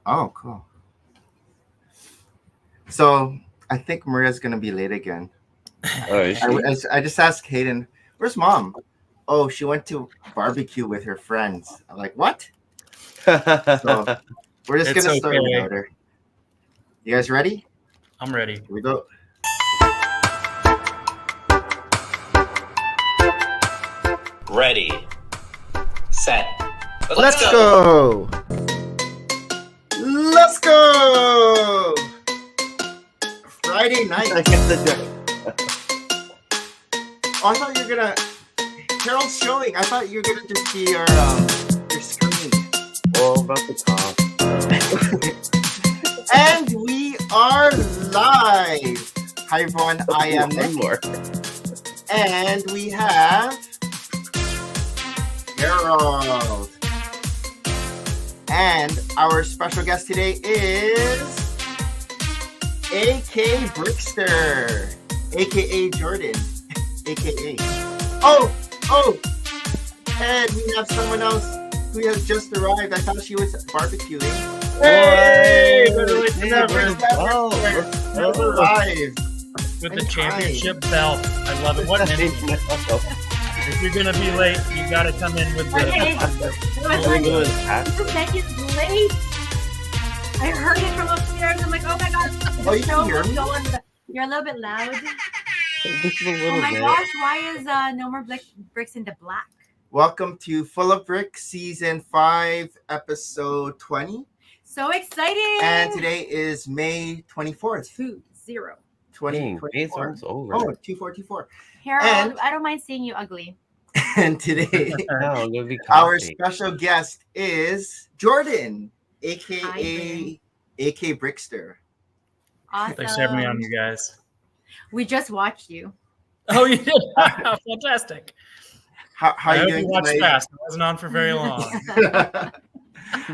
Oh, cool. So I think Maria's gonna be late again. Oh, is I, she? I just asked Hayden, "Where's mom?" Oh, she went to barbecue with her friends. I'm like, "What?" So we're just It's gonna start okay. without her. You guys ready? I'm ready. Here we go. Ready, set, Let's go. Let's go. Friday night. Oh, I thought you were gonna. Harold's showing. I thought you were gonna just be your screen. Well, about the top. And we are live. Hi everyone. I am Nick, One more. and we have Harold. And our special guest today is AK Brickster, aka Jordan, aka. Oh, and we have someone else who has just arrived. I thought she was barbecuing. Hey! With the championship belt. I love it. What an ending. If you're gonna be late, you gotta come in with the. That is late. I heard it from upstairs. I'm like, oh my god. Oh, you can hear me? You're a little bit loud. Just a Oh little my bit. gosh, why is No More Bricks in the black? Welcome to Full of Brick Season 5, Episode 20. So exciting! And today is May 24th, 2-0. 2024. It's almost over. Oh, 2424. Harold, And- I don't mind seeing you ugly. And today, No, I'm gonna be our coffee. special guest is Jordan, aka Hi, AK Brickster. Awesome. Thanks for having me on, you guys. We just watched you. Oh, you did? Fantastic. How I you hope doing you watched tonight? fast. I wasn't on for very long.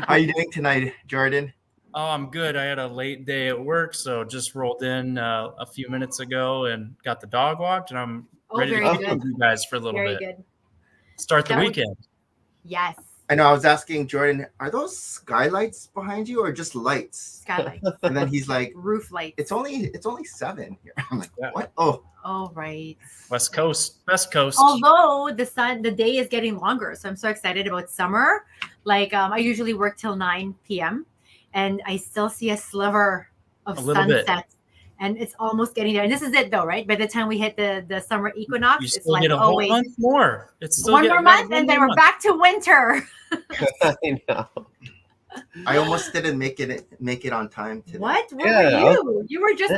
How you doing tonight, Jordan? Oh, I'm good. I had a late day at work, so just rolled in a few minutes ago and got the dog walked, and I'm Oh, ready to very keep good. with you guys for a little Very bit. good. Start the That was- weekend. Yes. I know I was asking Jordan, are those skylights behind you or just lights? Skylight. And then he's like, Roof lights. it's only 7 here. I'm like, Yeah. what? Oh, Oh, right. West Coast, West Coast. Although the day is getting longer, so I'm so excited about summer. Like I usually work till 9 p.m. and I still see a sliver of A little bit. sunset, and it's almost getting there. And this is it, though, right? By the time we hit the summer equinox, You it's still like, get a oh whole wait, month more. It's still one get- more month, and then we're back to winter. I know. I almost didn't make it on time today. What? Where Yeah, were you? You were just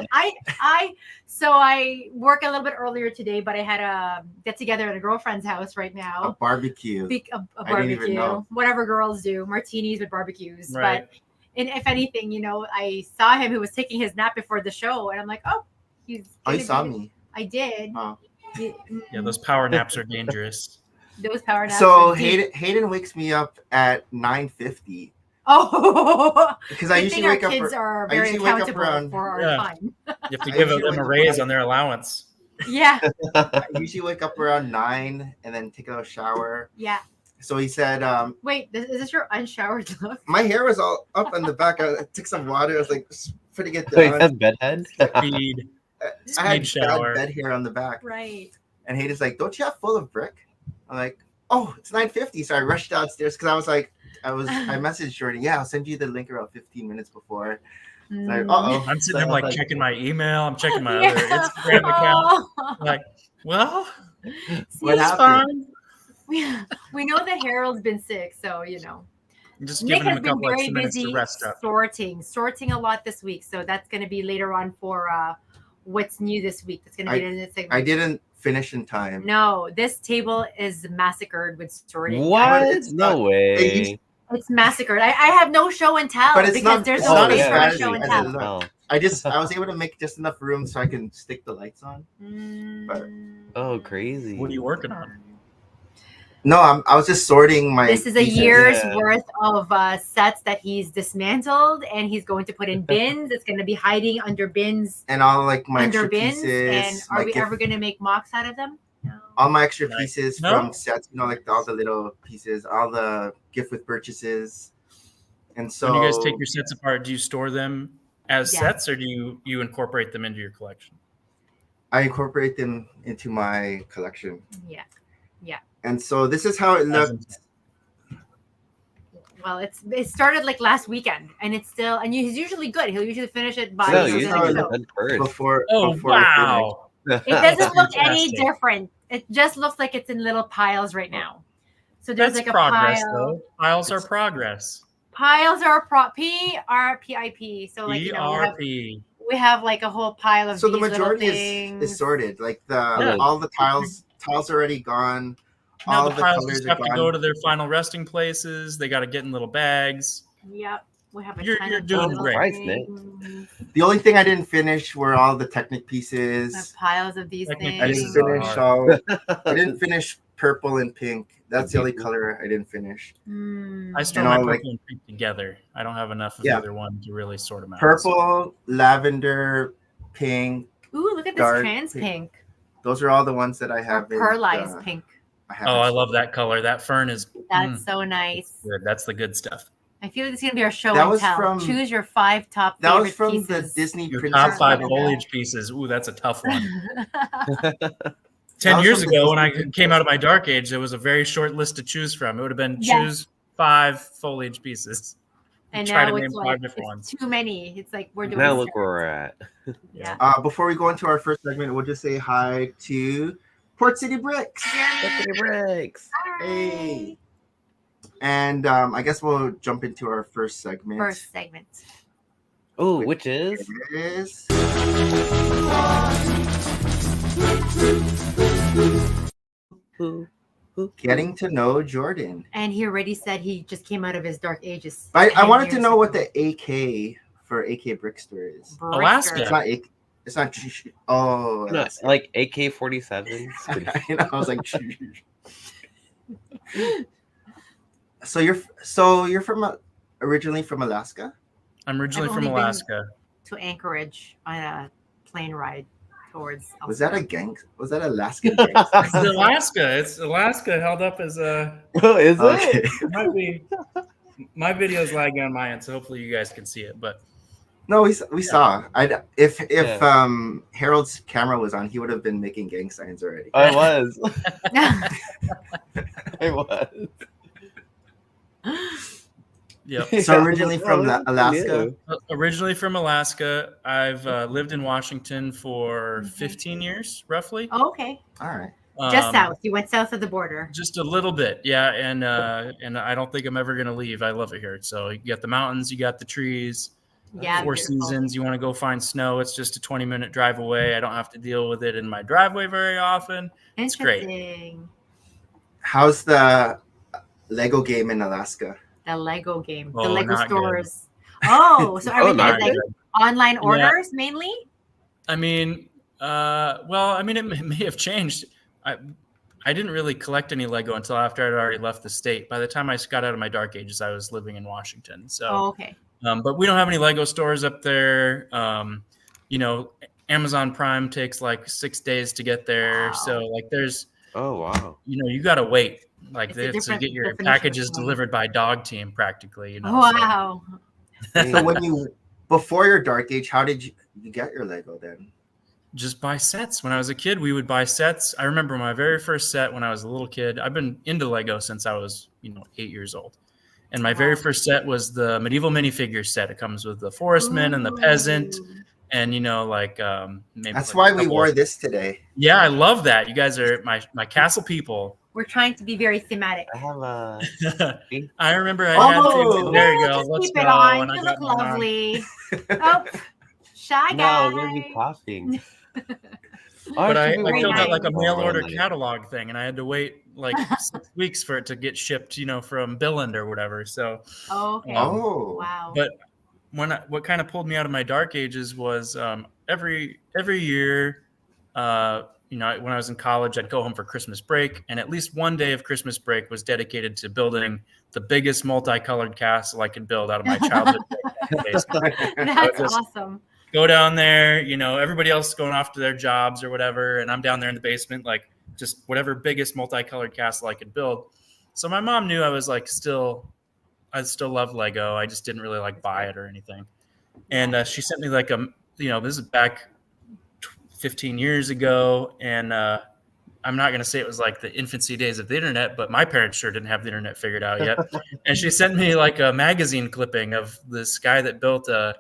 So I work a little bit earlier today, but I had a get together at a girlfriend's house right A now. barbecue. A I didn't even barbecue, know. whatever girls do, martinis with barbecues. Right. But and if anything, I saw him who was taking his nap before the show, and I'm like, oh, he's. Oh, you gonna saw be- me. I did. Oh. Yeah, those power naps are dangerous. Those power naps. So are deep. Hayden wakes me up at 9:50 Oh, because I good usually thing our wake up. kids are I very usually wake up accountable around- for our Yeah. time. You have to I give usually them a wake up raise like- on their allowance. Yeah, I usually wake up around 9 and then take a shower. yeah. So he said, Wait, is this your unshowered look? my hair was all up on the back. I took some water. I was like putting it So you down. have bedhead? Speed. I had speed shower. bad hair on the back. Right. And Hayden's like, "Don't you have full of brick?" I'm like, "Oh, it's 9:50." So I rushed downstairs because I was like, I messaged Jordan. Yeah, I'll send you the link around 15 minutes before. Like, uh-oh. I'm sitting there like checking my email. I'm checking my Yeah. other Instagram account. Oh. Like, well, See, What it's happened? fine. We know that Harold's been sick, so I'm just Nick giving him has a been couple very extra minutes busy to rest up. sorting a lot this week. So that's going to be later on for what's new this week. That's going to be in the next segment. I didn't finish in time. No, this table is massacred with sorting. What? It's No not- way. It's massacred. I have no show and tell But it's because not- there's it's no not a space for a strategy. show and I tell. didn't know. Oh. I was able to make just enough room so I can stick the lights on. Oh, crazy. What are you working on? No, I was just sorting my. This is a pieces. year's Yeah. worth of sets that he's dismantled, and he's going to put in bins. It's going to be hiding under bins, And all like my under extra bins. pieces. And are my we gift- ever going to make mocks out of them? No. all my extra Nice. pieces No? from sets, like all the little pieces, all the gift with purchases. And so When you guys take your sets apart, do you store them as Yeah. sets, or do you incorporate them into your collection? I incorporate them into my collection. Yeah. And so this is how it looked. Well, it started like last weekend, and it's still, and he's usually good. He'll usually finish it by No, this the is you how next it did show. good first. before. Oh before I finished. wow! It doesn't look any Fantastic. different. It just looks like it's in little piles right now. So there's That's like a progress, pile. though. Piles are progress. Piles are PRPIP. So like ERP. we have like a whole pile of So the these little majority things. is sorted. Like Yeah. all the tiles are already gone. Now All the the piles colors just are have to gone. go to their final resting places. They got to get in little bags. Yep. We have a You're ton of doing little great. Nick. things. The only thing I didn't finish were all the Technic We have pieces. piles of these Technic I things. didn't pieces are finish hard. all. I didn't finish purple and pink. That's the only color I didn't finish. Mm. I store And my all, purple like- and pink together. I don't have enough of Yeah. either one to really sort them out. Purple, lavender, pink. Ooh, look at this Dark trans pink. pink. Those are all the ones that I Or have. pearlized pink. Oh, I love that color. That fern is That's so nice. good. That's the good stuff. I feel like it's gonna be our show That and was tell. from- Choose your 5 top That favorite was from pieces. the Disney Your Princess. top 5 Look at foliage pieces. Ooh, that's a tough one. That 10 was years from the ago, when I Disney came out of my dark age, there was a very short list to choose from. It would have been Yes. choose 5 foliage pieces. And Try now to it's name 5 like different ones. it's too many. It's like we're doing Now look where we're at. Yeah. Before we go into our first segment, we'll just say hi to Port City Bricks. Bricks. Hey. And I guess we'll jump into our first segment. First segment. Oh, which is? It is getting to know Jordan. And he already said he just came out of his dark ages. I 10 wanted to years know what ago. the AK for AK Brickster is. Alaska. It's not AK. It's not. Oh, No, like AK-47s. I was like. So you're from originally from Alaska? I'm originally I've from only been- Alaska. To Anchorage on a plane ride towards. Was that elsewhere. Was that Alaskan gang? It's Alaska. It's Alaska held up as a. Oh, is it? Okay. It might be. My video's lagging on my end, so hopefully you guys can see it. But No, we saw. If Yeah. Harold's camera was on, he would have been making gang signs already. I was. I was. yep. So originally from Oh, that's Alaska? new. Originally from Alaska, I've lived in Washington for Mhm. 15 years, roughly. Oh, okay. All right. Just Um, south. You went south of the border. Just a little bit, yeah. And I don't think I'm ever gonna leave. I love it here. So you got the mountains, you got the trees. Yeah. 4 beautiful. seasons. You want to go find snow? It's just a 20-minute drive away. I don't have to deal with it in my driveway very often. It's great. Interesting. How's the Lego game in Alaska? The Lego game. The Oh, Lego not good. stores. Oh, so everything not is like good. online Yeah. orders mainly? I mean, it may have changed. I didn't really collect any Lego until after I'd already left the state. By the time I got out of my dark ages, I was living in Washington. So, Oh, okay. but we don't have any Lego stores up there. Amazon Prime takes like 6 days to get there. Wow. So like there's, Oh, wow. you got to wait. Like It's a they have to different get your definition of packages home. delivered by dog team practically. So Wow. So when before your dark age, how did you get your Lego then? just buy sets. When I was a kid, we would buy sets. I remember my very first set when I was a little kid. I've been into Lego since I was 8 years old. And my very Wow. first set was the medieval minifigure set. It comes with the forestman and the peasant, Ooh. and maybe That's like why a we couple wore of- this today. Yeah, I love that. You guys are my castle people. We're trying to be very thematic. I have a. I remember I Oh! had there you go. Just Let's keep go. it on. And I You got look mine on. lovely. Oh, shy No, guy. I'm gonna be coughing. But I Very filled out nice. like a mail order Like- catalog thing, and I had to wait like 6 weeks for it to get shipped, from Billund or whatever. So, Oh, okay. Oh. Wow. but what kind of pulled me out of my dark ages was every year, when I was in college, I'd go home for Christmas break, and at least one day of Christmas break was dedicated to building the biggest multicolored castle I could build out of my childhood basement. That's just- awesome. Go down there, everybody else is going off to their jobs or whatever, and I'm down there in the basement, like just whatever biggest multicolored castle I could build. So my mom knew I was like still I still love Lego. I just didn't really like buy it or anything. And she sent me like this is back 15 years ago, and I'm not going to say it was like the infancy days of the internet, but my parents sure didn't have the internet figured out yet. And she sent me like a magazine clipping of this guy that built a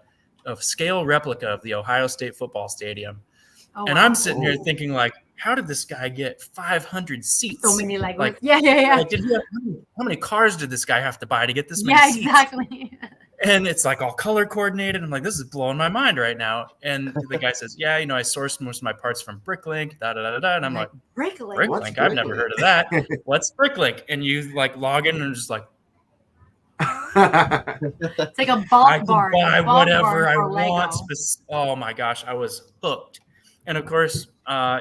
scale replica of the Ohio State football stadium. Oh, and wow. I'm sitting here thinking like, how did this guy get 500 seats? So many Legos. Like, yeah. Like, how many cars did this guy have to buy to get this many Yeah, seats? exactly. And it's like all color coordinated. I'm like, this is blowing my mind right now. And the guy says, yeah, I sourced most of my parts from Bricklink, And I'm like, Bricklink? What's Bricklink? I've never heard of that. What's Bricklink? And you like log in and just like, It's like a bulk I can barn. buy a bulk whatever I barn for want. Lego. Oh my gosh, I was hooked. And of course,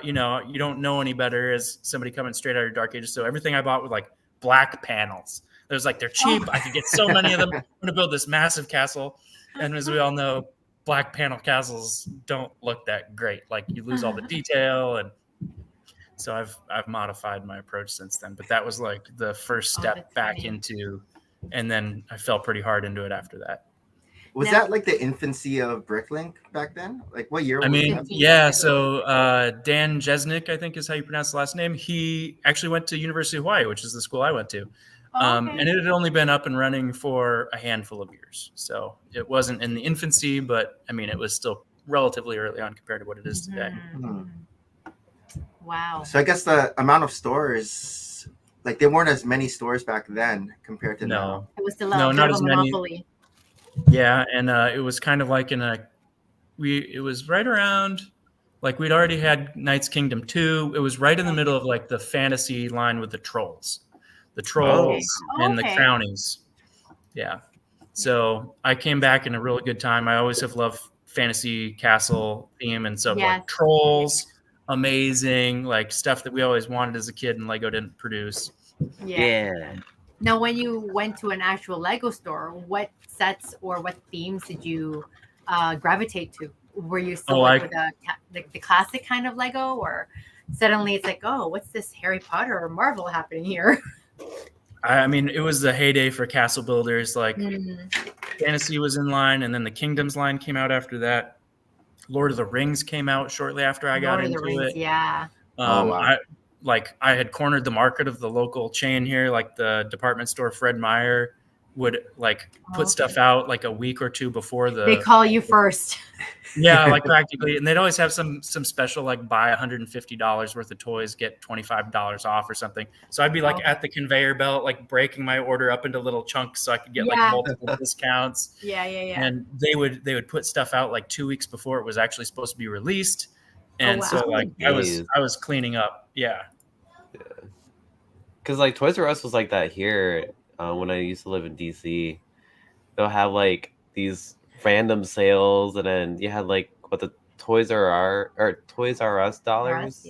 you don't know any better as somebody coming straight out of your dark ages. So everything I bought was like black panels. There's like, they're cheap. I could get so many of them. I'm going to build this massive castle. And as we all know, black panel castles don't look that great. Like you lose all the detail. And so I've modified my approach since then. But that was like the first step back funny. into, and then I fell pretty hard into it after that. Was that like the infancy of Bricklink back then? Like what year? I mean, was that? yeah. So Dan Jesnick, I think is how you pronounce the last name. He actually went to University of Hawaii, which is the school I went to. And it had only been up and running for a handful of years. So it wasn't in the infancy, but I mean, it was still relatively early on compared to what it is today. Hmm. Wow. So I guess the amount of stores, like there weren't as many stores back then compared to now. It was still No, not a as many. monopoly. Yeah, and it was kind of like it was right around, like we'd already had Knights Kingdom 2. It was right in the middle of like the fantasy line with the trolls and the crownies. Yeah. So I came back in a really good time. I always have loved fantasy castle theme. And so like trolls, amazing, like stuff that we always wanted as a kid and Lego didn't produce. Yeah. Now, when you went to an actual Lego store, what sets or what themes did you gravitate to? Were you still with the classic kind of Lego, or suddenly it's like, oh, what's this Harry Potter or Marvel happening here? I mean, it was the heyday for castle builders. Like Fantasy was in line, and then the Kingdoms line came out after that. Lord of the Rings came out shortly after I got into it. Yeah. I had cornered the market of the local chain here, like the department store Fred Meyer would like put stuff out like a week or two before they call you first. Yeah, like practically. And they'd always have some special, like buy $150 worth of toys, get $25 off or something. So I'd be like at the conveyor belt, like breaking my order up into little chunks so I could get like multiple discounts. Yeah. And they would put stuff out like 2 weeks before it was actually supposed to be released. And so like I was cleaning up. Yeah. Because like Toys R Us was like that here when I used to live in DC. They'll have like these random sales, and then you had like what the Toys R Us dollars.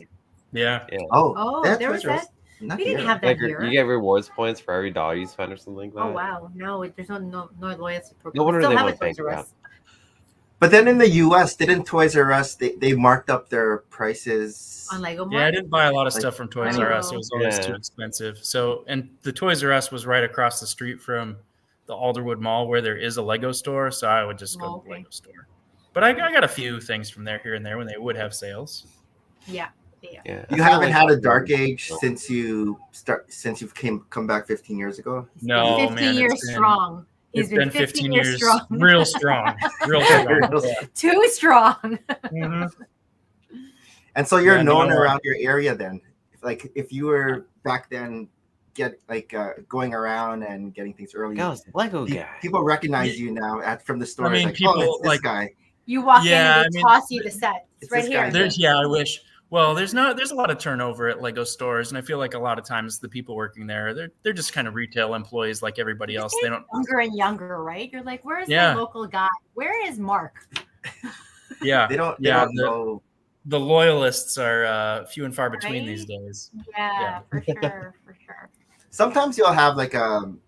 Yeah. Oh, there was that. We didn't have that like here. You get rewards points for every dollar you spend or something like that. Oh wow, no, there's no loyalty program. No wonder Still they have went a Toys R Us. bankrupt. But then in the US, didn't Toys R Us they marked up their prices on Lego Mart? Yeah, I didn't buy a lot of stuff from Toys R Us. It was always too expensive. So, and the Toys R Us was right across the street from the Alderwood Mall where there is a Lego store. So I would just go to the Lego store. But I got a few things from there here and there when they would have sales. Yeah. You haven't had a dark age since you've come back 15 years ago? No, 15 years strong. It's been 15 years strong. Real strong. Too strong. And so you're known around your area then. Like if you were back then going around and getting things early. Lego guy. People recognize you now from the store. I mean, like, people it's this guy. You walk in and they toss you the set. It's right here. I wish. Well, there's a lot of turnover at Lego stores, and I feel like a lot of times the people working there, they're just kind of retail employees like everybody else. They don't younger and younger, right? You're like, where's the local guy? Where is Mark? Yeah, they don't know. The loyalists are few and far between these days. Yeah, for sure. Sometimes you'll have like not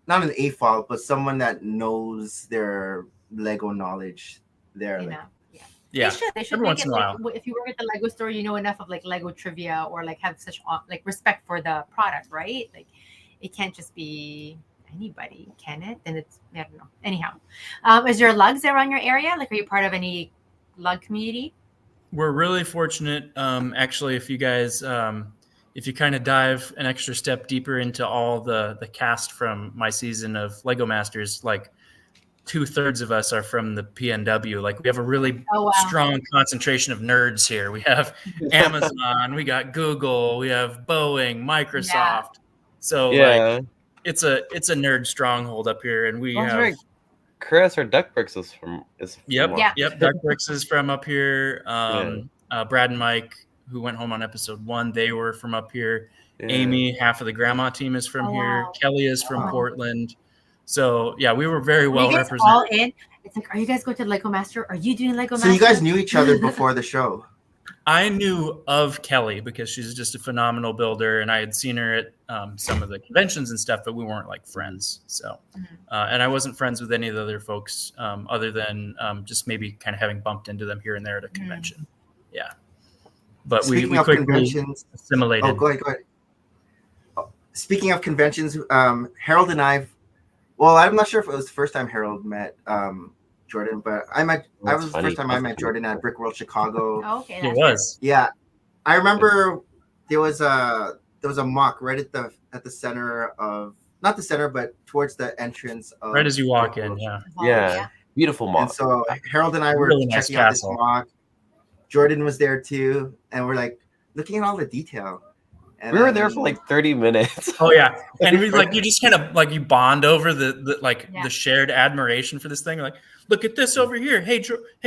an AFOL, but someone that knows their Lego knowledge there. Yeah, they should make it like if you work at the Lego store, you know enough of like Lego trivia or like have such like respect for the product, right? Like it can't just be anybody can it? Then it's, I don't know. Anyhow, is there lugs around your area? Like, are you part of any lug community? We're really fortunate. Actually, if you guys, if you kind of dive an extra step deeper into all the cast from my season of Lego Masters, like 2/3 of us are from the PNW. Like we have a really strong concentration of nerds here. We have Amazon, we got Google, we have Boeing, Microsoft. Yeah. So like it's a nerd stronghold up here, and we have. Right. Chris or Duckbricks is from. Yep. Duckbricks is from up here. Brad and Mike, who went home on episode 1, they were from up here. Yeah. Amy, half of the grandma team is from here. Wow. Kelly is from Portland. So yeah, we were very well represented. All in. It's like, are you guys going to Lego Master? Are you doing Lego Master? So you guys knew each other before the show? I knew of Kelly because she's just a phenomenal builder, and I had seen her at some of the conventions and stuff, but we weren't like friends. So, and I wasn't friends with any of the other folks other than just maybe kind of having bumped into them here and there at a convention. Yeah, but we quickly assimilated. Oh, go ahead. Speaking of conventions, Harold and I. Well, I'm not sure if it was the first time Harold met Jordan, but I was the first time I met Jordan at Brick World Chicago. Oh, okay, it was. Yeah, I remember there was a mock right at the center of, not the center, but towards the entrance of right as you walk in. Yeah, beautiful mock. And so Harold and I were really checking out this mock. Jordan was there too, and we're like looking at all the detail. And we were there for like 30 minutes. Oh yeah, and we like you just kind of like you bond over the shared admiration for this thing. Like, look at this over here. Hey,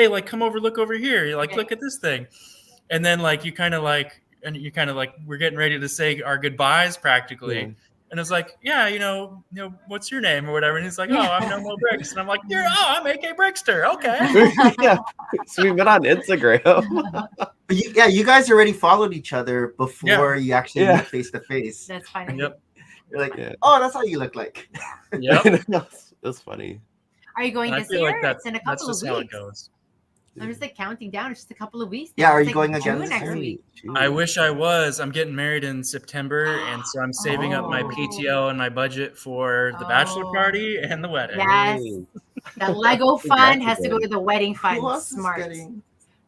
like come over, look over here. You're like, look at this thing, and then like you kind of like we're getting ready to say our goodbyes practically, and it's like, you know, what's your name or whatever, and he's like, oh, I'm NoMoreBricks, and I'm like, I'm AK Brickster, okay. Yeah, so we met on Instagram. You guys already followed each other before you actually met face to face. That's funny. Yep. You're like, oh, that's how you look like. Yep. That's funny. Are you going this year? Like it's in a couple of weeks. How it goes. I'm just like counting down. It's just a couple of weeks. Yeah, are you going again next week? I wish I was. I'm getting married in September, and so I'm saving up my PTO and my budget for the bachelor party and the wedding. Yes. The Lego fund has to go to the wedding fund. Smart.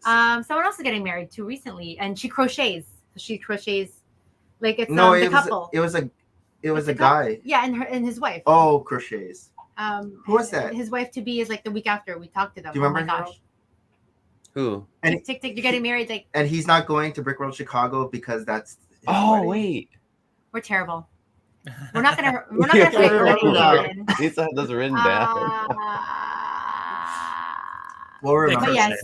Someone else is getting married too recently, and she crochets. She crochets like it's the couple. It was a guy. Yeah, and his wife. Oh, crochets. Who was that? His wife to be is like the week after we talked to them. Do you remember? Oh my gosh. Who? And Tick, you're getting married like. And he's not going to Brick World Chicago because that's. Oh wait. We're terrible. We're not gonna. We're not gonna. Lisa has this written down. We'll remember. But yes.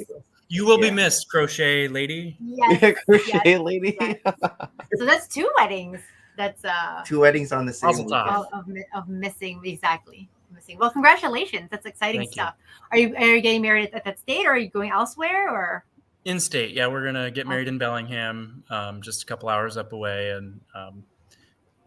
You will be missed, crochet lady. Yes. Crochet lady. Yes. So that's 2 weddings. That's 2 weddings on the same weekend. Of missing exactly. Well, congratulations. That's exciting stuff. Are you getting married at that state, or are you going elsewhere, or? In state, yeah, we're gonna get married in Bellingham, just a couple hours up away, and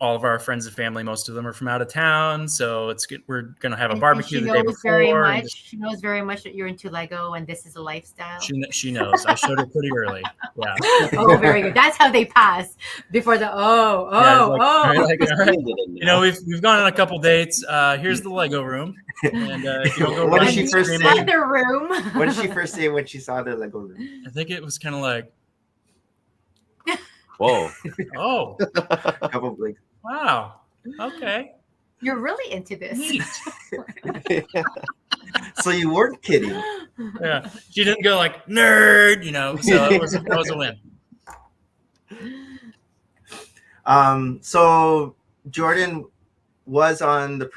all of our friends and family, most of them are from out of town, so it's good. We're gonna have a barbecue the day before. She knows very much that you're into Lego and this is a lifestyle. She knows. I showed her pretty early. Yeah. Oh, very good. That's how they pass before the all right. You know, we've gone on a couple dates. Here's the Lego room. And if you don't go, what did she first say? The room. What did she first say when she saw the Lego room? I think it was kind of like, whoa. Oh. A couple of blinks. Wow. Okay. You're really into this. So you weren't kidding. Yeah. She didn't go like nerd, you know. So that was a win. So Jordan was on the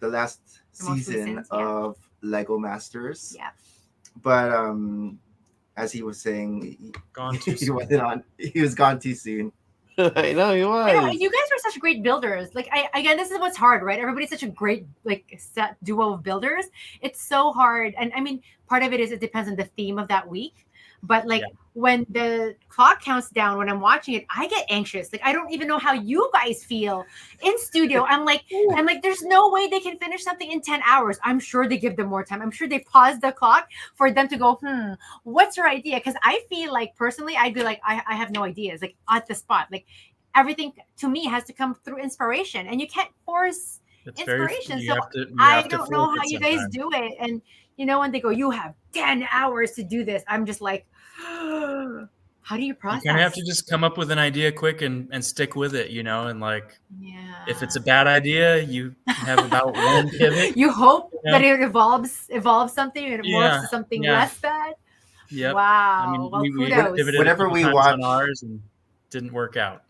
last season of Lego Masters. Yeah. But as he was saying, he was gone too soon. I know he was. You guys were such great builders. Like again, this is what's hard, right? Everybody's such a great set duo of builders. It's so hard, and I mean, part of it is it depends on the theme of that week. But when the clock counts down, when I'm watching it, I get anxious. Like I don't even know how you guys feel in studio. I'm like, there's no way they can finish something in 10 hours. I'm sure they give them more time. I'm sure they pause the clock for them to go, what's your idea? Because I feel like personally, I'd be like, I have no ideas, like at the spot. Like everything to me has to come through inspiration, and you can't force It's inspiration. you So have to, you I have to don't know force how it you guys sometimes. do it. And when they go, you have 10 hours to do this, I'm just like, how do you process? You kind of have to just come up with an idea quick and stick with it, and like, yeah. if it's a bad idea, you have about one pivot. You hope that it evolves something and it morphs to something yeah. less bad. Yep. Wow. I mean, well, we kudos. pivoted Whenever a couple we times watch- on ours and didn't work out.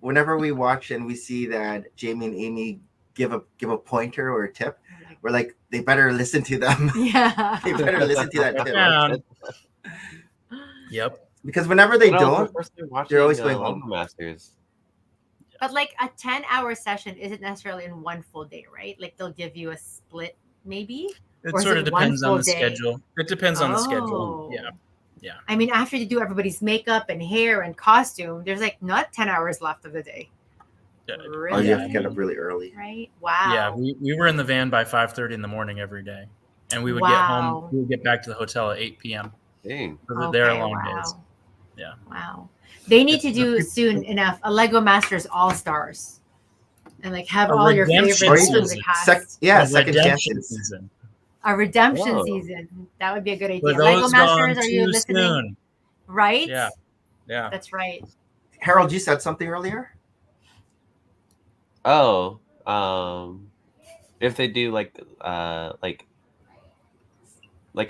Whenever we watch and we see that Jamie and Amy give a pointer or a tip, we're like, they better listen to them. Yeah. They better listen to that tip. Down. Yep. Because whenever they don't, they're always going home. Masters. But like a 10-hour session isn't necessarily in one full day, right? Like they'll give you a split, maybe. It Or is sort it of one depends on full the day? schedule. It depends on the schedule. Oh. Yeah. Yeah. I mean, after you do everybody's makeup and hair and costume, there's like not 10 hours left of the day. Really? Oh, you have to get up really early. Right? Wow. Yeah, we were in the van by 5:30 in the morning every day, and we would get Wow. home. We would get back to the hotel at 8 p.m. Dang. So they're Okay, long wow. days. Yeah. Wow. They need to do soon enough a Lego Masters All Stars, and like have A all your favorites redemption from the season. cast. A second redemption chances. season. A redemption Whoa. season. That would be a good idea. For Lego those Masters, gone are you too listening? soon. Right? Yeah. Yeah. That's right. Harold, you said something earlier. Oh, if they do like a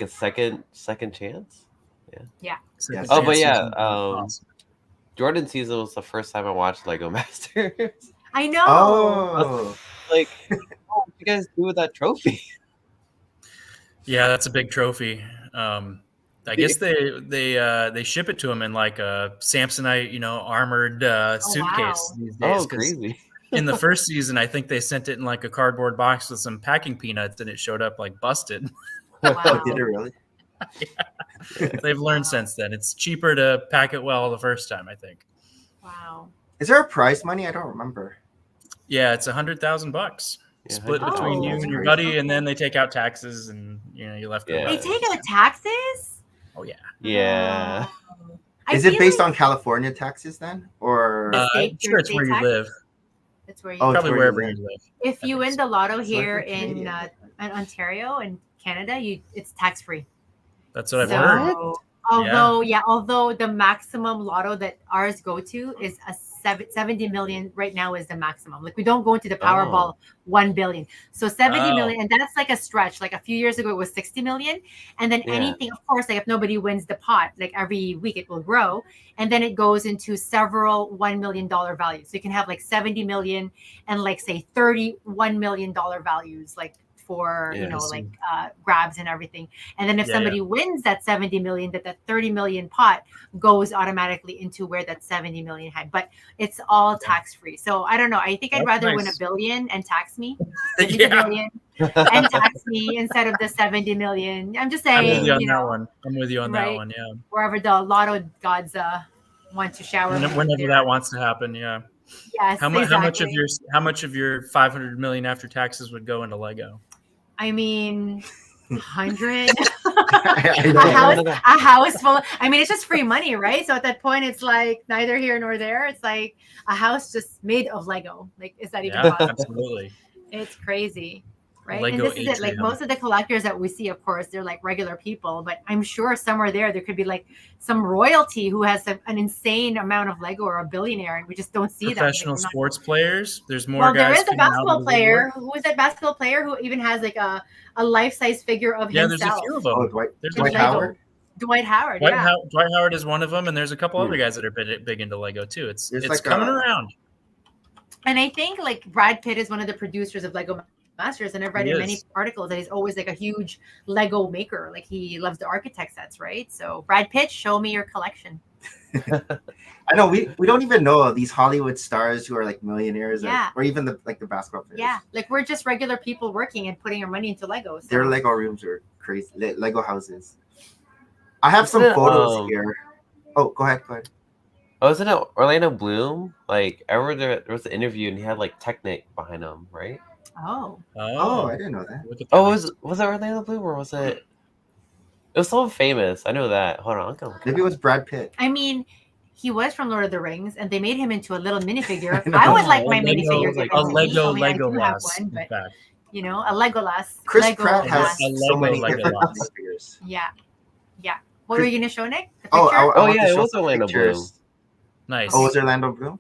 second chance. Second Oh, but chance yeah, season. Awesome. Jordan season was the first time I watched Lego Masters. I know. Oh, Like, what did you guys do with that trophy? Yeah, that's a big trophy. I guess they ship it to him in like a Samsonite, armored suitcase these days. Oh, 'cause crazy. in the first season, I think they sent it in like a cardboard box with some packing peanuts, and it showed up like busted. Wow. did it really? They've learned since then. It's cheaper to pack it well the first time, I think. Wow. Is there a prize money? I don't remember. Yeah, it's $100,000 Yeah, split Oh, between you that's and your great. buddy, and then they take out taxes, and you're left with Yeah. They nothing. take out taxes? Oh yeah. Yeah. Oh. Is it based on California taxes then, or The state- I'm sure it's where you tax? live. That's where you Oh, it's Probably where you wherever live. you live. if you win the lotto It's here like for in Canadian. Ontario and Canada, it's tax free. That's what I've heard. Although the maximum lotto that ours go to is a 70 million right now is the maximum. Like we don't go into the Powerball 1 billion. So 70 million, and that's like a stretch. Like a few years ago, it was 60 million. And then anything, of course, like if nobody wins the pot, like every week it will grow. And then it goes into several $1 million values. So you can have like 70 million and like say $31 million values, like for grabs and everything. And then if somebody wins that 70 million, that 30 million pot goes automatically into where that 70 million had. But it's all tax free. So I don't know. I think I'd rather win $1 billion and tax me, 70 million and tax me instead of the 70 million. I'm just saying. I'm with you on that one. I'm with you on that right? one. Yeah. Wherever the lotto gods want to shower. Whenever that wants to happen. Yeah. Yes. How much of your 500 million after taxes would go into Lego? I mean, 100. I know. a house full. I mean, it's just free money, right? So at that point, it's like neither here nor there. It's like a house just made of Lego. Like, is that even possible? Absolutely. It's crazy, right? Lego and this is it. Like most of the collectors that we see, of course, they're like regular people. But I'm sure somewhere there could be like some royalty who has an insane amount of Lego or a billionaire, and we just don't see that. Professional sports players. There's more Well, guys. there is a coming out basketball of the player. woodwork. Who is that basketball player who even has like a life-size figure of Yeah, himself? there's a few of them. Oh, Dwight Lego. Howard. Dwight Howard. Dwight Howard is one of them, and there's a couple other guys that are big into Lego too. It's like coming around. And I think like Brad Pitt is one of the producers of Lego Masters, and I've read in many articles that he's always like a huge Lego maker. Like he loves the architect sets, right? So Brad Pitt, show me your collection. I know we don't even know these Hollywood stars who are like millionaires, or even the basketball players. Yeah, like we're just regular people working and putting our money into Legos. So. Their Lego rooms are crazy. Lego houses. I have some photos here. Oh, go ahead. Oh, isn't it Orlando Bloom? Like, I remember there was an interview and he had like Technic behind him, right? Oh, I didn't know that. Oh, was it Orlando Bloom or was it? It was someone famous. I know that. Hold on, I'm gonna look Maybe it was Brad Pitt. I mean, he was from Lord of the Rings, and they made him into a little minifigure. I would like my minifigure given a to me. Lego I mean, I do have Legolas. one, but In fact. you know, a Legolas. Chris Lego Pratt has Lass. A so Lego many Legolas. different figures. Yeah. What were you gonna show, Nick? The Oh, picture? I want yeah, to it show was some Orlando pictures. Nice. Oh, was Orlando Bloom?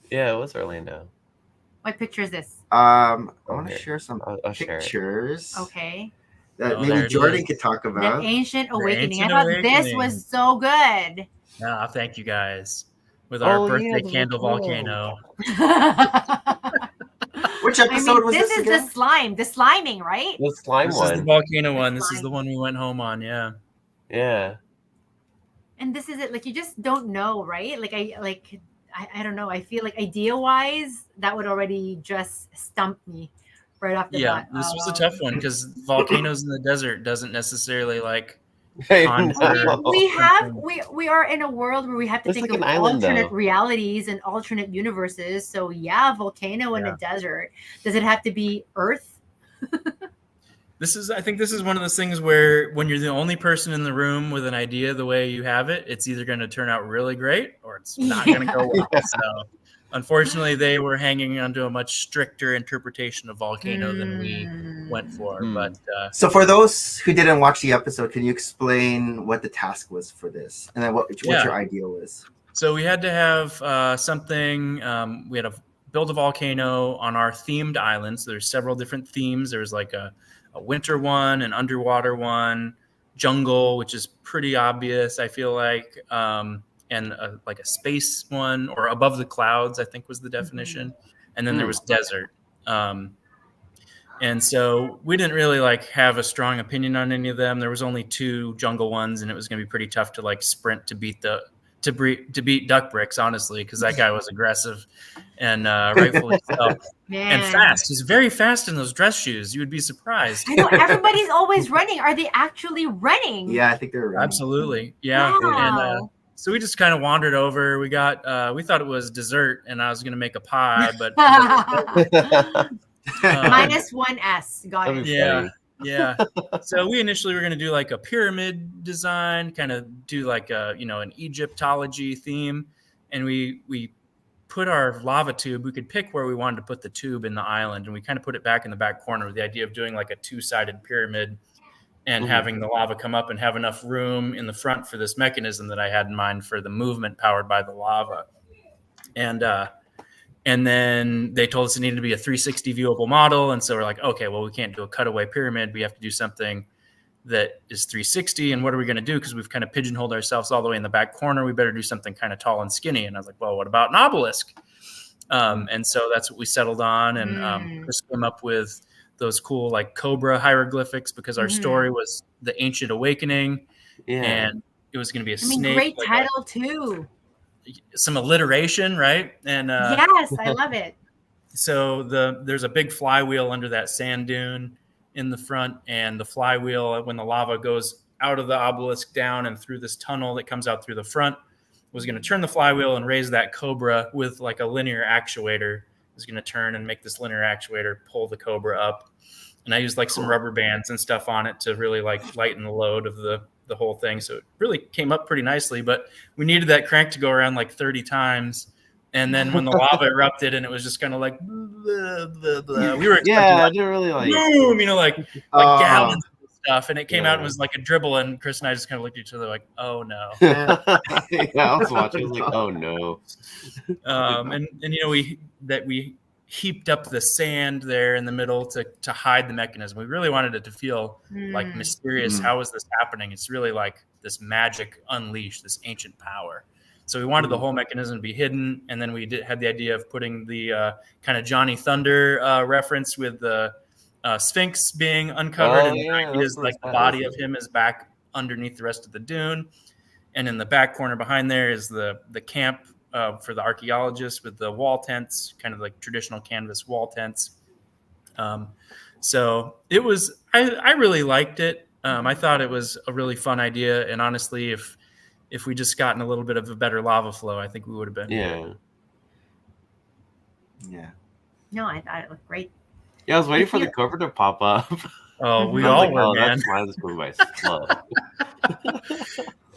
Yeah, it was Orlando. What picture is this? I want to Okay. share some I'll share it. pictures Okay. that Oh, there maybe it Jordan is. could talk The about. Ancient Awakening. Ancient I thought this Awakening. was so good. Thank you guys. With our Oh, birthday yeah, the candle volcano. volcano. Which episode was this this is again? the slime, the sliming, right? The slime This is the one. volcano one. The This is the slime. one we went home on. Yeah. Yeah. And this is it. Like you just don't know, right? I don't know. I feel like idea-wise, that would already just stump me right off the bat. This was a tough one because volcanoes in the desert doesn't necessarily like I conjure. know. We are in a world where we have to It's think like of an island, alternate though. realities and alternate universes. So yeah, volcano in a desert. Does it have to be Earth? I think this is one of those things where when you're the only person in the room with an idea the way you have it, it's either going to turn out really great or it's not going to go well. So unfortunately, they were hanging onto a much stricter interpretation of volcano than we went for. But so for those who didn't watch the episode, can you explain what the task was for this, and then what your idea was? So we had to have something. We had to build a volcano on our themed island. So there's several different themes. There's like a winter one, an underwater one, jungle, which is pretty obvious, I feel like, and like a space one, or above the clouds, I think was the definition. And then there was desert. And so we didn't really like have a strong opinion on any of them. There was only 2 jungle ones, and it was going to be pretty tough to like sprint to beat Duck Bricks, honestly, because that guy was aggressive and rightfully so. Man. And fast. He's very fast in those dress shoes. You would be surprised. I know everybody's always running. Are they actually running? Yeah, I think they're running. Absolutely. Yeah. Wow. And so we just kind of wandered over. We thought it was dessert, and I was going to make a pie, but minus 1S. Got it. Yeah. So we initially were going to do like a pyramid design, kind of do like an Egyptology theme. And we put our lava tube, we could pick where we wanted to put the tube in the island. And we kind of put it back in the back corner with the idea of doing like a 2-sided pyramid and having the lava come up and have enough room in the front for this mechanism that I had in mind for the movement powered by the lava. And then they told us it needed to be a 360 viewable model. And so we're like, okay, well, we can't do a cutaway pyramid. We have to do something that is 360. And what are we going to do? Because we've kind of pigeonholed ourselves all the way in the back corner. We better do something kind of tall and skinny. And I was like, well, what about an obelisk? And so that's what we settled on. And Chris came up with those cool like cobra hieroglyphics because our story was the Ancient Awakening. Yeah. And it was going to be a snake. Great title too. Some alliteration, right? And yes, I love it. So there's a big flywheel under that sand dune in the front, and the flywheel, when the lava goes out of the obelisk down and through this tunnel that comes out through the front, was going to turn the flywheel and raise that cobra with like a linear actuator. It was going to turn and make this linear actuator pull the cobra up. And I used like some rubber bands and stuff on it to really like lighten the load of the whole thing. So it really came up pretty nicely, but we needed that crank to go around like 30 times. And then when the lava erupted and it was just kind of like, blah, blah, blah, we were expecting I didn't really like boom, like gallons of stuff. And it came out and was like a dribble. And Chris and I just kind of looked at each other like, oh no. I was watching. I was like, oh no. We heaped up the sand there in the middle to hide the mechanism. We really wanted it to feel like mysterious. How is this happening? It's really like this magic unleashed, this ancient power. So we wanted the whole mechanism to be hidden. And then we had the idea of putting the kind of Johnny Thunder reference with the Sphinx being uncovered. The body of him is back underneath the rest of the dune. And in the back corner behind there is the camp for the archaeologists with the wall tents, kind of like traditional canvas wall tents. So it was, I really liked it. I thought it was a really fun idea. And honestly, if we just gotten a little bit of a better lava flow, I think we would have been. Yeah. No, I thought it looked great. Yeah, I was waiting for the cover to pop up. Oh, we all were, man. That's why this movie is slow.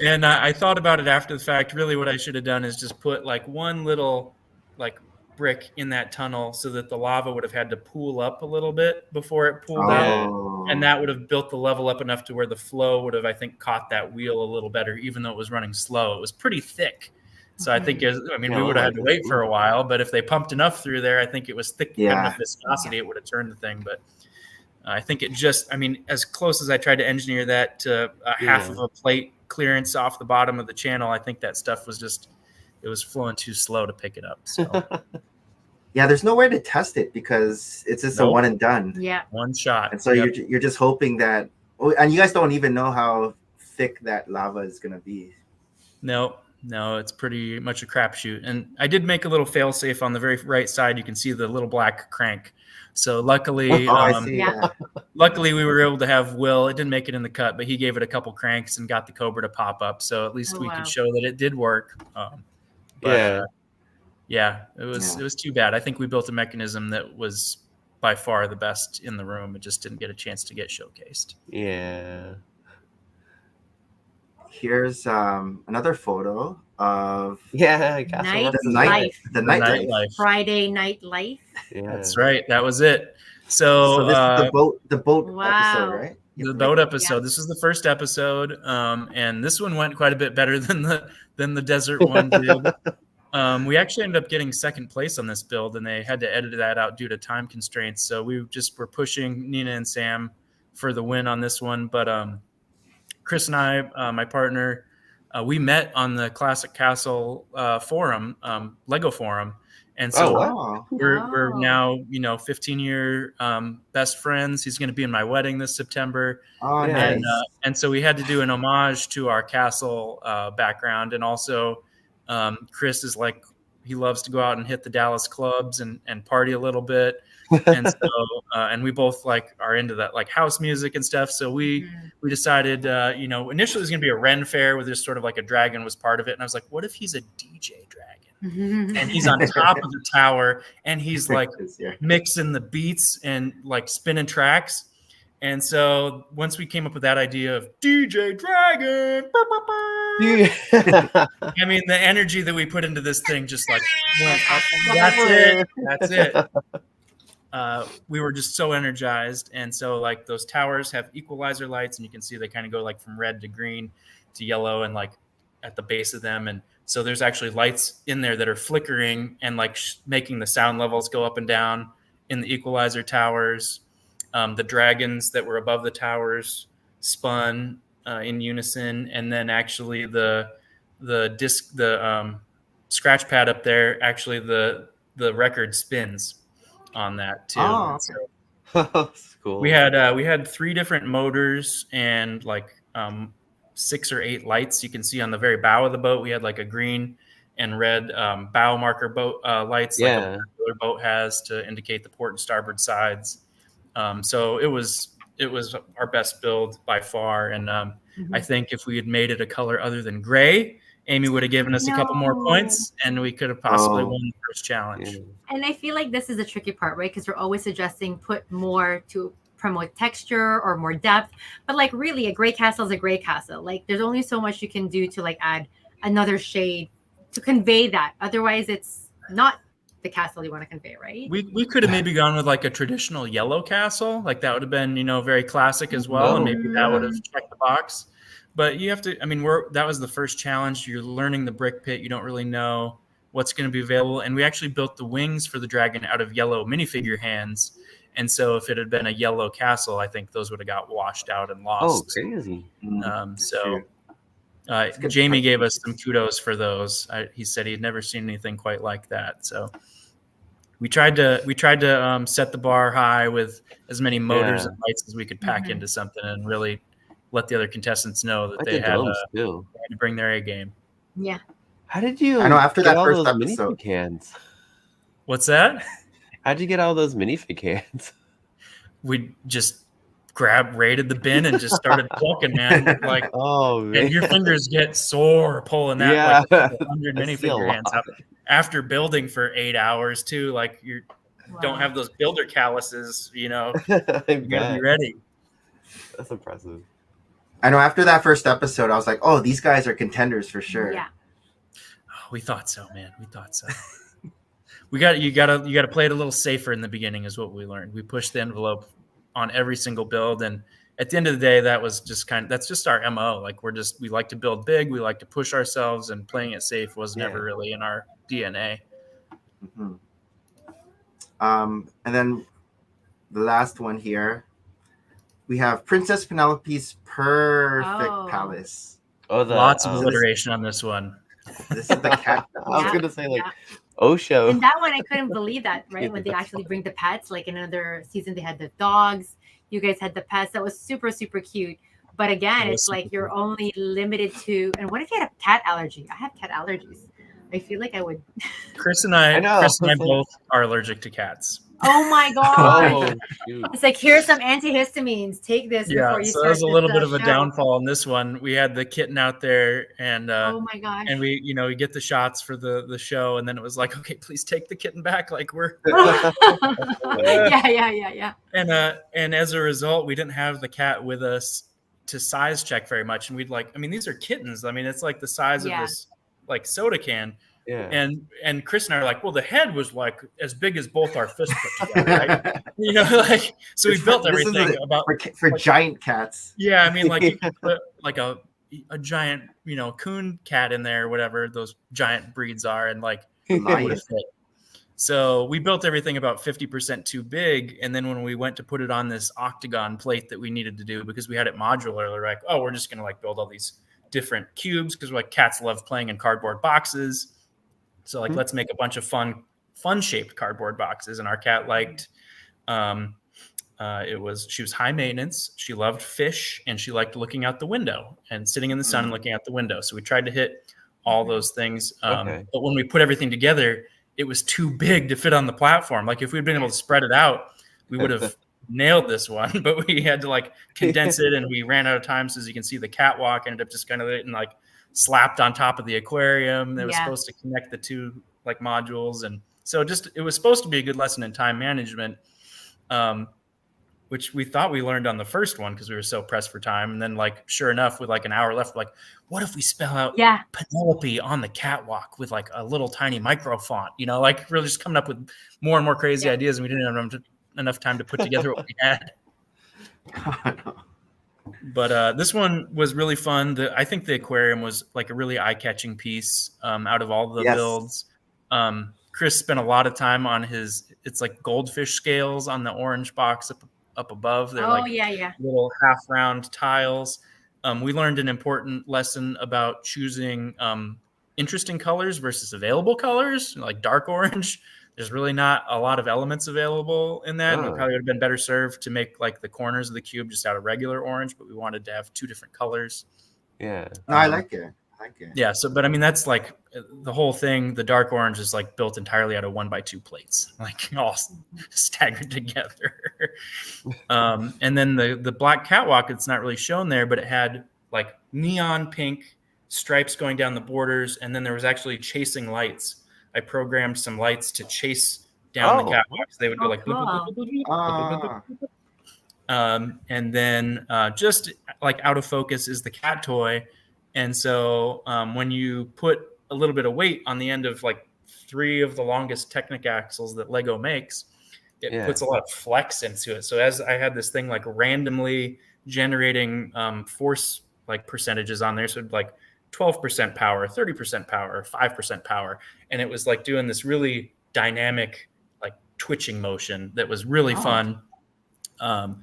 And I thought about it after the fact. Really, what I should have done is just put like one little like brick in that tunnel so that the lava would have had to pool up a little bit before it pooled out. Oh. And that would have built the level up enough to where the flow would have, I think, caught that wheel a little better, even though it was running slow. It was pretty thick. So I think, we would have had to wait for a while, but if they pumped enough through there, I think it was thick enough viscosity, it would have turned the thing. But I think it just, as close as I tried to engineer that to half of a plate clearance off the bottom of the channel, I think that stuff was just, it was flowing too slow to pick it up. So. Yeah, there's nowhere to test it because it's just a one and done. Yeah, one shot. And so you're just hoping that, and you guys don't even know how thick that lava is gonna be. No, it's pretty much a crapshoot. And I did make a little fail safe on the very right side. You can see the little black crank. So luckily, luckily we were able to have Will. It didn't make it in the cut, but he gave it a couple cranks and got the Cobra to pop up. So at least we could show that it did work. It was too bad. I think we built a mechanism that was by far the best in the room. It just didn't get a chance to get showcased. Yeah. Here's another photo of the nightlife. Friday night life. Yeah. That's right. That was it. So this is the boat episode, right? The boat episode. Yeah. This was the first episode, and this one went quite a bit better than the desert one did. We actually ended up getting second place on this build, and they had to edit that out due to time constraints. So we just were pushing Nina and Sam for the win on this one. But Chris and I, my partner, we met on the Classic Castle forum, Lego forum. And so we're now, 15-year best friends. He's going to be in my wedding this September. Oh, nice. And so we had to do an homage to our castle background. And also Chris is like, he loves to go out and hit the Dallas clubs and party a little bit. And so, and we both are into that house music and stuff. So we decided, initially it was going to be a Ren fair with just sort of a dragon was part of it. And I was like, what if he's a DJ dragon? And he's on top of the tower and he's mixing the beats and spinning tracks. And so once we came up with that idea of DJ Dragon, the energy that we put into this thing just went up. That's it. We were just so energized. And so those towers have equalizer lights, and you can see they kind of go from red to green to yellow and at the base of them. And so there's actually lights in there that are flickering and making the sound levels go up and down in the equalizer towers. The dragons that were above the towers spun in unison, and then actually the scratch pad up there, actually the record spins on that too. Oh, so that's cool. We had 3 different motors and 6 or 8 lights. You can see on the very bow of the boat, we had a green and red bow marker boat lights, like a regular boat has to indicate the port and starboard sides. So it was our best build by far. And I think if we had made it a color other than gray, Amy would have given us a couple more points and we could have possibly won the first challenge. And I feel like this is the tricky part, right? Because we're always suggesting put more to promote texture or more depth. But really a gray castle is a gray castle. There's only so much you can do to add another shade to convey that. Otherwise it's not the castle you want to convey, right? We could have maybe gone with a traditional yellow castle. That would have been, very classic as well. And maybe that would have checked the box. But you have to, that was the first challenge. You're learning the brick pit. You don't really know what's going to be available. And we actually built the wings for the dragon out of yellow minifigure hands. And so if it had been a yellow castle, I think those would have got washed out and lost. Oh, crazy. Jamie gave us some kudos for those. He said he'd never seen anything quite like that. So we tried to set the bar high with as many motors and lights as we could pack into something, and really let the other contestants know that they had to bring their A game. Yeah. How did you? I know after that first those episode. Minifig hands? What's that? How'd you get all those minifig hands? We just raided the bin and just started plucking, man. Man. And your fingers get sore pulling that 100 minifigure hands out after building for 8 hours too. You don't have those builder calluses, you gotta be ready. That's impressive. I know after that first episode, I was like, oh, these guys are contenders for sure. Yeah. Oh, we thought so, man. We thought so. You gotta play it a little safer in the beginning, is what we learned. We pushed the envelope on every single build, and at the end of the day, that's just our MO. Like we like to build big, we like to push ourselves, and playing it safe was never really in our DNA. Mm-hmm. And then the last one here, we have Princess Penelope's perfect palace. Oh, lots of alliteration on this one. This is the cat. I was gonna say Osho. In that one, I couldn't believe that, right? When they actually bring the pets, like in another season, they had the dogs. You guys had the pets. That was super, super cute. But again, it's like you're only limited to. And what if you had a cat allergy? I have cat allergies. I feel like I would. Chris and I both are allergic to cats. Oh my god! Oh, shoot. It's like, here's some antihistamines. Take this before you start. So there's a little bit of a downfall in this one. We had the kitten out there, and oh my gosh! And we get the shots for the show, and then it was like, okay, please take the kitten back. Like we're yeah. And as a result, we didn't have the cat with us to size check very much, and these are kittens. I mean, it's like the size of this like soda can. Yeah. And Chris and I are like, well, the head was like as big as both our fists put together, right? So we built everything for giant cats. Yeah, I mean, like you could put like a giant, coon cat in there, whatever those giant breeds are, and like it would fit. So we built everything about 50% too big, and then when we went to put it on this octagon plate that we needed to do because we had it modular, they're like, oh, we're just gonna like build all these different cubes because like cats love playing in cardboard boxes. So like, let's make a bunch of fun shaped cardboard boxes. And our cat liked, she was high maintenance. She loved fish and she liked looking out the window and sitting in the sun and looking out the window. So we tried to hit all those things. But when we put everything together, it was too big to fit on the platform. Like if we'd been able to spread it out, we would have nailed this one, but we had to like condense it and we ran out of time. So as you can see, the catwalk ended up just kind of and like slapped on top of the aquarium. It was supposed to connect the two like modules, and so it was supposed to be a good lesson in time management, which we thought we learned on the first one because we were so pressed for time. And then like sure enough, with like an hour left, like what if we spell out Penelope on the catwalk with like a little tiny micro font, like really just coming up with more and more crazy ideas, and we didn't have enough time to put together what we had. But this one was really fun. I think the aquarium was like a really eye-catching piece out of all the builds. Chris spent a lot of time on it's like goldfish scales on the orange box up above. They're little half-round tiles. We learned an important lesson about choosing interesting colors versus available colors, like dark orange. There's really not a lot of elements available in that. We probably would have been better served to make like the corners of the cube just out of regular orange, but we wanted to have two different colors. Yeah. No, I like it. Yeah. So, but I mean, that's like the whole thing. The dark orange is like built entirely out of 1x2 plates, like all staggered together. And then the black catwalk, it's not really shown there, but it had like neon pink stripes going down the borders. And then there was actually chasing lights. I programmed some lights to chase down the catwalk. So they would go like, and then just like out of focus is the cat toy. And so when you put a little bit of weight on the end of like 3 of the longest Technic axles that Lego makes, it puts a lot of flex into it. So as I had this thing like randomly generating force like percentages on there, so like 12% power, 30% power, 5% power. And it was like doing this really dynamic, like twitching motion that was really fun. So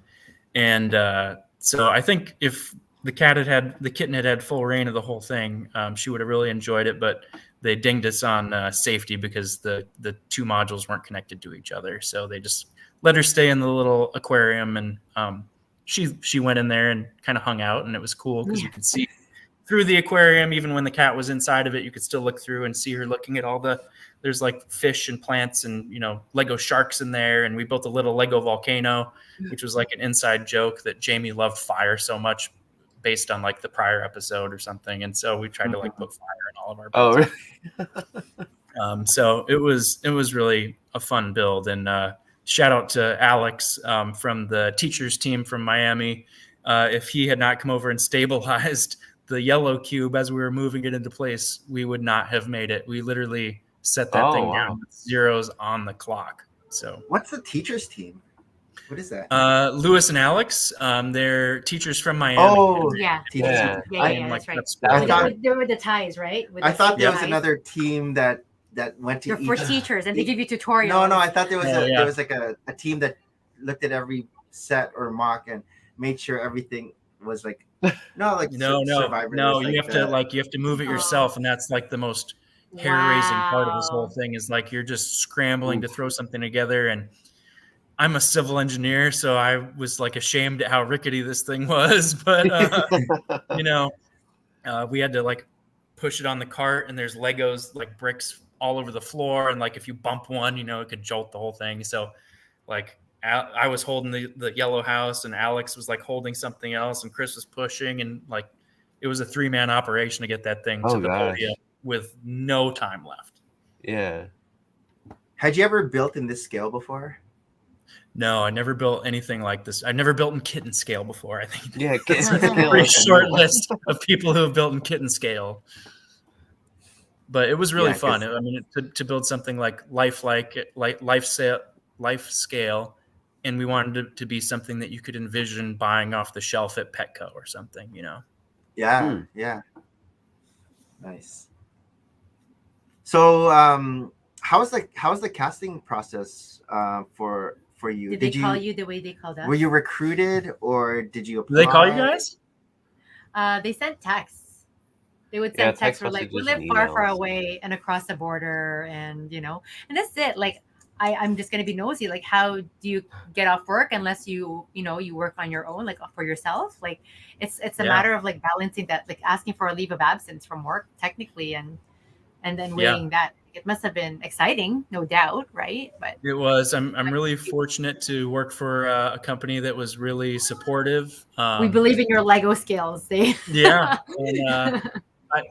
I think if the kitten had full reign of the whole thing, she would have really enjoyed it, but they dinged us on safety because the 2 modules weren't connected to each other. So they just let her stay in the little aquarium, and she went in there and kind of hung out, and it was cool because you could see through the aquarium. Even when the cat was inside of it, you could still look through and see her looking at there's like fish and plants and, Lego sharks in there. And we built a little Lego volcano, which was like an inside joke that Jamie loved fire so much based on like the prior episode or something. And so we tried to like put fire in all of our builds. Really? So it was really a fun build. And shout out to Alex from the teachers team from Miami. if he had not come over and stabilized the yellow cube as we were moving it into place, we would not have made it. We literally set that thing down with zeros on the clock. So what's the teachers team? What is that? Lewis and Alex, they're teachers from Miami. Oh, Yeah. teachers. That's right. I thought They were the ties, right? I thought there was another team that went to. They're for teachers, and they give you tutorials. No, I thought there was like a team that looked at every set or mock and made sure everything was like no. You have to move it yourself, and that's like the most hair-raising part of this whole thing. Is like you're just scrambling to throw something together. And I'm a civil engineer, so I was like ashamed at how rickety this thing was. But we had to like push it on the cart, and there's Legos like bricks all over the floor, and like if you bump one, it could jolt the whole thing. So like I was holding the yellow house, and Alex was like holding something else, and Chris was pushing, and like it was a 3-man operation to get that thing to the podium with no time left. Yeah. Had you ever built in this scale before? No, I never built anything like this. I've never built in kitten scale before. I think it's a pretty short list of people who have built in kitten scale. But it was really fun. I mean, to build something like life scale, and we wanted it to be something that you could envision buying off the shelf at Petco or something, Yeah, yeah. Nice. So, how's the casting process for you? Did they call you the way they called us? Were you recruited, or did you apply? Did they call you guys? They sent texts. They would send texts for like, we live far away and across the border, and and that's it. Like, I'm just gonna be nosy. Like, how do you get off work unless you work on your own, like for yourself? Like, it's a matter of like balancing that, like asking for a leave of absence from work technically, and then weighing that. It must have been exciting, no doubt, right? But it was. I'm really fortunate to work for a company that was really supportive. We believe in your Lego skills. Yeah. And,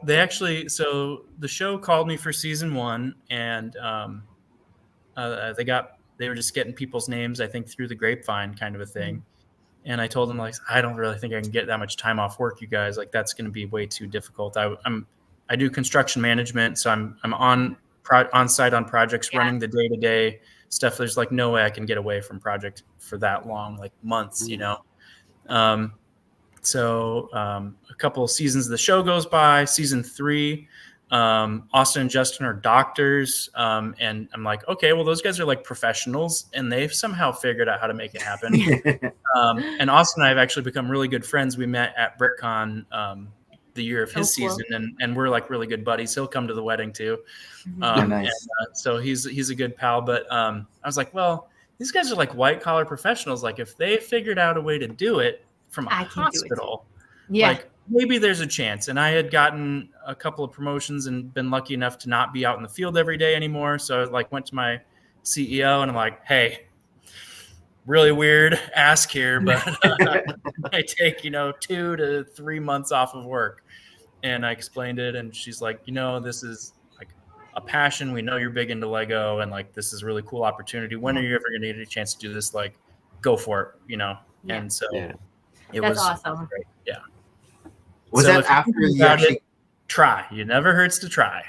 they actually, so the show called me for season 1, and they were just getting people's names, I think, through the grapevine kind of a thing. And I told them, like, I don't really think I can get that much time off work, you guys. Like, that's going to be way too difficult. I do construction management, so I'm on site on projects, running the day-to-day stuff. There's like no way I can get away from project for that long, like months, So a couple of seasons of the show goes by. Season 3, Austin and Justin are doctors, and I'm like, okay, well, those guys are like professionals, and they've somehow figured out how to make it happen. And Austin and I have actually become really good friends. We met at BrickCon the year of his season, and we're like really good buddies. He'll come to the wedding too. Nice. And, so he's a good pal. But I was like, well, these guys are like white collar professionals. Like, if they figured out a way to do it from a hospital, like maybe there's a chance. And I had gotten a couple of promotions and been lucky enough to not be out in the field every day anymore. So I like went to my CEO and I'm like, hey, really weird ask here, but I take 2 to 3 months off of work. And I explained it, and she's like, this is like a passion. We know you're big into Lego, and like this is a really cool opportunity. When are you ever going to get a chance to do this? Like, go for it, And so it was awesome. Great. Yeah. Was that after you actually try? It never hurts to try.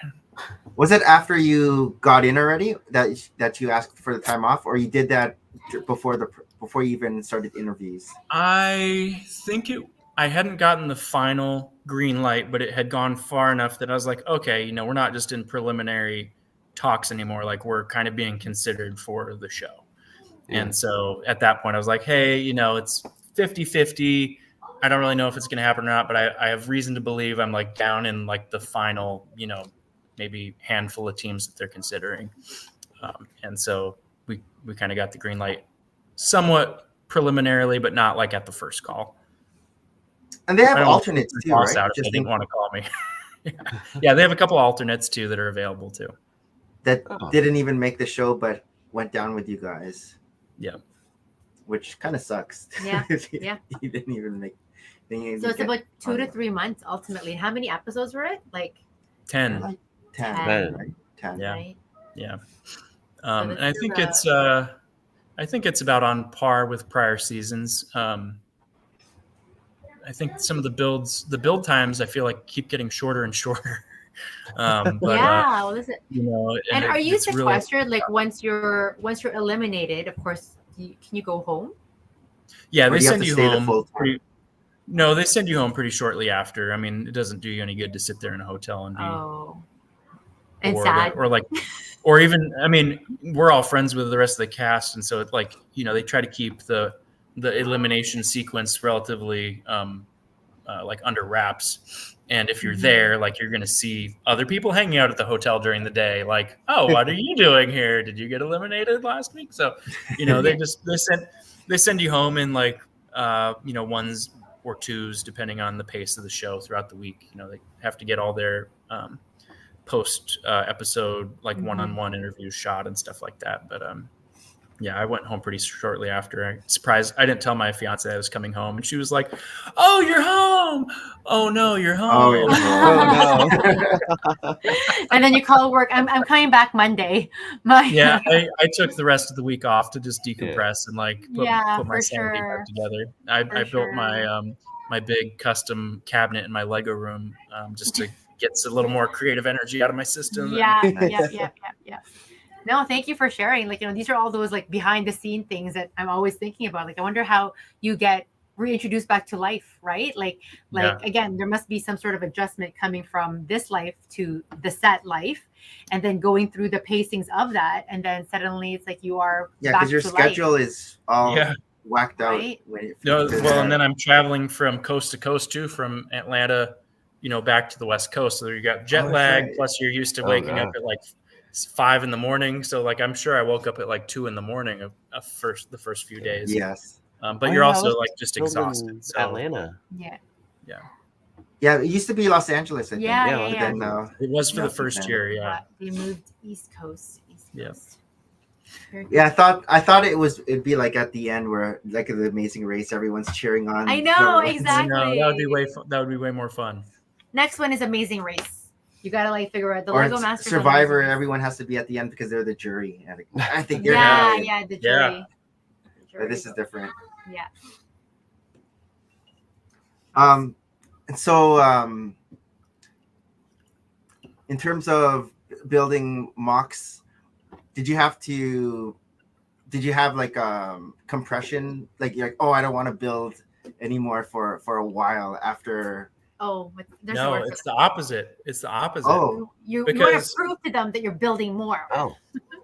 Was it after you got in already that you asked for the time off, or you did that before you even started interviews? I think I hadn't gotten the final green light, but it had gone far enough that I was like, okay, we're not just in preliminary talks anymore. Like, we're kind of being considered for the show. Yeah. And so at that point I was like, hey, it's 50-50. I don't really know if it's going to happen or not, but I have reason to believe I'm like down in like the final, maybe handful of teams that they're considering. And so we kind of got the green light somewhat preliminarily, but not like at the first call. And they have alternates too, right? If they didn't want to call me. Yeah, they have a couple alternates too that are available too. That didn't even make the show, but went down with you guys. Yeah. Which kind of sucks. Yeah. You didn't even make. So it's about 2 to 3 months ultimately. How many episodes were it? Like 10. Like 10. 10. Yeah. Right? Yeah. And I think it's about on par with prior seasons. I think some of the build times I feel like keep getting shorter and shorter. But, yeah, well, listen. you know, And are you it's sequestered? really, like once you're eliminated, of course, can you go home? yeah, Or they do you have send to you stay the home. full time? No, they send you home pretty shortly after. I mean, it doesn't do you any good to sit there in a hotel and be And bored sad. or even, I mean, we're all friends with the rest of the cast, and so it's like, you know, they try to keep the elimination sequence relatively like under wraps. And if you're there, like, you're going to see other people hanging out at the hotel during the day. Like, oh, what are you doing here? Did you get eliminated last week? So, you know, they send you home in like, you know, ones or twos, depending on the pace of the show throughout the week. You know, they have to get all their post episode, like one-on-one interviews shot and stuff like that. But yeah, I went home pretty shortly after. I didn't tell my fiance I was coming home, and she was like, "Oh, you're home! Oh no, you're home!" Oh no. And then you call work. I'm coming back Monday. Yeah, I took the rest of the week off to just decompress and like put my for sanity sure. back together. I built my my big custom cabinet in my Lego room just to get a little more creative energy out of my system. Yeah. No, thank you for sharing. Like, you know, these are all those like behind the scene things that I'm always thinking about. Like, I wonder how you get reintroduced back to life, right? Like again, there must be some sort of adjustment coming from this life to the set life, and then going through the pacings of that, and then suddenly it's like you are because your schedule is all whacked out. Right? And then I'm traveling from coast to coast too, from Atlanta, you know, back to the West Coast. So you got jet lag, plus you're used to waking up at like 5 a.m. So like, I'm sure I woke up at like 2 a.m. of the first few days. Yes. But you're also like just exhausted. So. Atlanta. Yeah. It used to be Los Angeles, I think. Yeah. Then, it was for the first year. Yeah. They moved East Coast. Yeah, I thought it'd be like at the end where like the Amazing Race, everyone's cheering on. I know, exactly. No, that would be way more fun. Next one is Amazing Race. You gotta like figure out the Lego Masters. Survivor. Everyone has to be at the end because they're the jury. I think they're the jury. Yeah. But this is different. Yeah. So in terms of building mocks, did you have like compression? Like you're like, oh, I don't want to build anymore for a while after. Oh, no, it's the opposite. It's the opposite. Oh, you want to prove to them that you're building more. Oh,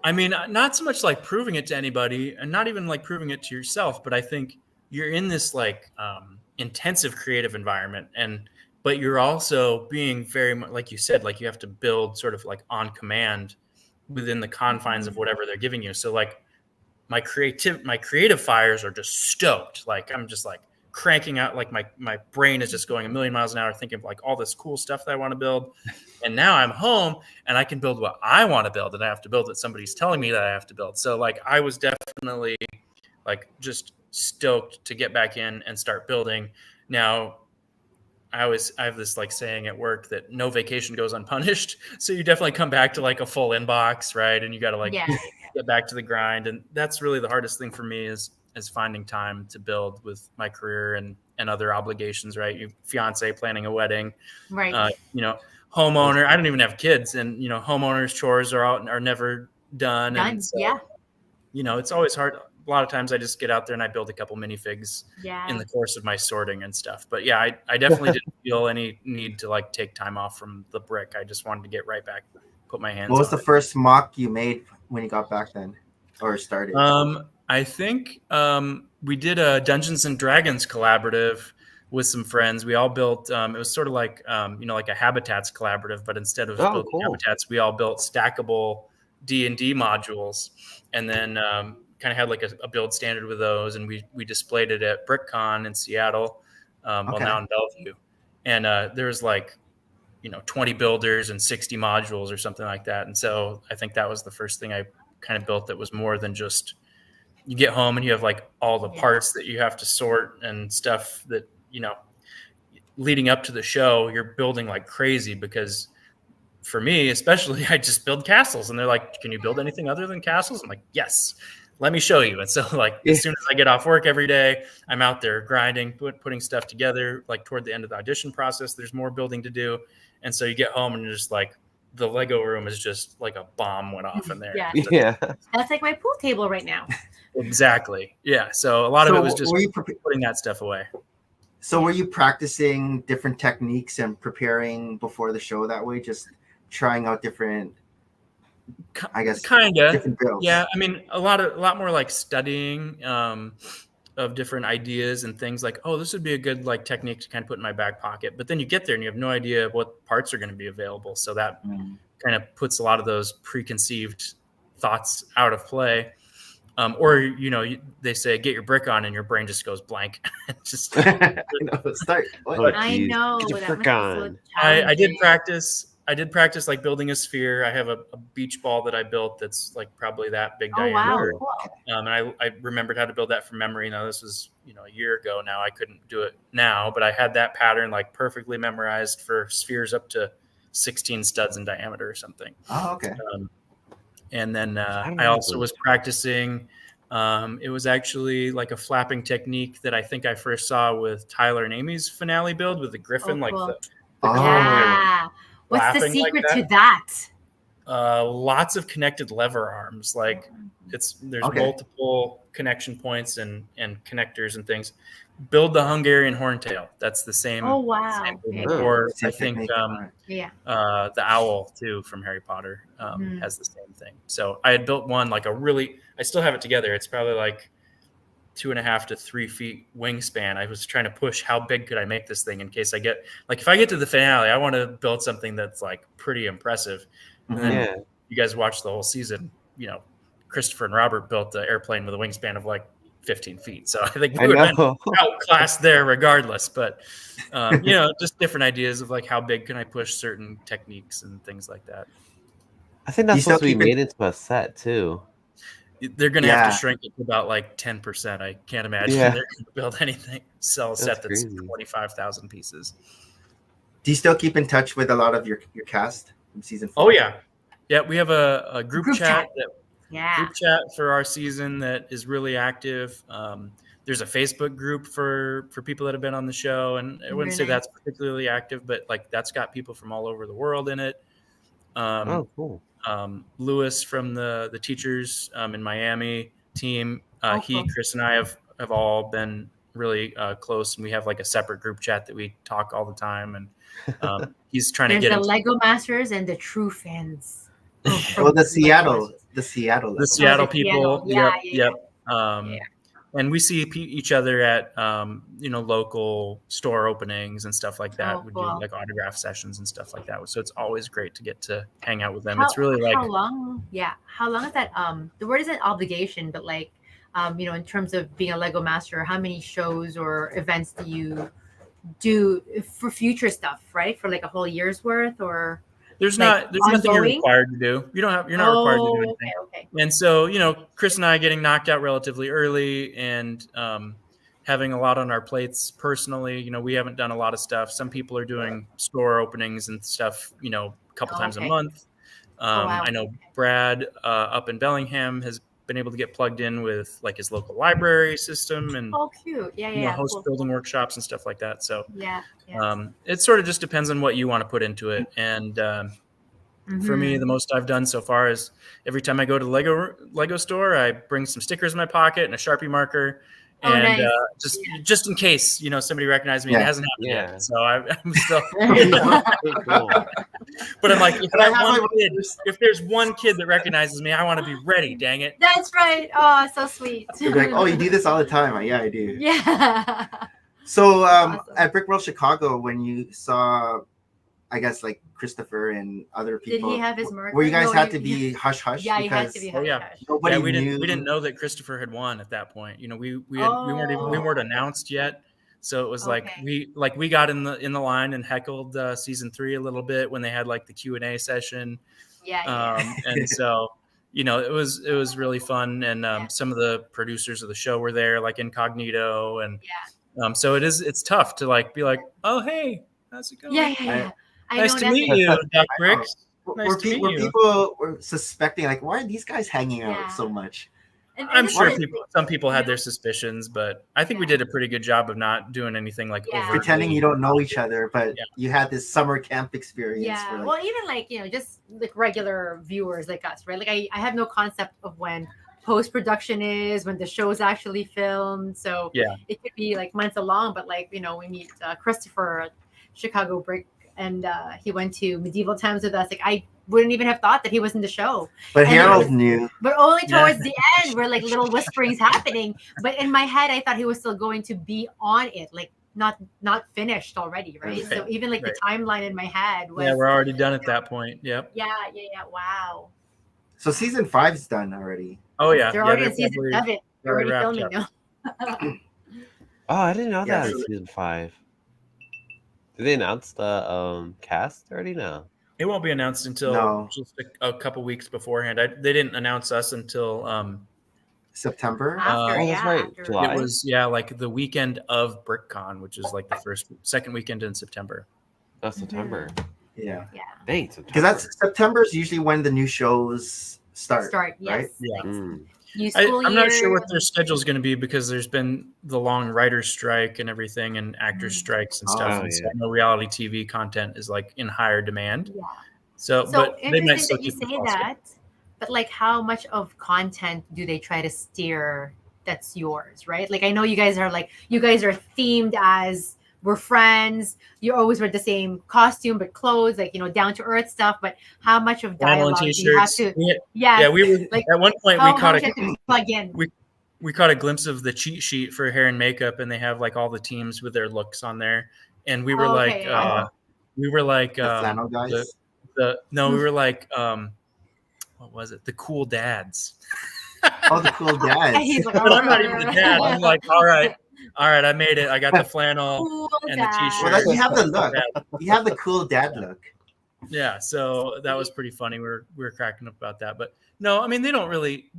I mean, not so much like proving it to anybody, and not even like proving it to yourself, but I think you're in this like intensive creative environment, but you're also being very much, like you said, like you have to build sort of like on command within the confines of whatever they're giving you. So like my creative fires are just stoked. Like I'm just like cranking out, like my brain is just going a million miles an hour thinking of like all this cool stuff that I want to build. And now I'm home and I can build what I want to build, and I have to build what somebody's telling me that I have to build. So like I was definitely like just stoked to get back in and start building. Now I have this like saying at work that no vacation goes unpunished. So you definitely come back to like a full inbox, right? And you got to like get back to the grind. And that's really the hardest thing for me is finding time to build with my career and other obligations, right? You fiance, planning a wedding, right? You know, homeowner. I don't even have kids, and you know, homeowners' chores are never done. And so, you know, it's always hard. A lot of times I just get out there and I build a couple minifigs in the course of my sorting and stuff. But yeah, I definitely didn't feel any need to like take time off from the brick. I just wanted to get right back, put my hands on it. What was the first mock you made when you got back then or started? I think we did a Dungeons and Dragons collaborative with some friends. We all built, it was sort of like, you know, like a Habitats collaborative, but instead of building Habitats, we all built stackable D&D modules, and then kind of had like a build standard with those. And we displayed it at BrickCon in Seattle, well now in Bellevue. And there was like, you know, 20 builders and 60 modules or something like that. And so I think that was the first thing I kind of built that was more than just, you get home and you have like all the parts that you have to sort and stuff that, you know, leading up to the show, you're building like crazy, because for me, especially, I just build castles, and they're like, can you build anything other than castles? I'm like, yes. let me show you. And so like as soon as I get off work every day, I'm out there grinding, putting stuff together. Like toward the end of the audition process, there's more building to do. And so you get home and you're just like, the Lego room is just like a bomb went off in there. Yeah. That's like my pool table right now. Exactly. Yeah. So a lot of it was just putting that stuff away. So were you practicing different techniques and preparing before the show that way? Just trying out different, I guess, different builds. Yeah. I mean, a lot more like studying of different ideas and things like, oh, this would be a good like technique to kind of put in my back pocket. But then you get there and you have no idea what parts are going to be available. So that kind of puts a lot of those preconceived thoughts out of play. Or, you know, they say, get your brick on and your brain just goes blank. Just I know. Get your brick on. I did practice. Like building a sphere. I have a beach ball that I built that's like probably that big diameter. Wow. Cool. And I remembered how to build that from memory. Now this was, you know, a year ago now. I couldn't do it now, but I had that pattern like perfectly memorized for spheres up to 16 studs in diameter or something. Oh, okay. And then I also was practicing. It was actually like a flapping technique that I think I first saw with Tyler and Amy's finale build with the griffin, cool. Yeah. What's the secret to that? Lots of connected lever arms. Like there's multiple connection points and connectors and things. Build the Hungarian horntail. That's the same. Oh wow! Same or Same I think technique. the owl too from Harry Potter has the same thing. So I had built one like I still have it together. It's probably like 2.5 to 3 feet wingspan. I was trying to push how big could I make this thing in case I get like if I get to the finale, I want to build something that's like pretty impressive. And then you guys watch the whole season. You know, Christopher and Robert built an airplane with a wingspan of like 15 feet. So I think we would have been outclassed there regardless. But, you know, just different ideas of like how big can I push certain techniques and things like that. I think that's supposed to be made into a set too. They're going to have to shrink it to about like 10%. I can't imagine they're going to build anything, sell a set that's 25,000 pieces. Do you still keep in touch with a lot of your cast from season 4? Oh, yeah. Yeah, we have a group chat group chat for our season that is really active. There's a Facebook group for people that have been on the show, and I wouldn't say that's particularly active, but like that's got people from all over the world in it. Cool. Lewis from the teachers in Miami team, Chris and I have all been really close, and we have like a separate group chat that we talk all the time, and he's trying to get the Lego Masters and the true fans. The Seattle people. Yep. And we see each other at local store openings and stuff like that. We do like autograph sessions and stuff like that. So it's always great to get to hang out with them. It's really like how long is that? The word isn't obligation, but like in terms of being a Lego master, how many shows or events do you do for future stuff, right? For like a whole year's worth, or there's nothing you're required to do. You're not required to do anything. Okay. And so, Chris and I getting knocked out relatively early and having a lot on our plates personally, we haven't done a lot of stuff. Some people are doing store openings and stuff, a couple times a month. I know Brad up in Bellingham has been able to get plugged in with like his local library system and cute. host building workshops and stuff like that. So yeah. It sort of just depends on what you want to put into it. And for me, the most I've done so far is every time I go to the Lego store, I bring some stickers in my pocket and a Sharpie marker. And nice. Just in case, somebody recognized me, it hasn't happened yet. So I'm still. Cool. But I'm like, if there's one kid that recognizes me, I want to be ready. Dang it! That's right. Oh, so sweet. You're like, oh, you do this all the time. Yeah, I do. Yeah. So awesome. At Brick World Chicago, when you saw, I guess like Christopher and other people, did he have his marker? Where you guys had to be hush hush? Yeah, you had to be hush hush. We didn't know that Christopher had won at that point. We weren't announced yet. So it was like we got in the line and heckled season 3 a little bit when they had like the Q&A session. And so it was really fun, and some of the producers of the show were there, like Incognito, and so it's tough to like be like, oh hey, how's it going? Yeah. Nice to meet you, Duck Bricks. People were suspecting like, why are these guys hanging out so much? And I'm it's sure like- some people had their suspicions, but I think we did a pretty good job of not doing anything like Yeah. overtly Pretending you don't know each other, but Yeah. you had this summer camp experience. Yeah. For like, Well, even like, just like regular viewers like us, right? Like I have no concept of when post-production is, when the show's actually filmed. So Yeah. it could be like months along, but like, we meet Christopher at Chicago Brick, and he went to medieval times with us. Like I wouldn't even have thought that he was in the show. but And Harold it was- knew. But only Yeah. towards the end where like little whisperings happening. But in my head, I thought he was still going to be on it, like not finished already, right? So even like the timeline in my head was Yeah, we're already done at that point. Yep. yeah. Wow. So season 5's done already. Oh yeah. They're yeah, already they're in season probably 7. They're already wrapped filming up. now. Oh, I didn't know Yeah, that in so- season 5. Did they announce the cast already? No. It won't be announced until No. just a couple weeks beforehand. They didn't announce us until September. After, Oh, that's yeah, right. after. July. it was like the weekend of BrickCon, which is like the second weekend in September. That's September. Yeah. Yeah. Dang, September. Because that's September's usually when the new shows start. Yes. right? Yeah. Like, Mm. new school I'm not sure year. what their schedule is going to be because there's been the long writers' strike and everything, and actors' Mm. strikes and stuff. Oh, and so yeah. I know reality TV content is like in higher demand. Yeah. So, So but they might interesting still that you keep the say fall that, but like how much of content do they try to steer that's yours, right? Like I know you guys are themed as we're friends. You always wear the same costume but clothes, like down to earth stuff. But how much of flannel and dialogue do you have t-shirts. to? Yeah, we were like, at one point How we caught much you have to plug in? we caught a glimpse of the cheat sheet for hair and makeup, and they have like all the teams with their looks on there, and we were Oh, like, okay, yeah. we were like, The flannel guys. we were like, what was it? The cool dads. Oh, the cool dads. He's like, But I'm not even the dad. I'm like, all right, I made it. I got the flannel cool and the dad. t-shirt. Well, you have the look. You have the cool dad look. Yeah, so that was pretty funny. We were cracking up about that, but no, I mean they don't really.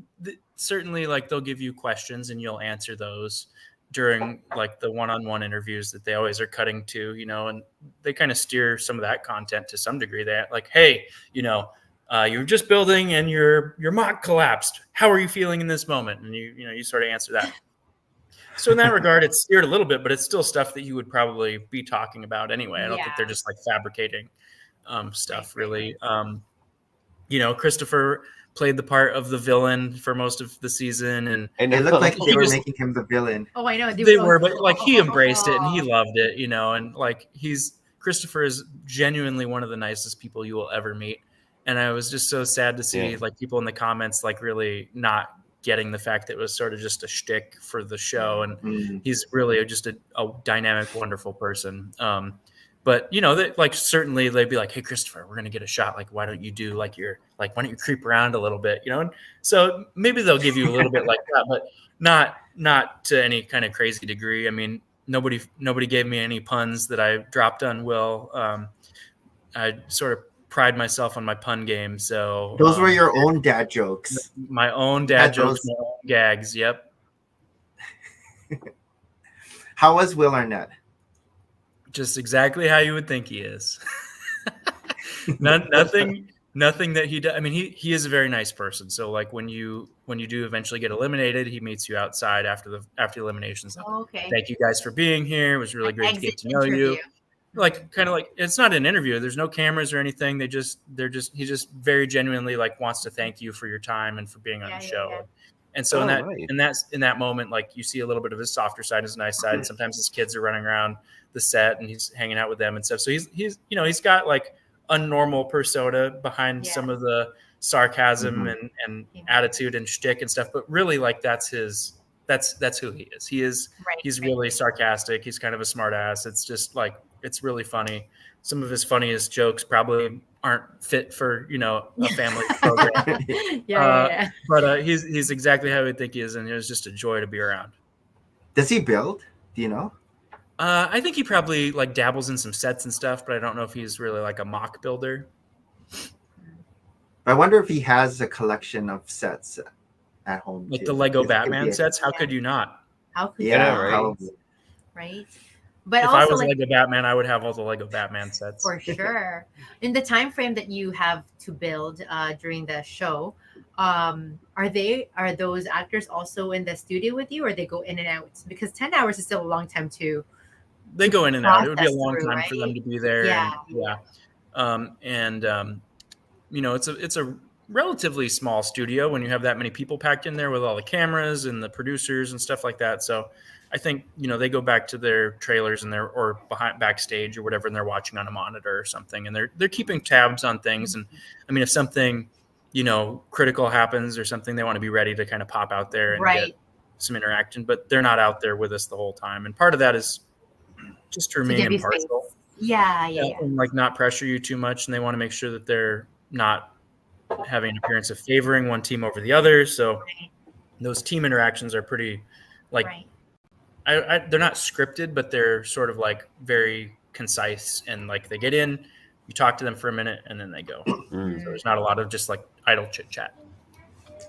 Certainly, like they'll give you questions and you'll answer those during like the one-on-one interviews that they always are cutting to, and they kind of steer some of that content to some degree. They like, hey, you're just building and your mock collapsed. How are you feeling in this moment? And you sort of answer that. So in that regard, it's steered a little bit, but it's still stuff that you would probably be talking about anyway. I don't think they're just like fabricating stuff really. Christopher played the part of the villain for most of the season, and It looked like they he were was- making him the villain. Oh, I know they were, but like he embraced it and he loved it, and like Christopher is genuinely one of the nicest people you will ever meet. And I was just so sad to see like people in the comments like really not getting the fact that it was sort of just a shtick for the show, and he's really just a dynamic, wonderful person. But certainly they'd be like, "Hey, Christopher, we're gonna get a shot. Like, why don't you do why don't you creep around a little bit, And so maybe they'll give you a little bit like that, but not to any kind of crazy degree. I mean, nobody gave me any puns that I dropped on Will. I sort of pride myself on my pun game, so Those were your own dad jokes. my own dad Had jokes, those- my own gags. Yep. How was Will Arnett? Just exactly how you would think he is. Nothing that he does. I mean, he is a very nice person. So like when you do eventually get eliminated, he meets you outside after the eliminations. Like, Okay. thank you guys for being here. It was really great to get to know Interview. you. Like kind of like it's not an interview. There's no cameras or anything. He just very genuinely like wants to thank you for your time and for being on the show. Yeah. And so nice. in that moment, like you see a little bit of his softer side, his nice side. And sometimes his kids are running around the set and he's hanging out with them and stuff. So he's got like a normal persona behind some of the sarcasm and attitude and shtick and stuff. But really, like that's who he is. He's really sarcastic. He's kind of a smart ass. It's just like it's really funny. Some of his funniest jokes probably aren't fit for a family program. Yeah. But he's exactly how we think he is, and it was just a joy to be around. Does he build? Do you know? I think he probably like dabbles in some sets and stuff, but I don't know if he's really like a mock builder. I wonder if he has a collection of sets at home. Like too. the Lego Because it could Batman be a- sets. How could you not? How could Yeah, right? probably. right? But if also, I was like, Lego Batman, I would have all the Lego Batman sets. for sure. In the time frame that you have to build during the show, are those actors also in the studio with you, or they go in and out? Because 10 hours is still a long time They to go in and out. It would be a process long through, time for them right? to be there. Yeah, You know, it's a relatively small studio when you have that many people packed in there with all the cameras and the producers and stuff like that. So I think, you know, they go back to their trailers and or behind backstage or whatever, and they're watching on a monitor or something, and they're keeping tabs on things. And I mean, if something, you know, critical happens or something, they want to be ready to kind of pop out there and right. get some interaction, but they're not out there with us the whole time. And part of that is just to To remain give you space. impartial. Yeah. And like not pressure you too much, and they want to make sure that they're not having an appearance of favoring one team over the other. So Right. those team interactions are pretty, like, Right. they're not scripted, but they're sort of like very concise, and like they get in, you talk to them for a minute, and then they go. Mm. So there's not a lot of just like idle chit chat.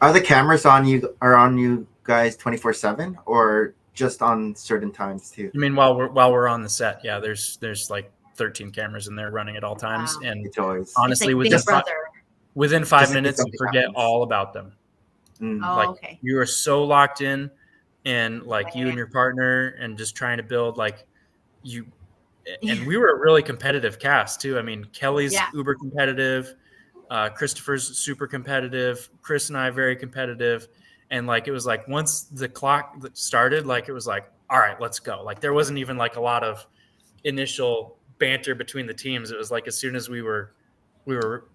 Are the cameras on you guys 24/7 or just on certain times too? I mean, while we're on the set, yeah, there's like 13 cameras in there running at all times, Wow. and It's always honestly, It's like within Big Brother. within 5 Just in case minutes, you something forget happens. all about them. Mm. Oh, Like okay. you are so locked in, and like you and your partner, and just trying to build like you. And we were a really competitive cast too. I mean, Kelly's Yeah. uber competitive, Christopher's super competitive, Chris and I very competitive, and like it was like once the clock started, like it was like, all right, let's go. Like there wasn't even like a lot of initial banter between the teams. It was like as soon as we were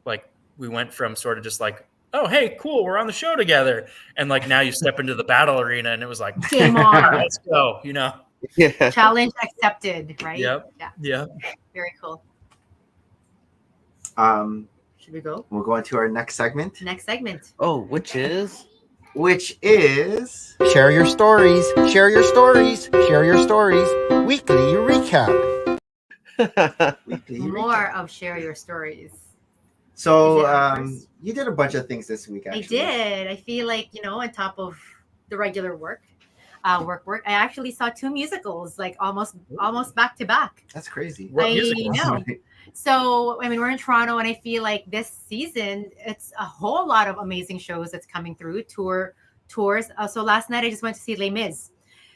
like we went from sort of just like, oh hey, cool, we're on the show together, and like now you step into the battle arena, and it was like, Game on. let's go, you know. Yeah. Challenge accepted, right? Yep. Yeah. Yeah. Very cool. Should we go? We'll go into our next segment, Next segment. Oh, which is? which is Share Your Stories, Share Your Stories, Share Your Stories, Weekly Recap. Weekly More recap. of Share Your Stories. So Is it our first? you did a bunch of things this week, actually. I did. I feel like, you know, on top of the regular work, I actually saw 2 musicals, like almost back to back. That's crazy. What I musicals? know. So, I mean, we're in Toronto, and I feel like this season, it's a whole lot of amazing shows that's coming through, tours. So last night, I just went to see Les Mis.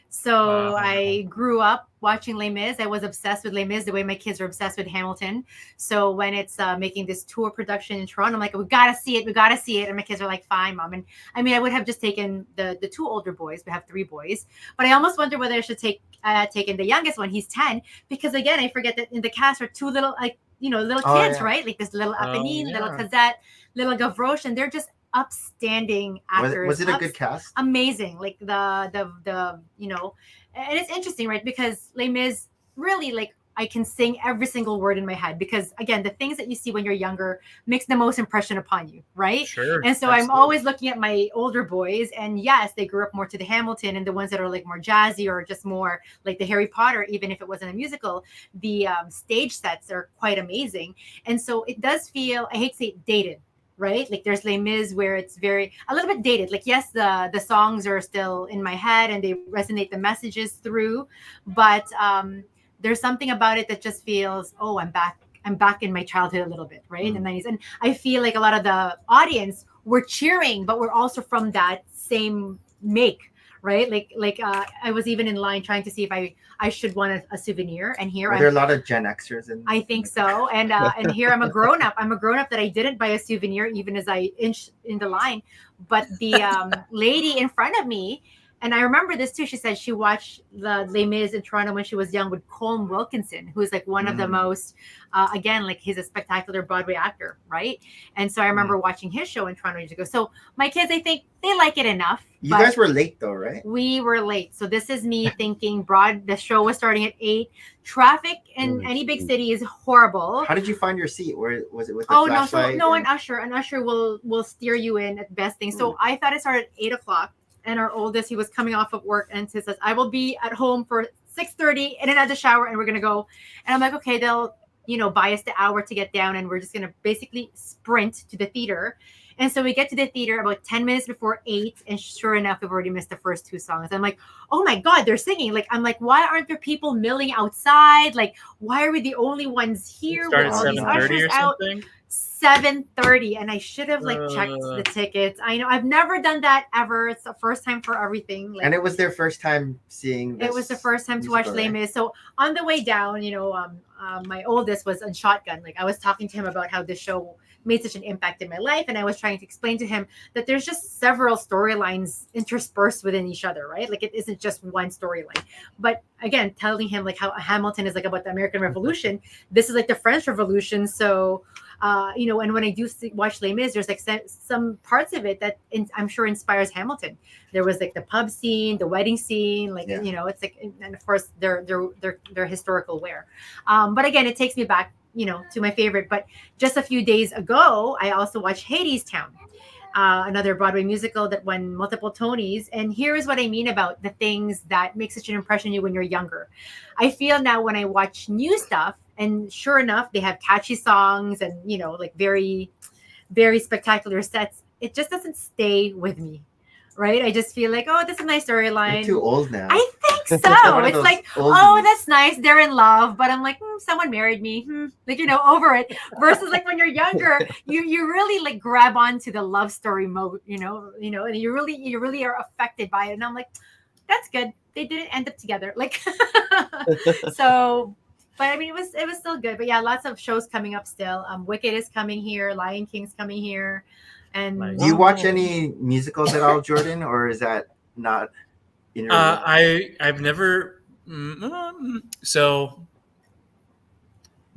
So Wow. I grew up watching Les Mis. I was obsessed with Les Mis the way my kids are obsessed with Hamilton. So when it's making this tour production in Toronto, I'm like, we got to see it. We got to see it. And my kids are like, fine, Mom. And I mean, I would have just taken the 2 older boys. We have 3 boys. But I almost wonder whether I should taken the youngest one. He's 10. Because again, I forget that in the cast are 2 little, like, you know, little Oh, kids, yeah. right? Like this little Apennine, little yeah. Cosette, little Gavroche. And they're just upstanding actors. Was it a good cast? Amazing, like the you know, and it's interesting, right? Because Les Mis really, like, I can sing every single word in my head, because again, the things that you see when you're younger makes the most impression upon you, right? Sure. And so I'm always looking at my older boys, and yes, they grew up more to the Hamilton, and the ones that are like more jazzy or just more like the Harry Potter, even if it wasn't a musical, the stage sets are quite amazing. And so it does feel, I hate to say it, dated, right? Like there's Les Mis where it's a little bit dated. Like, yes, the songs are still in my head and they resonate the messages through, but there's something about it that just feels, oh, I'm back in my childhood a little bit, right? In the 90s. And I feel like a lot of the audience were cheering, but we're also from that same make, right? Like I was even in line trying to see if I should want a souvenir. And here Were there a lot of Gen Xers in? I think so. And here I'm a grown up. I'm a grown up that I didn't buy a souvenir even as I inched in the line. But the lady in front of me, and I remember this too, she said she watched the Les Mis in Toronto when she was young with Colm Wilkinson, who's like one of the most, again, like he's a spectacular Broadway actor, right? And so I remember watching his show in Toronto years ago. So my kids, I think they like it enough. You guys were late though, right? We were late. So this is me thinking the show was starting at 8. Traffic in any big city is horrible. How did you find your seat? Was it with the an flashlight? usher will steer you in at best thing. So I thought it started at 8 o'clock. And our oldest, he was coming off of work, and he says, I will be at home for 6:30 in and out of the shower, and we're going to go. And I'm like, okay, they'll, buy us the hour to get down, and we're just going to basically sprint to the theater. And so we get to the theater about 10 minutes before 8, and sure enough, we've already missed the first 2 songs. I'm like, oh my God, they're singing. Like, I'm like, why aren't there people milling outside? Like, why are we the only ones here Start with at all these 7:30 ushers or out? something. 7:30, and I should have like checked the tickets. I know I've never done that ever. It's the first time for everything. Like, And it was their first time seeing this. it was the first time to watch Les Mis. So on the way down, my oldest was on shotgun. Like, I was talking to him about how this show made such an impact in my life, and I was trying to explain to him that there's just several storylines interspersed within each other, right? Like, it isn't just one storyline. But again, telling him like how Hamilton is like about the American Revolution, this is like the French Revolution. So and when I do watch Les Mis, there's like some parts of it that I'm sure inspires Hamilton. There was like the pub scene, the wedding scene, like it's like, and of course their historical wear. But again, it takes me back, to my favorite. But just a few days ago, I also watched Hadestown, another Broadway musical that won multiple Tonys. And here is what I mean about the things that make such an impression on you when you're younger. I feel now when I watch new stuff, and sure enough, they have catchy songs and, like very, very spectacular sets. It just doesn't stay with me, right? I just feel like, oh, this is a nice storyline. You're too old now. I think so. It's like, oh, that's nice. They're in love. But I'm like, someone married me. Like, over it. Versus like when you're younger, you really like grab onto the love story mode, and you really are affected by it. And I'm like, that's good. They didn't end up together. Like, so... But I mean, it was still good. But yeah, lots of shows coming up still. Wicked is coming here. Lion King's coming here. And do you watch any musicals at all, Jordan, or is that not in your? I've never. So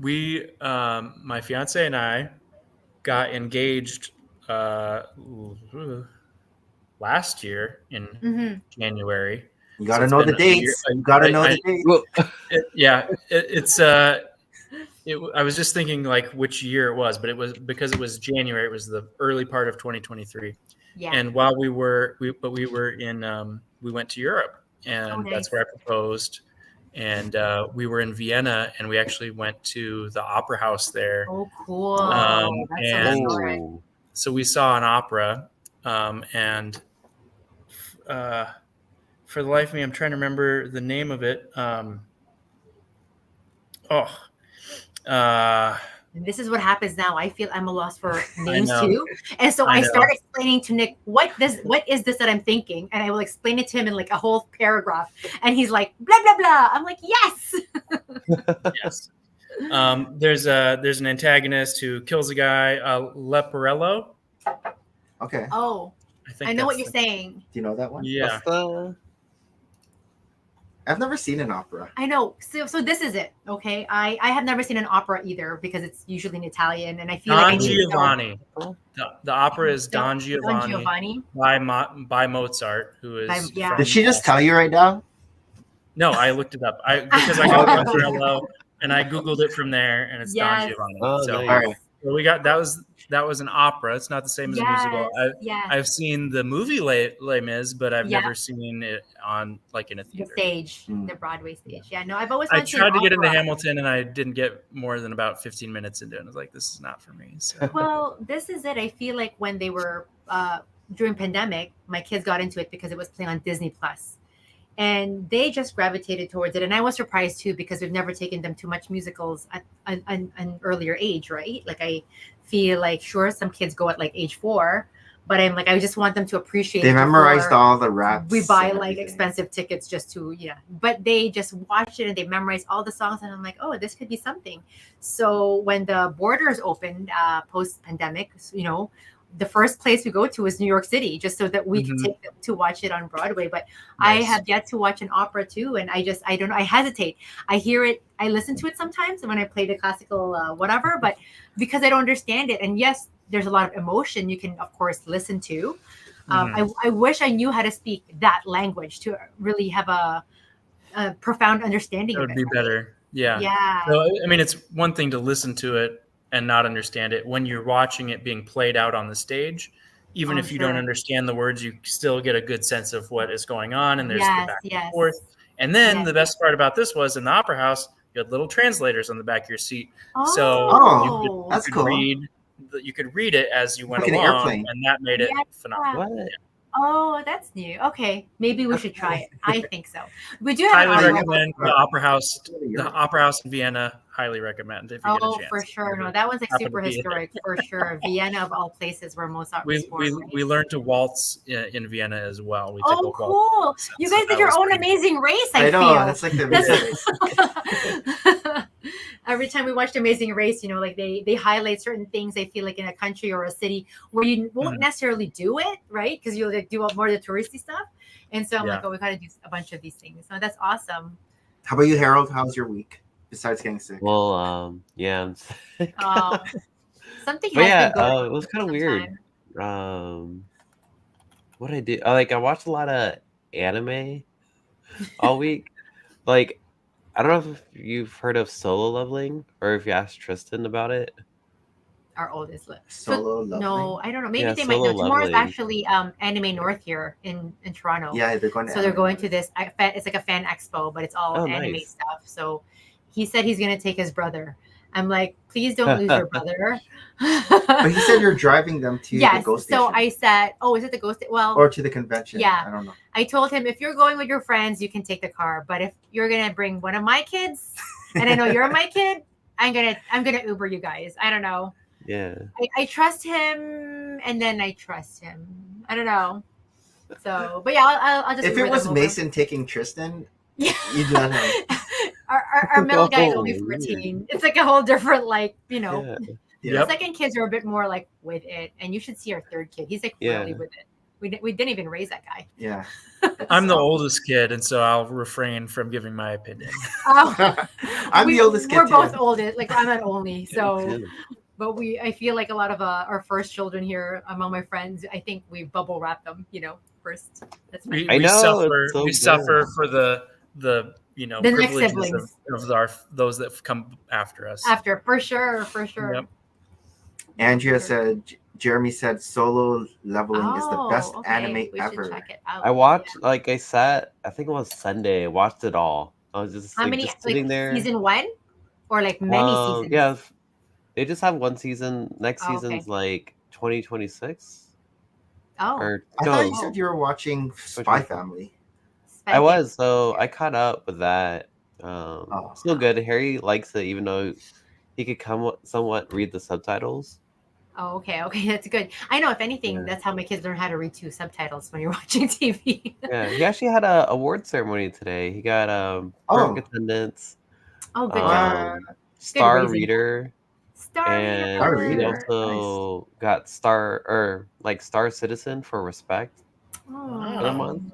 we, my fiance and I, got engaged last year in January. You gotta know the dates. You gotta know the dates. I was just thinking like which year it was, but it was because it was January. It was the early part of 2023. Yeah. And while we went to Europe, and that's where I proposed. And we were in Vienna, and we actually went to the opera house there. Oh, cool! So we saw an opera, and. For the life of me, I'm trying to remember the name of it. And this is what happens now. I feel I'm a loss for names too. And so I start explaining to Nick, what is this that I'm thinking? And I will explain it to him in like a whole paragraph. And he's like, blah, blah, blah. I'm like, yes. Yes. There's an antagonist who kills a guy, Leporello. Okay. Oh, I know what you're saying. Do you know that one? Yeah. I've never seen an opera. I know. So this is it. Okay. I have never seen an opera either because it's usually in Italian, and I feel Don Giovanni. The opera is Don Giovanni by Mozart, who is. Did she just tell you right now? No, I looked it up. Because I got Leporello and I Googled it from there, and it's Don Giovanni. Oh, so, nice. All right. So we got that was an opera. It's not the same as a musical. I've seen the movie Les Mis, but I've never seen it on like in a theater. The stage, the Broadway stage. Yeah, no, I've always. I tried to get into Hamilton, and I didn't get more than about 15 minutes into it. I was like, this is not for me. So. Well, this is it. I feel like when they were during pandemic, my kids got into it because it was playing on Disney Plus. And they just gravitated towards it. And I was surprised too, because we've never taken them to much musicals at an earlier age, right? Like I feel like, sure, some kids go at like age 4, but I'm like, I just want them to appreciate They memorized all the raps. We buy like expensive tickets just to, but they just watched it and they memorized all the songs. And I'm like, oh, this could be something. So when the borders opened post-pandemic, the first place we go to is New York City, just so that we can take them to watch it on Broadway. But nice. I have yet to watch an opera too. And I don't know. I hesitate. I hear it. I listen to it sometimes when I play the classical whatever, but because I don't understand it. And yes, there's a lot of emotion you can, of course, listen to. I wish I knew how to speak that language to really have a profound understanding of it. That would be better. Yeah. Yeah. So, I mean, it's one thing to listen to it and not understand it. When you're watching it being played out on the stage, even if you don't understand the words, you still get a good sense of what is going on. And there's the back and forth. And then the best part about this was in the opera house, you had little translators on the back of your seat. That's cool. Read you could read it as you went Like an along, airplane. and that made it Yeah. phenomenal. What? Oh, that's new. Okay, maybe we should try it. I think so. We do have Highly an audio. recommend the Opera House. The Opera House in Vienna. Highly recommend if you get a chance. For sure. No, that one's like Happen to super be historic for sure. Vienna of all places where Mozart was born. Right? We learned to waltz in Vienna as well. We took Oh, a waltz cool! lesson, You so guys did that your was own pretty Amazing Race. I know, feel that's like the That's- Every time we watched Amazing Race, you know, like they highlight certain things they feel like in a country or a city where you won't necessarily do it, right? Because you'll like do more of the touristy stuff. And so I'm like, oh, we got to do a bunch of these things. So that's awesome. How about you, Harold? How's your week besides getting sick? Well, yeah, I'm sick. Something But has yeah, been going on it was kind of for some weird. time. What I did, I watched a lot of anime all week. Like, I don't know if you've heard of solo leveling or if you asked Tristan about it. Our oldest list. Solo leveling? No, I don't know. Maybe Yeah, they might know. solo Tomorrow's leveling. actually Anime North here in Toronto. Yeah, they're going to. So they're going to this. It's like a fan expo, but it's all Oh, anime nice. stuff. So he said he's gonna take his brother. I'm like, please don't lose your brother. But he said you're driving them to the ghost station. So I said, oh, is it the ghost? Well, or to the convention. Yeah. I don't know. I told him if you're going with your friends, you can take the car. But if you're gonna bring one of my kids, and I know you're my kid, I'm gonna Uber you guys. I don't know. Yeah. I trust him, and then I trust him. I don't know. So, but yeah, I'll just. If Uber it was them over. Mason taking Tristan, Yeah. you do not have. Our middle guy is only Oh, 14. It's like a whole different, like, you know. Yeah. Yeah. The Yep. second kids are a bit more like with it, and you should see our third kid. He's like really Yeah. with it. We didn't even raise that guy. Yeah. I'm the oldest kid, and so I'll refrain from giving my opinion. Oh, I'm the oldest kid. We're too. both oldest. Like I'm not only. So, too. but I feel like a lot of our first children here among my friends. I think we bubble wrap them. You know, first. That's fine. We, I we know, suffer. it's so We good. suffer for the The next privileges siblings. of those that come after us. After for sure. Yep. Andrea said, Jeremy said, solo leveling is the best okay. anime We should ever. check it out. I watched, I think it was Sunday. I watched it all. I was just, How like, many? just sitting Like there. season 1, or like many seasons? Yeah, they just have one season. Next Oh, okay. season's like 2026. Oh, Or I no, thought you said you were watching Spy Family. I was. So I caught up with that. Oh. Still good. Harry likes it, even though he could somewhat read the subtitles. Oh, okay, that's good. I know. If anything, Yeah. that's how my kids learn how to read too, subtitles when you're watching TV. Yeah, he actually had a award ceremony today. He got perfect attendance, Oh, good job. star raising. reader, Star and he Reader. also got star citizen for respect Oh. for the month.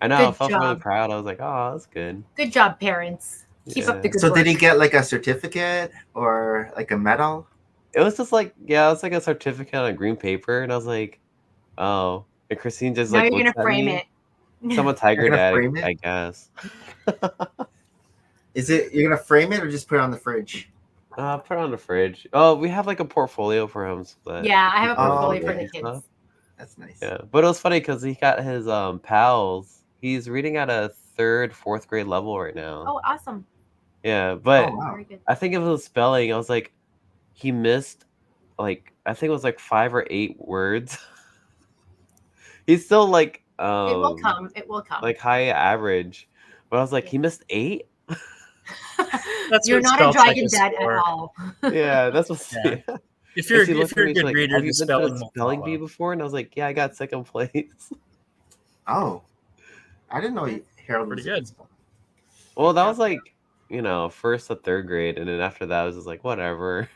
I know. Good I felt really job. proud. I was like, oh, that's good. Good job, parents. Keep up the Yeah. good So work. did he get like a certificate or like a medal? It was just like, yeah, it's like a certificate on green paper, and I was like, oh. And Christine just Now like you're looks gonna at frame me. it. Someone tiger You're gonna dad, frame it? I guess. Is it you're gonna frame it or just put it on the fridge? Put it on the fridge. Oh, we have like a portfolio for him. So that Yeah, I have a Oh, portfolio for okay. the kids. Stuff. That's nice. Yeah, but it was funny because he got his pals. He's reading at a 3rd, 4th grade level right now. Oh, awesome. Yeah, but Oh, wow. Very good. I think if it was spelling, I was like, he missed like I think it was like 5 or 8 words. He's still like It will come. It will come. like high average, but I was like, he missed 8. That's You're what not a spell check dragon is dad for. at all. Yeah, that's what. Yeah. Yeah. If you're She looked if you're at a me, she's good like, reader, have the you been to spelling a will spelling bee follow. before? And I was like, yeah, I got 2nd place. Oh, I didn't know Harold Pretty was good. Well, that was like 1st to 3rd grade, and then after that, I was just like, whatever.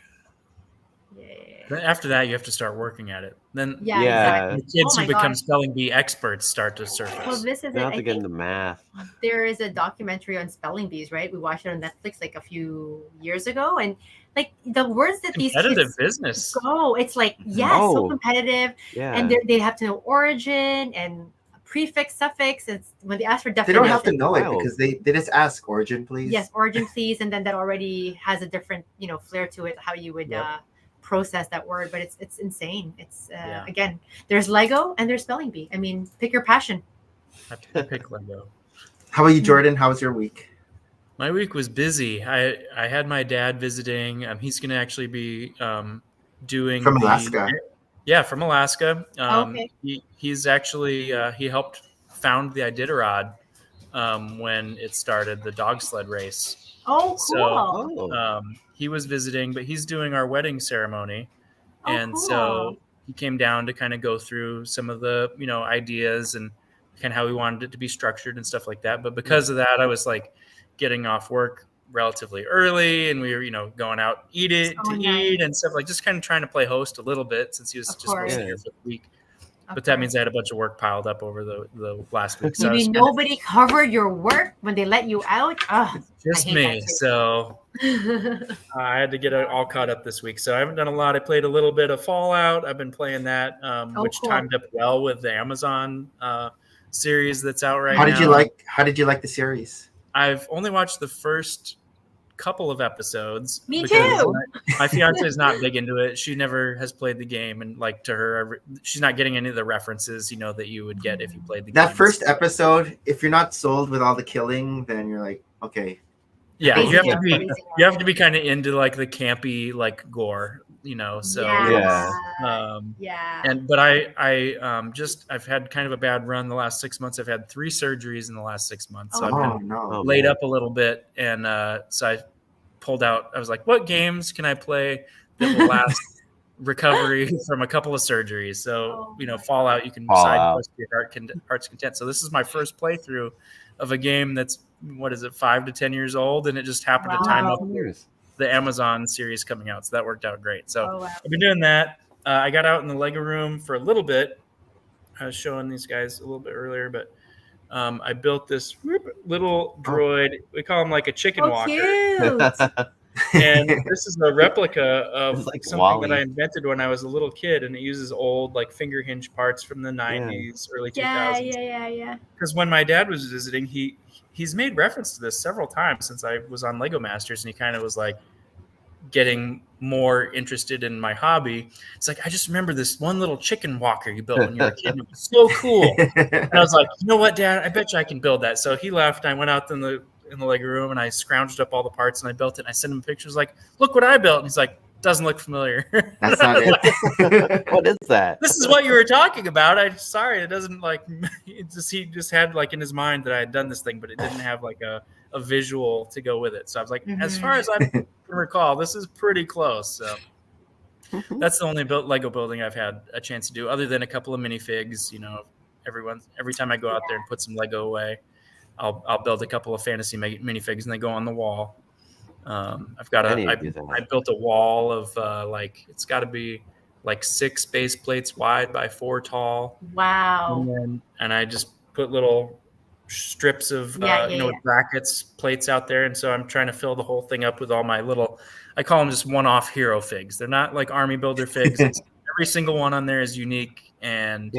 Yeah. Then after that, you have to start working at it. Then Yeah, Yeah. exactly. the kids Oh who my become gosh. spelling bee experts start to Well, surface. this is it. Now I to get think into math. there is a documentary on spelling bees, right? We watched it on Netflix like a few years ago, and like the words that these Competitive kids business. go, it's like so Oh. competitive, Yeah. and they have to know origin and prefix, suffix. And when they ask for They definition, don't have to know it Wild. because they just ask origin, please. yes, origin, please, and then that already has a different flair to it. How you would Yep. process that word, but it's insane. It's Yeah. again, there's Lego and there's spelling bee. I mean, pick your passion. I have to pick Lego. How about you, Jordan? How was your week? My week was busy. I had my dad visiting. He's going to actually be doing From Alaska. Yeah, from Alaska. Okay. He's actually he helped found the Iditarod when it started, the dog sled race. Oh, So cool. he was visiting, but he's doing our wedding ceremony, and cool. so he came down to kind of go through some of the ideas and kind of how we wanted it to be structured and stuff like that. But because of that, I was like getting off work relatively early, and we were going out eat and stuff, like just kind of trying to play host a little bit since he was just supposed to be here for the week. But that means I had a bunch of work piled up over the last week. So nobody covered your work when they let you out? Just me. So I had to get all caught up this week. So I haven't done a lot. I played a little bit of Fallout. I've been playing that, which timed up well with the Amazon series that's out right now. How did you like the series? I've only watched the first couple of episodes. Me too. My fiance is not big into it. She never has played the game, and like to her, she's not getting any of the references that you would get if you played the game. That first episode, if you're not sold with all the killing, then you're like, okay. Yeah, you have to be kind of into like the campy like gore, So but I've had kind of a bad run the last 6 months. I've had 3 surgeries in the last 6 months, so I've been laid up a little bit, and so I pulled out. I was like, what games can I play that will last recovery from a couple of surgeries? So Fallout, you can side quest to your heart's content. So this is my first playthrough of a game that's 5 to 10 years old, and it just happened to time up the Amazon series coming out, so that worked out great. So I've been doing that. I got out in the Lego room for a little bit. I was showing these guys a little bit earlier, but I built this little droid. We call him like a chicken walker. Cute. And this is a replica of like something Wall-E. that I invented when I was a little kid, and it uses old like finger hinge parts from the 90s, early 2000s. Yeah. Because when my dad was visiting, he's made reference to this several times since I was on Lego Masters, and he kind of was like getting more interested in my hobby. It's like, I just remember this one little chicken walker you built when you were a kid, and it was so cool. And I was like, you know what, Dad? I bet you I can build that. So he left, and I went out in the Lego room, and I scrounged up all the parts, and I built it, and I sent him pictures like, look what I built. And he's like, doesn't look familiar. That's not it. What is that? This is what you were talking about. I'm sorry, it doesn't like. He just had like in his mind that I had done this thing, but it didn't have like a visual to go with it. So I was like, as far as I can recall, this is pretty close. So that's the only Lego building I've had a chance to do, other than a couple of minifigs. Every time I go out there and put some Lego away, I'll build a couple of fantasy minifigs, and they go on the wall. I've got I built a wall of it's got to be like 6 base plates wide by 4 tall. Wow. And I just put little strips of with brackets, plates out there, and so I'm trying to fill the whole thing up with all my little, I call them just one-off hero figs. They're not like army builder figs. Every single one on there is unique, and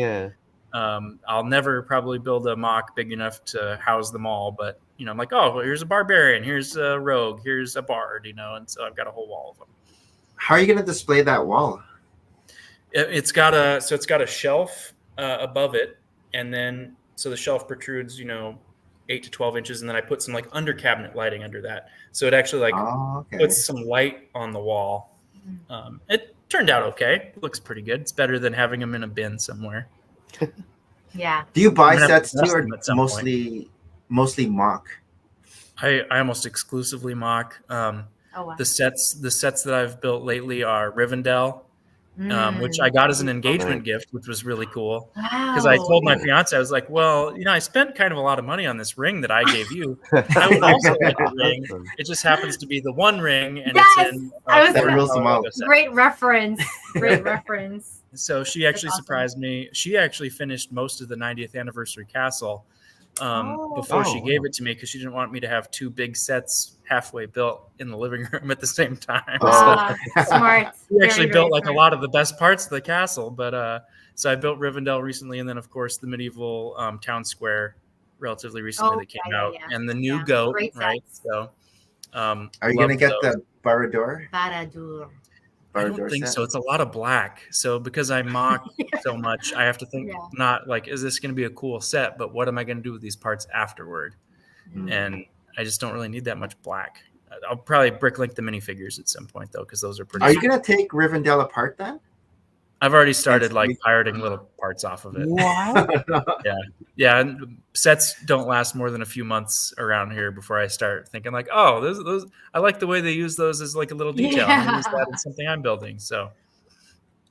I'll never probably build a mock big enough to house them all, but I'm like, oh, well, here's a barbarian, here's a rogue, here's a bard, and so I've got a whole wall of them. How are you going to display that wall? It's got a shelf above it, and then so the shelf protrudes 8 to 12 inches, and then I put some like under cabinet lighting under that, so it actually puts some light on the wall. It turned out okay. It looks pretty good. It's better than having them in a bin somewhere. Yeah. Do you buy sets too, or mostly mock? I almost exclusively mock. The sets that I've built lately are Rivendell, which I got as an engagement gift, which was really cool. Because I told my fiance, I was like, well, I spent kind of a lot of money on this ring that I gave you. I would also like a ring. It just happens to be the one ring, and it's in great reference. Great reference. So she actually surprised me. She actually finished most of the 90th anniversary castle before she gave it to me, because she didn't want me to have 2 big sets halfway built in the living room at the same time. Smart. She actually built like a lot of the best parts of the castle, but so I built Rivendell recently, and then of course the medieval town square relatively recently that came out, and the new goat, right? So are you going to get the Barad-dûr? I don't think so. It's a lot of black. So because I mock so much, I have to think not like, is this going to be a cool set, but what am I going to do with these parts afterward? And I just don't really need that much black. I'll probably bricklink the minifigures at some point though, because those are pretty. Are you gonna take Rivendell apart then? I've already started Yes, like we- pirating little parts off of it. What? Yeah, and sets don't last more than a few months around here before I start thinking like, oh, those I like the way they use those as like a little detail. I'm gonna use that in something I'm building. So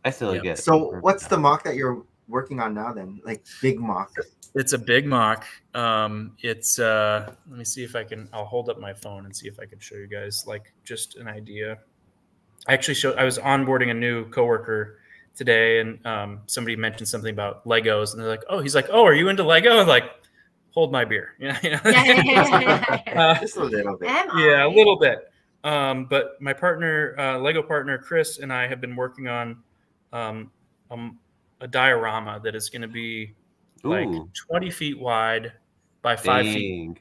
I still Yeah. get. So what's the mock that you're working on now then? Like big mock. it's a big mock. It's let me see if I'll hold up my phone and see if I can show you guys like just an idea. I was onboarding a new coworker today, and somebody mentioned something about Legos, and they're like, "Oh, he's like, oh, are you into Lego?" And like, hold my beer, Yeah. Just a little bit. Yeah, a little bit. But my partner, Lego partner Chris, and I have been working on a diorama that is going to be like Ooh. 20 feet wide by 5 feet. Dang.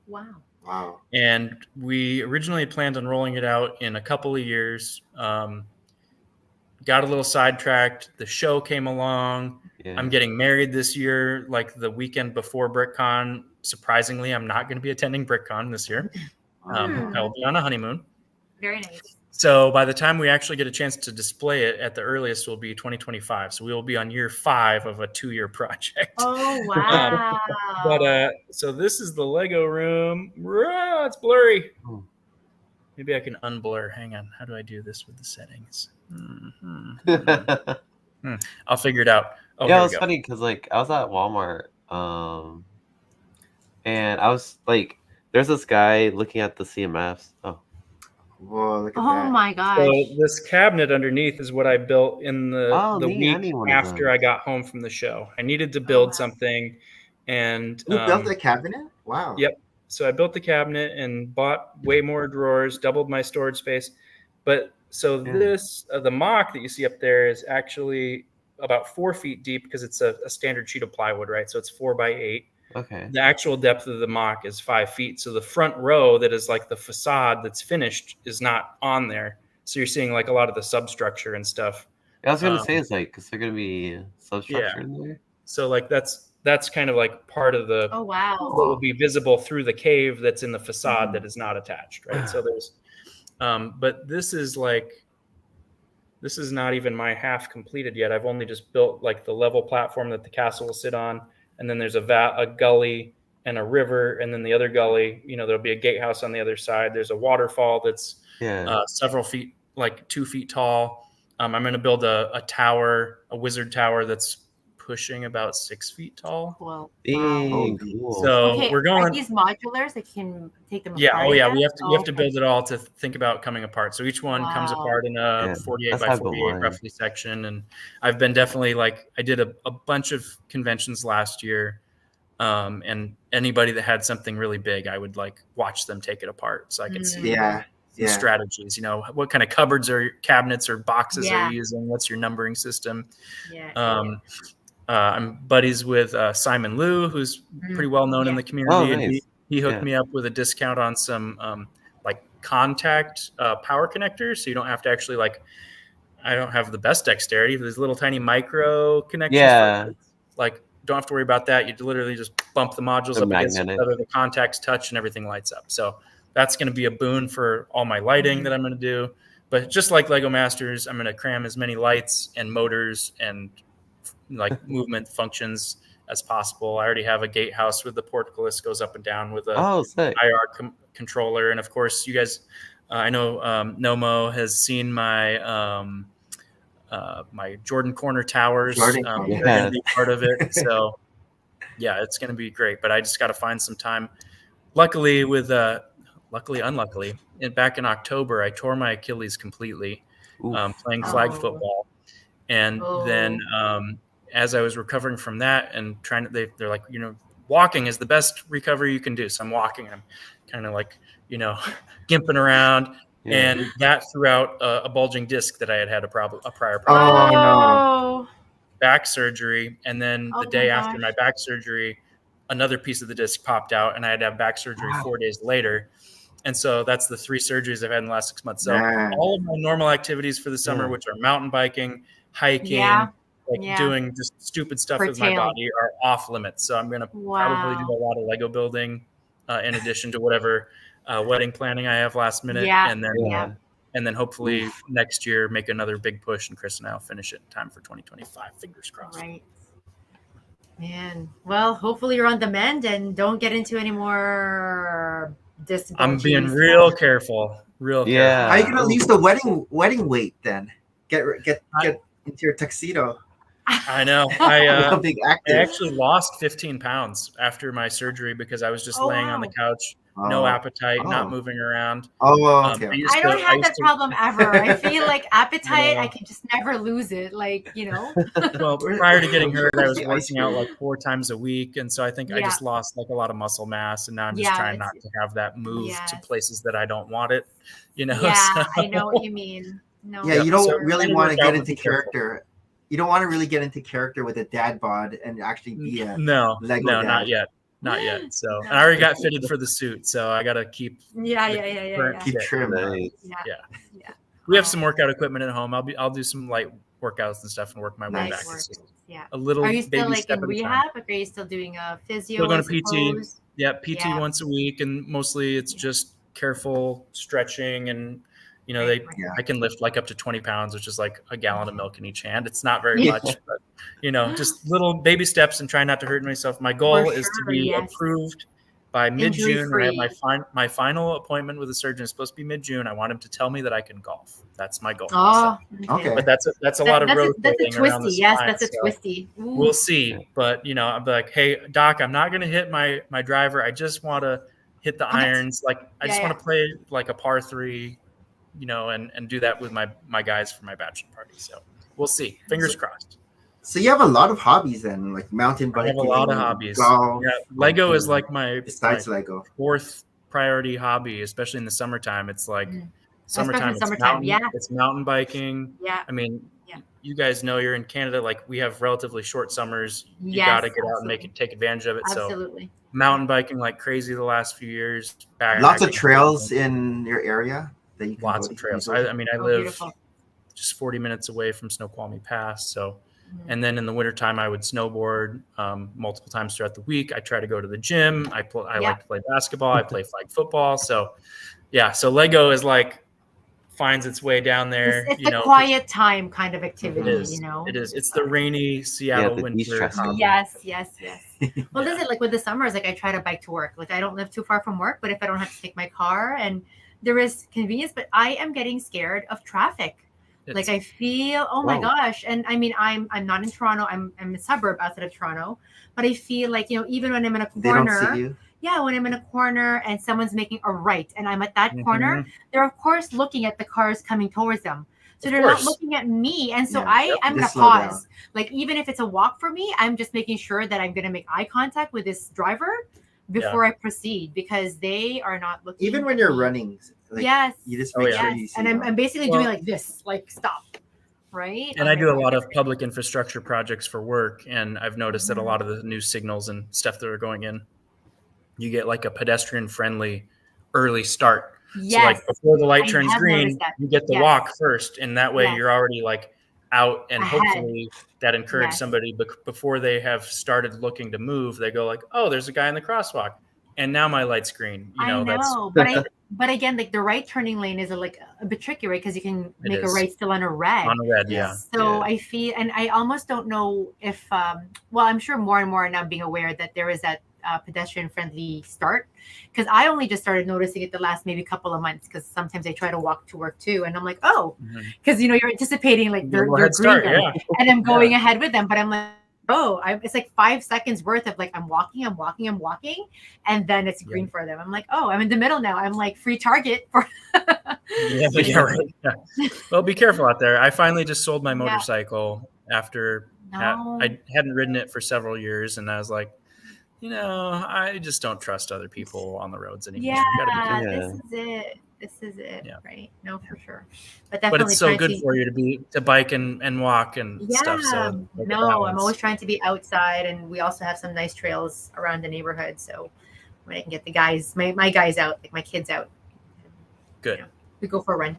Wow. Wow. And we originally had planned on rolling it out in a couple of years. Got a little sidetracked. The show came along. Yeah. I'm getting married this year, like the weekend before BrickCon. Surprisingly, I'm not going to be attending BrickCon this year. I'll be on a honeymoon. Very nice. So by the time we actually get a chance to display it, at the earliest will be 2025. So we will be on year 5 of a 2-year project. Oh wow. But so this is the Lego room. It's blurry. Hmm. Maybe I can unblur. Hang on. How do I do this with the settings? I'll figure it out. Oh, Yeah, here it we was go. funny because like I was at Walmart, and I was like, there's this guy looking at the CMFs. Oh, Whoa, look at Oh that. my gosh. So this cabinet underneath is what I built in the neat. I week need one of after those. I got home from the show. I needed to build wow. something, and You built a cabinet? Wow. Yep. So I built the cabinet and bought way more drawers, doubled my storage space. But so Yeah. this the mock that you see up there is actually about 4 feet deep because it's a standard sheet of plywood, right? So it's 4 by 8. okay. The actual depth of the mock is 5 feet. So the front row that is like the facade that's finished is not on there. So you're seeing like a lot of the substructure and stuff. I was gonna say it's like, is there gonna be substructure in there? So like that's kind of like part of the Oh wow. what will be visible through the cave that's in the facade that is not attached, right? So there's but this is not even my half completed yet. I've only just built like the level platform that the castle will sit on, and then there's a gully and a river, and then the other gully, there'll be a gatehouse on the other side. There's a waterfall that's several feet, like 2 feet tall. I'm going to build a tower, a wizard tower that's pushing about 6 feet tall. Well, Dang, cool. So okay, we're going. Are these modulars? I can take them Yeah. apart. Oh, yeah. again? You have to build it all to think about coming apart. So each one comes Wow. apart in a Yeah, 48 that's by how I built 48 mine. roughly section. And I've been definitely I did a bunch of conventions last year. And anybody that had something really big, I would watch them take it apart so I could see Yeah. some strategies. What kind of cupboards or cabinets or boxes are you using? What's your numbering system? Yeah. I'm buddies with Simon Liu, who's pretty well known in the community. Oh, And nice. he hooked me up with a discount on some contact power connectors, so you don't have to actually I don't have the best dexterity. There's little tiny micro connections. Yeah. Don't have to worry about that. You literally just bump the modules up against each other, the contacts touch, and everything lights up. So that's going to be a boon for all my lighting that I'm going to do. But just like Lego Masters, I'm going to cram as many lights and motors and movement functions as possible. I already have a gatehouse with the portcullis goes up and down with a sick. IR controller. And of course, you guys, I know Nomo has seen my my Jordan Corner towers. They're going to be part of it. So yeah, it's going to be great. But I just got to find some time. Luckily, unluckily, back in October, I tore my Achilles completely playing flag football. And then as I was recovering from that and they're like, walking is the best recovery you can do. So I'm walking, I'm kind of gimping around. Yeah. And that threw out a bulging disc that I had a prior problem. Oh, no. Back surgery. And then the day after my back surgery, another piece of the disc popped out, and I had to have back surgery 4 days later. And so that's the 3 surgeries I've had in the last 6 months. So all of my normal activities for the summer, which are mountain biking, hiking, doing just stupid stuff with my body, are off limits. So I'm going to probably do a lot of Lego building in addition to whatever wedding planning I have last minute, Yeah. and then Yeah. and then hopefully next year make another big push, and Chris and I'll finish it in time for 2025. Fingers crossed. Right. Man, well, hopefully you're on the mend and don't get into any more I'm being stuff. real careful. Real Yeah. How are you gonna lose the wedding weight then? Get into your tuxedo. I know. Become big I active. actually lost 15 pounds after my surgery because I was just laying on the couch, no Oh. appetite, Oh. not moving around. Okay. I don't have that problem ever. I feel like appetite, Yeah. I can just never lose it. Like, you know. Well, prior to getting hurt, I was The ice working out cream. like 4 times a week, and so I think I just lost like a lot of muscle mass, and now I'm just trying not to have that move to places that I don't want it. You know. Yeah, So- I know what you mean. No. Yeah, you don't So really trying want to work out get would into be careful. character. You don't want to really get into character with a dad bod and actually be a No, Lego no, dad. not yet. Not yet. So No. and I already got fitted for the suit, so I got to keep. Yeah. keep trim. Nice. Yeah. We have some workout equipment at home. I'll do some light workouts and stuff and work my way Nice. back. It's just Yeah. a little Are you still baby like step in at a time. rehab? Like, are you still doing a physio? Still going I to PT. suppose? Yeah, PT Yeah. once a week, and mostly it's just careful stretching, and you know Right. I can lift like up to 20 pounds, which is like a gallon of milk in each hand. It's not very much, but you know, just little baby steps and try not to hurt myself. My goal is to be approved by mid-June. I have my final appointment with the surgeon is supposed to be mid-June. I want him to tell me that I can golf. That's my goal. Oh, Okay. But that's a lot of road That's a rolling around the twisty. Yes, spine, that's a so twisty. Ooh. we'll see. But you know, I'm like, hey, doc, I'm not going to hit my driver. I just want to hit the irons. Like I just want to play like a par 3, you know, and do that with my guys for my bachelor party. So we'll see. Fingers crossed. So you have a lot of hobbies then, like mountain I biking. have a lot of hobbies. Golf, Yeah, Lego is like my besides Lego 4th priority hobby, especially in the summertime. It's like summertime. It's mountain biking. Yeah. I mean, you guys know you're in Canada. Like we have relatively short summers. You Yes, got to get out and take advantage of it. Absolutely. So mountain biking like crazy the last few years. lots of trails in your area that you can Lots go of trails. easily. I mean, I live beautiful. just 40 minutes away from Snoqualmie Pass. So, and then in the wintertime, I would snowboard multiple times throughout the week. I try to go to the gym. I like to play basketball. I play flag football. So, yeah. So Lego is like finds its way down there. It's a quiet time kind of activity. It is. You know. It is. It's the rainy Seattle winter. Yes. Well, this is like with the summers. Like I try to bike to work. Like I don't live too far from work, but if I don't have to take my car, and there is convenience, but I am getting scared of traffic. Like I feel, oh my gosh. And I mean, I'm not in Toronto. I'm a suburb outside of Toronto, but I feel like, you know, even when I'm in a corner, they don't see you. Yeah, when I'm in a corner and someone's making a right and I'm at that corner, they're of course looking at the cars coming towards them. So they're not looking at me. And so I'm going to pause. Down. Like, even if it's a walk for me, I'm just making sure that I'm going to make eye contact with this driver before I proceed, because they are not looking. Even when you're running. Like, you just make sure you see and I'm basically doing like this, like stop. Right. And I do a lot of public infrastructure projects for work. And I've noticed that a lot of the new signals and stuff that are going in, you get like a pedestrian friendly early start. Yes. So like before the light turns green, you get the walk first. And that way you're already like out, and hopefully that encourages somebody before they have started looking to move. They go like, oh, there's a guy in the crosswalk. And now my light's green. You know, but again, like the right turning lane is a bit tricky, right? Because you can make a right still on a red. On a red, yeah. So I feel, and I almost don't know if, well, I'm sure more and more are now being aware that there is that pedestrian-friendly start. Because I only just started noticing it the last maybe couple of months. Because sometimes I try to walk to work too, and I'm like, oh, because you know you're anticipating like they're green, and I'm going ahead with them, but I'm like, oh, it's like 5 seconds worth of like I'm walking, and then it's green for them. I'm like, oh, I'm in the middle now. I'm like free target for. Well, be careful out there. I finally just sold my motorcycle after I hadn't ridden it for several years, and I was like, you know, I just don't trust other people on the roads anymore. This is it, right? No, for sure. But it's so good for you to bike and walk and stuff. So no, I'm always trying to be outside, and we also have some nice trails around the neighborhood. So when I can get the guys, my guys out, like my kids out. Good. You know, we go for a run.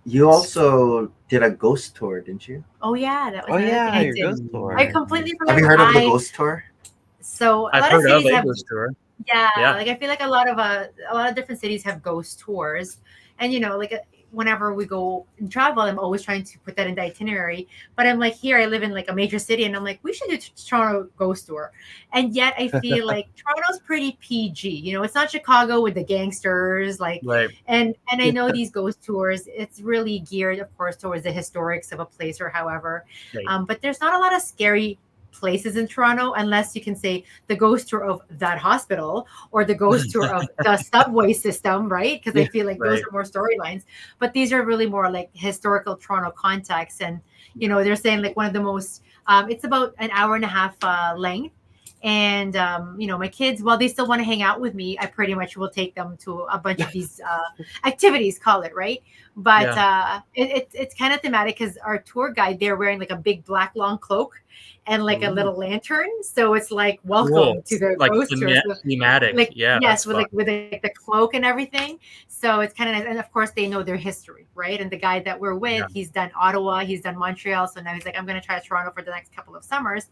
You also did a ghost tour, didn't you? Oh yeah, that was your ghost tour. I completely forgot. Have you heard of the ghost tour? So I've heard of a ghost tour. Yeah, Yeah. like I feel like a lot of different cities have ghost tours, and whenever we go and travel, I'm always trying to put that in the itinerary. But I'm like, here I live in like a major city, and I'm like, we should do Toronto ghost tour, and yet I feel like Toronto's pretty PG. It's not Chicago with the gangsters, like, Right. and I know these ghost tours, it's really geared, of course, towards the historics of a place or however, Right. but there's not a lot of scary places in Toronto unless you can say the ghost tour of that hospital or the ghost tour of the subway system, right? Because I feel like those are more storylines. But these are really more like historical Toronto context. And, they're saying like one of the most, it's about an hour and a half length. And, my kids, while they still want to hang out with me, I pretty much will take them to a bunch of these activities, call it, right? But it's kind of thematic because our tour guide, they're wearing like a big black long cloak and like a little lantern. So it's like, welcome to the like ghost tour. Thematic. Like, yeah. yes, with the cloak and everything. So it's kind of nice. And of course they know their history, right? And the guy that we're with, he's done Ottawa, he's done Montreal. So now he's like, I'm going to try Toronto for the next couple of summers.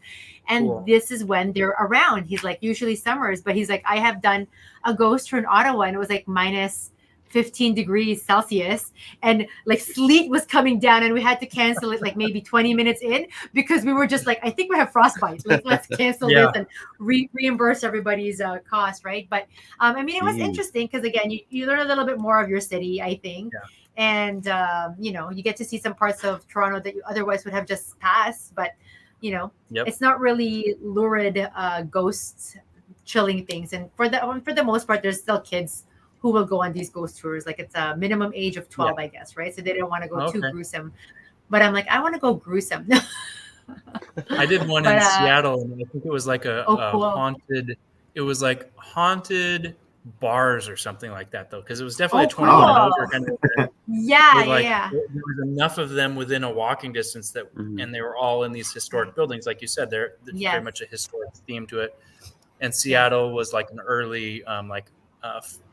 And this is when they're around. He's like, usually summers, but he's like, I have done a ghost tour in Ottawa and it was like minus 15 degrees Celsius and like sleet was coming down and we had to cancel it like maybe 20 minutes in because we were just like, I think we have frostbite. Like, let's cancel this and reimburse everybody's cost, right? But I mean, it was interesting because again, you learn a little bit more of your city, I think. And you get to see some parts of Toronto that you otherwise would have just passed, but it's not really lurid ghosts chilling things. And for the most part, there's still kids who will go on these ghost tours. Like it's a minimum age of 12, I guess, right? So they don't want to go too gruesome. But I'm like, I want to go gruesome. I did one in Seattle, and I think it was like a haunted. It was like haunted bars or something like that, though, because it was definitely a 21 and over kind of thing. Yeah. There was enough of them within a walking distance that, and they were all in these historic buildings, like you said. There's very much a historic theme to it. And Seattle was like an early,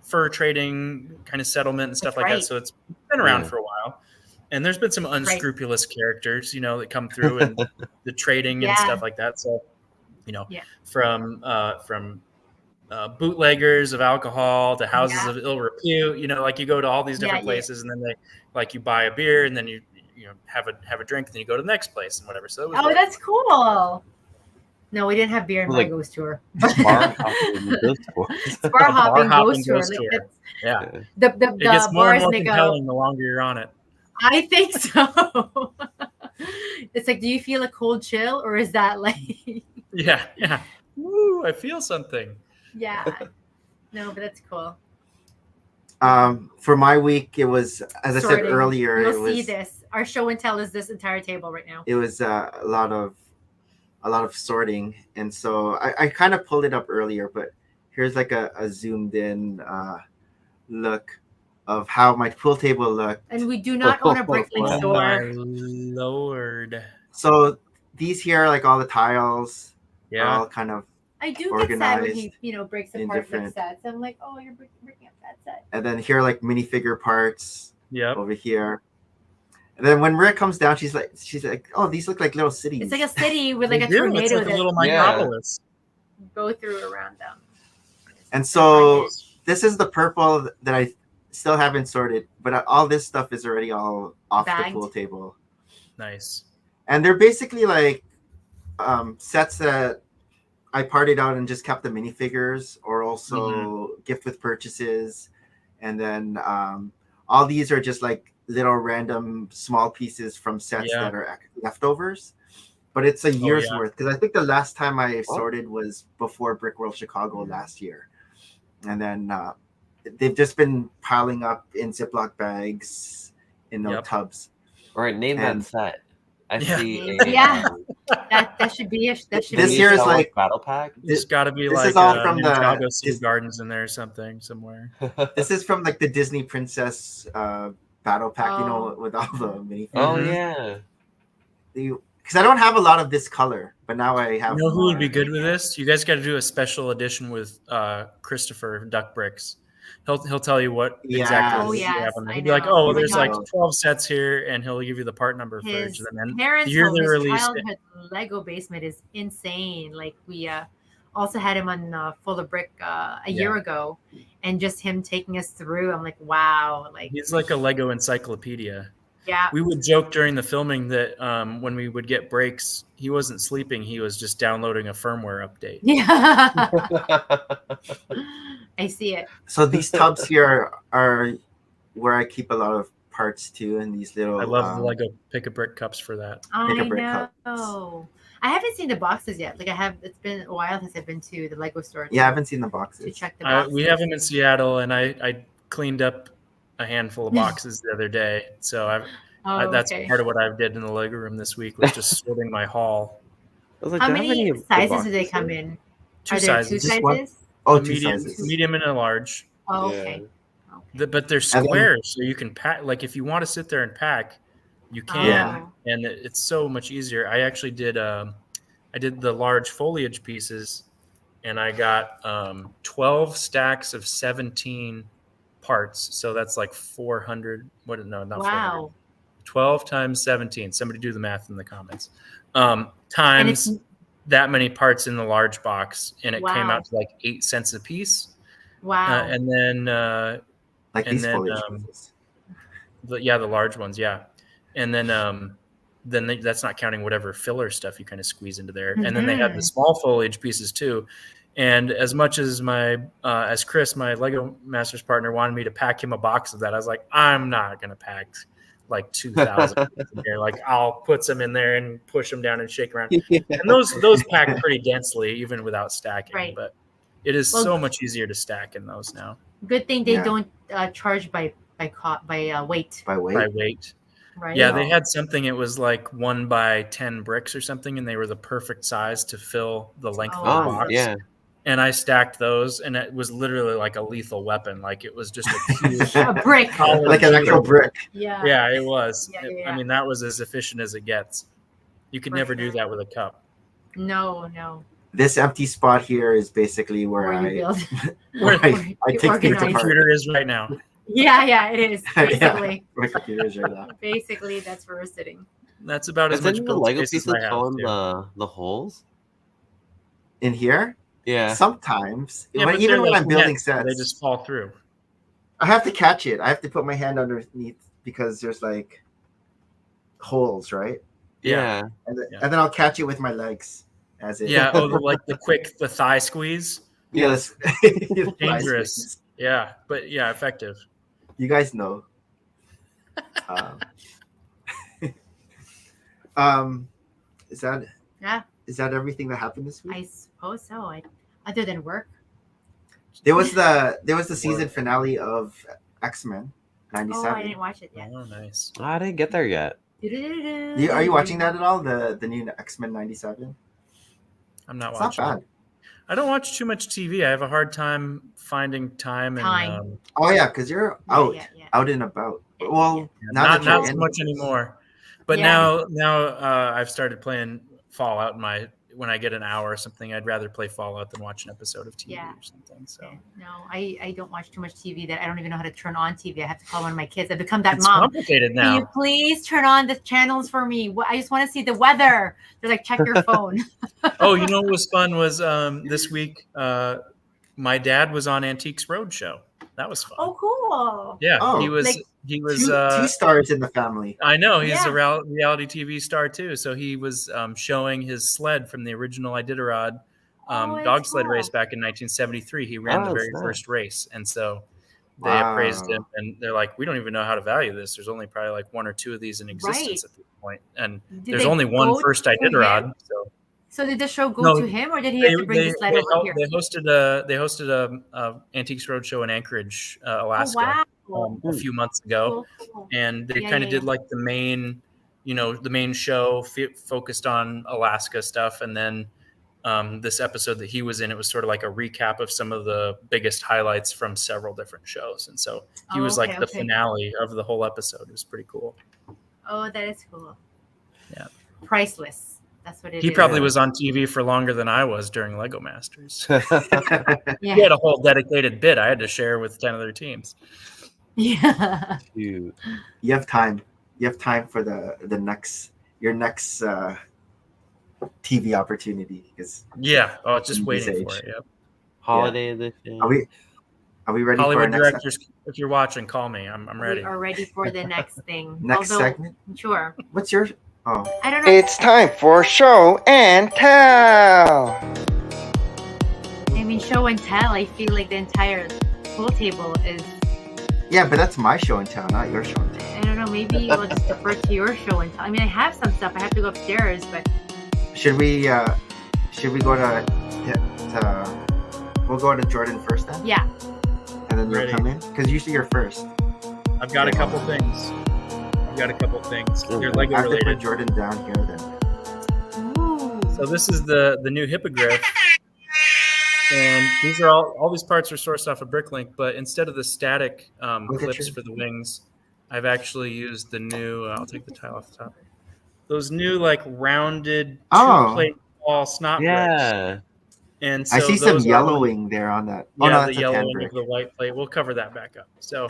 fur trading kind of settlement and stuff that. So it's been around for a while. And there's been some unscrupulous characters, that come through and the trading and stuff like that. So, from bootleggers of alcohol to houses of ill repute, like you go to all these different places and then they like you buy a beer and then you have a drink and then you go to the next place and whatever. So it was that's cool. No, we didn't have beer in my ghost tour. Bar hopping ghost tour. Bar hopping ghost tour. The it gets more and more make compelling the longer you're on it. I think so. It's like, do you feel a cold chill or is that like Yeah. Woo, I feel something. Yeah. No, but that's cool. For my week, it was, as I said earlier, You'll see this. Our show and tell is this entire table right now. It was a lot of sorting, and so I kind of pulled it up earlier, but here's like a zoomed in look of how my pool table looked. And we do not own a Bricklink store. My Lord. So these here are like all the tiles. Yeah. All kind of I do get sad when he breaks apart like sets. I'm like, oh, you're breaking up that set. And then here are like minifigure parts. Yep. Over here. And then when Rick comes down, she's like, oh, these look like little cities. It's like a city with like a tornado. It's like a little micropolis. Go through around them. And so this is the purple that I still haven't sorted, but all this stuff is already all off the pool table. Nice. And they're basically like sets that I parted out and just kept the minifigures, or also gift with purchases. And then all these are just like little random small pieces from sets that are leftovers. But it's a year's worth, because I think the last time I sorted was before Brick World Chicago last year. And then they've just been piling up in Ziploc bags in tubs. All right, name that set. I see. That should be this year is like battle pack. It's got to be this like is all from Chicago Sea Gardens in there, somewhere. This is from like the Disney Princess battle pack, with all the minifigures. Oh yeah. Because I don't have a lot of this color, but now I have. You know who would be good with this? You guys got to do a special edition with Christopher Duck Bricks. He'll tell you what exactly you have on there. He'll be like, oh, there's like 12 sets here, and he'll give you the part number for each of them. And parents' childhood Lego basement is insane. Like we also had him on Full of Brick a year ago, and just him taking us through. I'm like, wow, like he's like a Lego encyclopedia. Yeah. We would joke during the filming that when we would get breaks, he wasn't sleeping. He was just downloading a firmware update. Yeah. I see it. So these tubs here are where I keep a lot of parts too, and these little. I love the Lego pick-a-brick cups for that. I know. I haven't seen the boxes yet. Like it's been a while since I've been to the Lego store. Yeah, I haven't seen the boxes. To check the boxes. We have them in Seattle, and I cleaned up a handful of boxes the other day. So that's part of what I did in the Lego room this week, was just sorting my haul. Like, how many sizes do they come in? Two sizes. There 2 sizes? Oh, medium and a large. Oh, okay. But they're squares, so you can pack. Like if you want to sit there and pack, you can, and it's so much easier. I actually did. I did the large foliage pieces, and I got 12 stacks of 17 parts. So that's like 400. What? No, not 400. 12 times 17. Somebody do the math in the comments. Times that many parts in the large box, and it came out to like 8 cents a piece. Wow. And then. Like and these then, foliage the large ones, and then that's not counting whatever filler stuff you kind of squeeze into there. And then they had the small foliage pieces too. And as much as as Chris, my Lego Masters partner, wanted me to pack him a box of that, I was like, I'm not gonna pack like 2,000 in here. Like I'll put some in there and push them down and shake around. And those pack pretty densely, even without stacking. Right. But it is so much easier to stack in those now. Good thing they don't charge by weight. By weight. Right. Yeah, they had something. It was like 1 by 10 bricks or something, and they were the perfect size to fill the length of the box. Yeah. And I stacked those, and it was literally like a lethal weapon. Like it was just a huge a brick, like an actual brick. Yeah. Yeah, it was. Yeah. I mean, that was as efficient as it gets. You could never do that with a cup. No. This empty spot here is basically where I take things apart. Computer is right now. Yeah, it is. Basically. My computer is right now. Basically, that's where we're sitting. That's about as much the Lego pieces fill in the holes in here. Yeah, sometimes. Yeah, even when I'm building sets, they just fall through. I have to catch it. I have to put my hand underneath because there's like holes, right? Yeah. And then I'll catch it with my legs as it. Yeah. Like the thigh squeeze. Yes. Dangerous. Yeah, but effective. You guys know. Is that everything that happened this week? I suppose so. Other than work. There was the season finale of X-Men '97. Oh, I didn't watch it yet. Oh, nice. I didn't get there yet. Are you watching that at all? The new X-Men '97. I'm not watching. It's not bad. I don't watch too much TV. I have a hard time finding time. And, oh yeah, because you're out and about. Well, not so much anymore. But now I've started playing Fallout. When I get an hour or something, I'd rather play Fallout than watch an episode of TV or something. So no, I don't watch too much TV. That I don't even know how to turn on TV. I have to call one of my kids. I've become that it's mom. Complicated now. Can you please turn on the channels for me? I just want to see the weather. They're like, check your phone. Oh, you know what was fun was this week. My dad was on Antiques Roadshow. That was fun. Oh, cool. Yeah, he was. He was two stars in the family. I know he's a reality TV star too. So he was showing his sled from the original Iditarod dog sled race back in 1973. He ran the very first race, and so they appraised him, and they're like, "We don't even know how to value this. There's only probably like 1 or 2 of these in existence at this point, and there's only one first Iditarod." So did the show go to him, or did he have to bring the sled over here? They hosted a Antiques Roadshow in Anchorage, Alaska. Oh, wow. A few months ago, and they kind of did like the main show focused on Alaska stuff, and then this episode that he was in, it was sort of like a recap of some of the biggest highlights from several different shows, and so he was like the finale of the whole episode. It was pretty cool. Oh, that is cool. Yeah, priceless. That's what it is. He probably was on TV for longer than I was during Lego Masters. He had a whole dedicated bit I had to share with 10 other teams. Yeah. You have time. You have time for your next TV opportunity because Yeah. Oh, just In this waiting for age. it. Yep. Holiday edition. are we ready for our Hollywood next directors, if you're watching, call me. I'm ready. We are ready for the next thing. next segment? Sure. What's your? Oh, I don't know. It's time for show and tell. I mean, show and tell. I feel like the entire pool table is. yeah, but that's my show and tell, not your show and tell. I don't know. Maybe we'll just defer to your show and tell. I mean, I have some stuff. I have to go upstairs, but Should we go to? We'll go to Jordan first then, yeah. and then you'll Ready. come in because usually you're first. I've got a couple things. Your Lego I have to related. put Jordan down here then. Ooh. So this is the new hippogriff, and these are all these parts are sourced off of Bricklink, but instead of the static Look at clips you. for the wings, I've actually used the new. I'll take the tile off the top. Those new like rounded two-plate ball snot bricks. Yeah. And so I see some those are- yellowing there on that. Oh Yeah, no, the that's a yellow tan into brick. the white plate. We'll cover that back up. So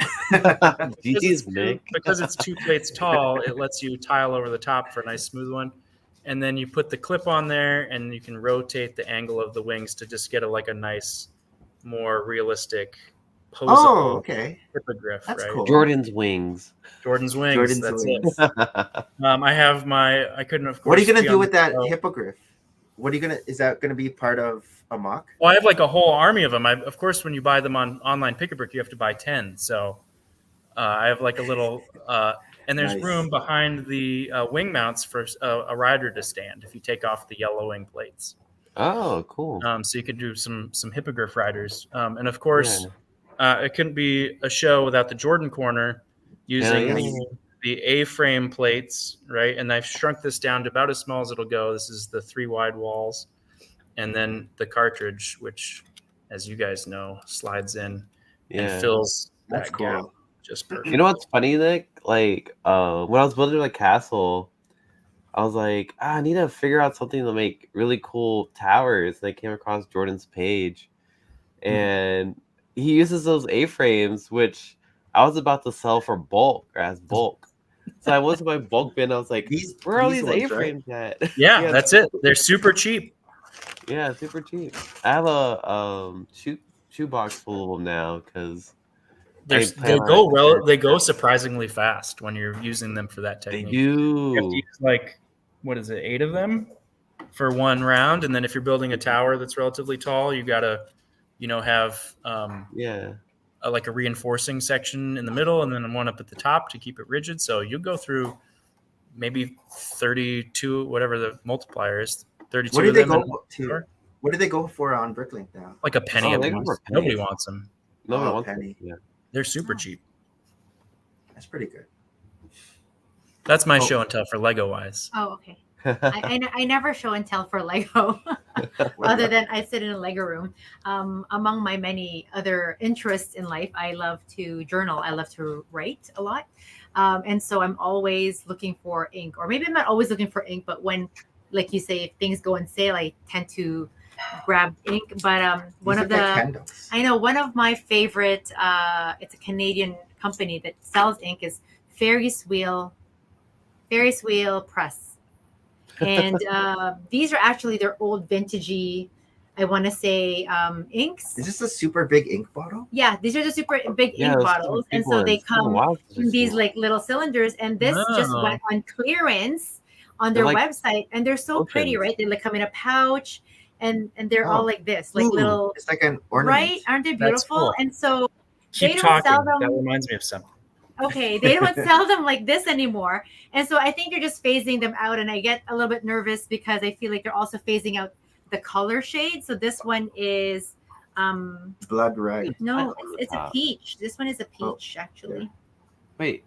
GG's, Nick. because it's 2 plates tall, it lets you tile over the top for a nice smooth one. And then you put the clip on there, and you can rotate the angle of the wings to just get a nice, more realistic posable Oh, okay. hippogriff. That's right? cool. Jordan's wings. Jordan's wings. Jordan's that's wings. it. I have my. I couldn't have. What are you gonna do with that hippogriff? What are you gonna? Is that gonna be part of a mock? Well, I have like a whole army of them. Of course, when you buy them on online Pick-a-Brick, you have to buy 10. So I have like a little, and there's Nice. room behind the wing mounts for a rider to stand if you take off the yellow wing plates. Oh, cool. So you could do some hippogriff riders. And of course, it couldn't be a show without the Jordan corner using Yeah. the A-frame plates, right? And I've shrunk this down to about as small as it'll go. This is the 3 wide walls. And then the cartridge, which, as you guys know, slides in and fills That's that gap cool. just perfect. You know what's funny, Nick? Like, when I was building my castle, I was like, I need to figure out something to make really cool towers. And I came across Jordan's page, and he uses those A-frames, which I was about to sell for bulk or as bulk. So I went to my bulk bin. I was like, where are all these ones, right? A-frames at? Yeah, that's it. They're super cheap. Yeah, super cheap. I have a shoebox full of them now because They go surprisingly fast when you're using them for that they technique. You have to do. use like, what is it, 8 of them for one round, and then if you're building a tower that's relatively tall, you gotta, have like a reinforcing section in the middle, and then one up at the top to keep it rigid. So you go through maybe 32, whatever the multiplier is, 32. What do of they them go to? What do they go for on Bricklink now? like a penny. Oh, a they go piece. for Nobody pennies. wants them. No one Oh, wants penny. them. Yeah. They're super cheap. That's pretty good. That's my show and tell for Lego wise. Oh, okay. I never show and tell for Lego, other than I sit in a Lego room. Among my many other interests in life, I love to journal. I love to write a lot. And so I'm always looking for ink, or maybe I'm not always looking for ink, but when, like you say, if things go on sale, I tend to grab ink. But one of my favorite, it's a Canadian company that sells ink, is Ferris Wheel Press. And these are actually their old vintagey, I want to say, inks. Is this a super big ink bottle? Yeah, these are the super big ink those bottles, big and so they ones. It's been a come while since in I've these seen like little cylinders. And this just Oh. went on clearance on their They're like website, and they're so pretty, opens. right? They like come in a pouch, and they're all Oh. like this, like Ooh, little, It's like an ornament. right? Aren't they That's beautiful? cool. And so Keep They don't talking. sell them- That reminds me of something. okay, they don't sell them like this anymore, and so I think they're just phasing them out. And I get a little bit nervous because I feel like they're also phasing out the color shade. So this one is Blood red. no, it's a peach. This one is a Oh, peach, actually. Wait.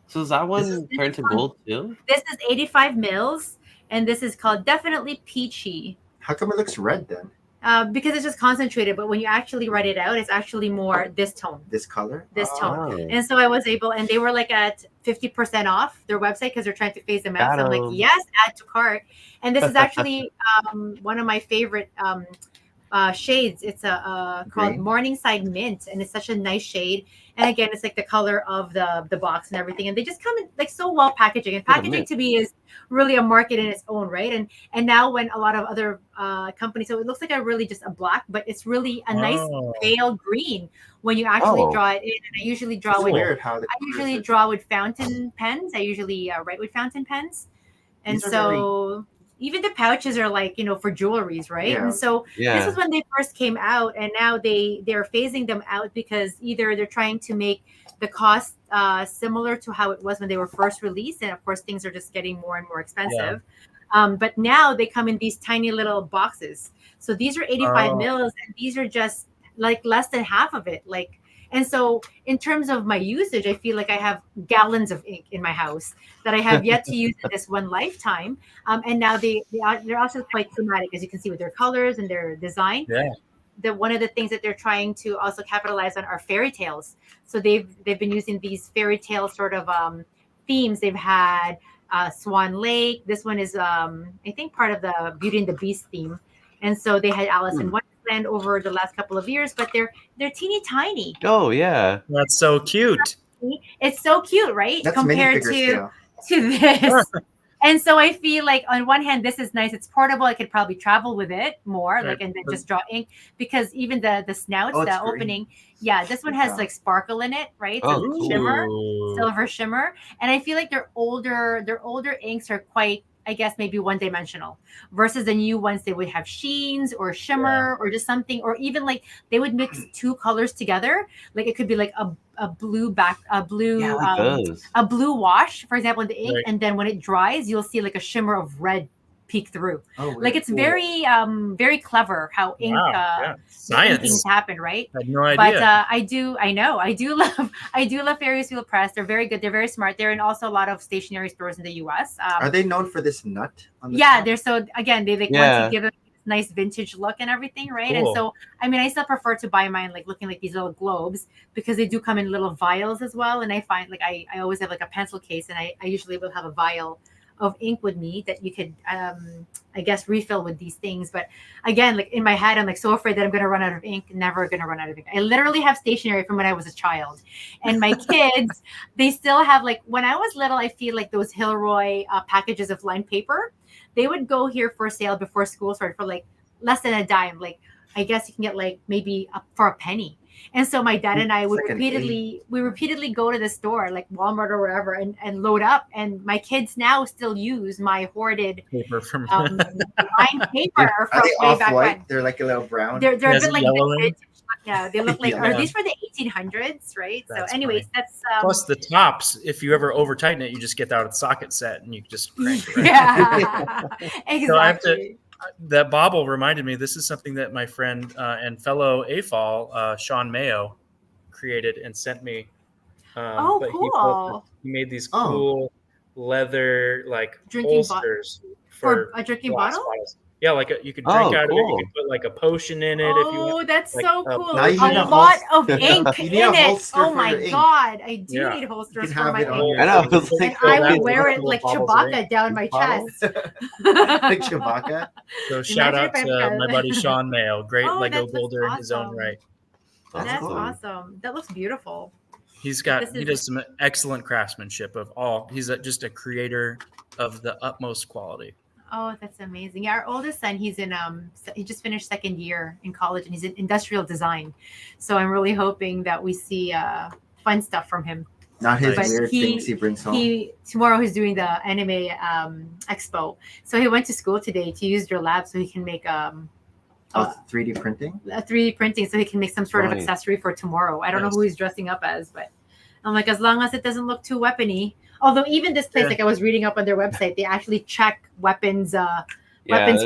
So is that one is turned to one. gold too? This is 85 mils, and this is called Definitely Peachy. How come it looks red then? Because it's just concentrated, but when you actually write it out, it's actually more this tone. This color? This Oh. tone. Oh. And so I was able, and they were like at 50% off their website because they're trying to phase them out. Got So I'm 'em. like, yes, add to cart. And this is actually one of my favorite shades. It's called Green. Morningside Mint, and it's such a nice shade. And again, it's like the color of the box and everything, and they just come in like so well packaging. And packaging to me is really a market in its own right. And now when a lot of other companies, so it looks like just a black, but it's really a nice pale green when you actually draw it in. And I usually draw draw with fountain pens. I usually write with fountain pens, and so. Even the pouches are like, for jewelries, right? Yeah. And so this is when they first came out, and now they're phasing them out because either they're trying to make the cost similar to how it was when they were first released, and of course things are just getting more and more expensive. But now they come in these tiny little boxes. So these are 85 mils, and these are just like less than half of it. And so in terms of my usage, I feel like I have gallons of ink in my house that I have yet to use in this one lifetime. And now they're also quite thematic, as you can see, with their colors and their design. Yeah. One of the things that they're trying to also capitalize on are fairy tales. So they've been using these fairy tale sort of themes. They've had Swan Lake. This one is, I think, part of the Beauty and the Beast theme. And so they had Alice in Wonderland over the last couple of years, but they're teeny tiny. Oh yeah, that's so cute. It's so cute, right? That's compared to this. And so I feel like on one hand, this is nice. It's portable. I could probably travel with it more, and then just draw ink, because even the snouts, the opening, this one has like sparkle in it, right? So cool. Shimmer, silver shimmer, and I feel like their older inks are quite, I guess, maybe one-dimensional, versus the new ones, they would have sheens or shimmer or just something, or even like they would mix two colors together. Like it could be like a blue wash, for example, in the ink, and then when it dries, you'll see like a shimmer of red peek through. Like it's very very clever how ink things happen, right? I had no idea. But I do love Ferris Wheel Press. They're very good. They're very smart. They're in also a lot of stationery stores in the US. Are they known for this nut on the top? They're so, again, they want to give it a nice vintage look and everything, right? Cool. And so I still prefer to buy mine like looking like these little globes, because they do come in little vials as well. And I find like I always have like a pencil case, and I usually will have a vial of ink with me that you could I guess refill with these things. But again, like in my head, I'm like so afraid that I'm going to run out of ink. Never going to run out of ink. I literally have stationery from when I was a child, and my kids, they still have, like, when I was little, I feel like those Hilroy packages of lined paper, they would go here for sale before school started for like less than a dime. Like I guess you can get like maybe for a penny. And so my dad and I would repeatedly go to the store, like Walmart or wherever, and load up. And my kids now still use my hoarded paper from lined paper from way back when. They're like a little brown. They're a bit like vintage. Yeah, they look like. Are these for the 1800s? Right. That's so, anyways, funny. That's plus the tops. If you ever over tighten it, you just get that out of the socket set and you just crank it. Right? Yeah, exactly. So I have to. That bauble reminded me, this is something that my friend and fellow AFOL, Sean Mayo, created and sent me. Cool. He made these cool leather like drinking holsters for a drinking bottle? Bottles. Yeah, like you could drink out of it. You could put like a potion in it if you want. That's like, so cool. Now you need a lot of ink in it. Oh my ink. God. I do need holsters for my ink. I know. And I would wear it like Chewbacca down my chest. Like Chewbacca. So shout out to my buddy Sean Mayo, great Lego builder in his own right. That's awesome. That looks beautiful. He does some excellent craftsmanship of all. He's just a creator of the utmost quality. Oh, that's amazing. Yeah, our oldest son, he just finished second year in college, and he's in industrial design. So I'm really hoping that we see fun stuff from him. Not his weird things he brings home. Tomorrow he's doing the anime expo. So he went to school today to use their lab so he can make 3D printing? 3D printing, so he can make some sort of accessory for tomorrow. I don't know who he's dressing up as, but I'm like, as long as it doesn't look too weapony. Although even this place, like I was reading up on their website, they actually check weapons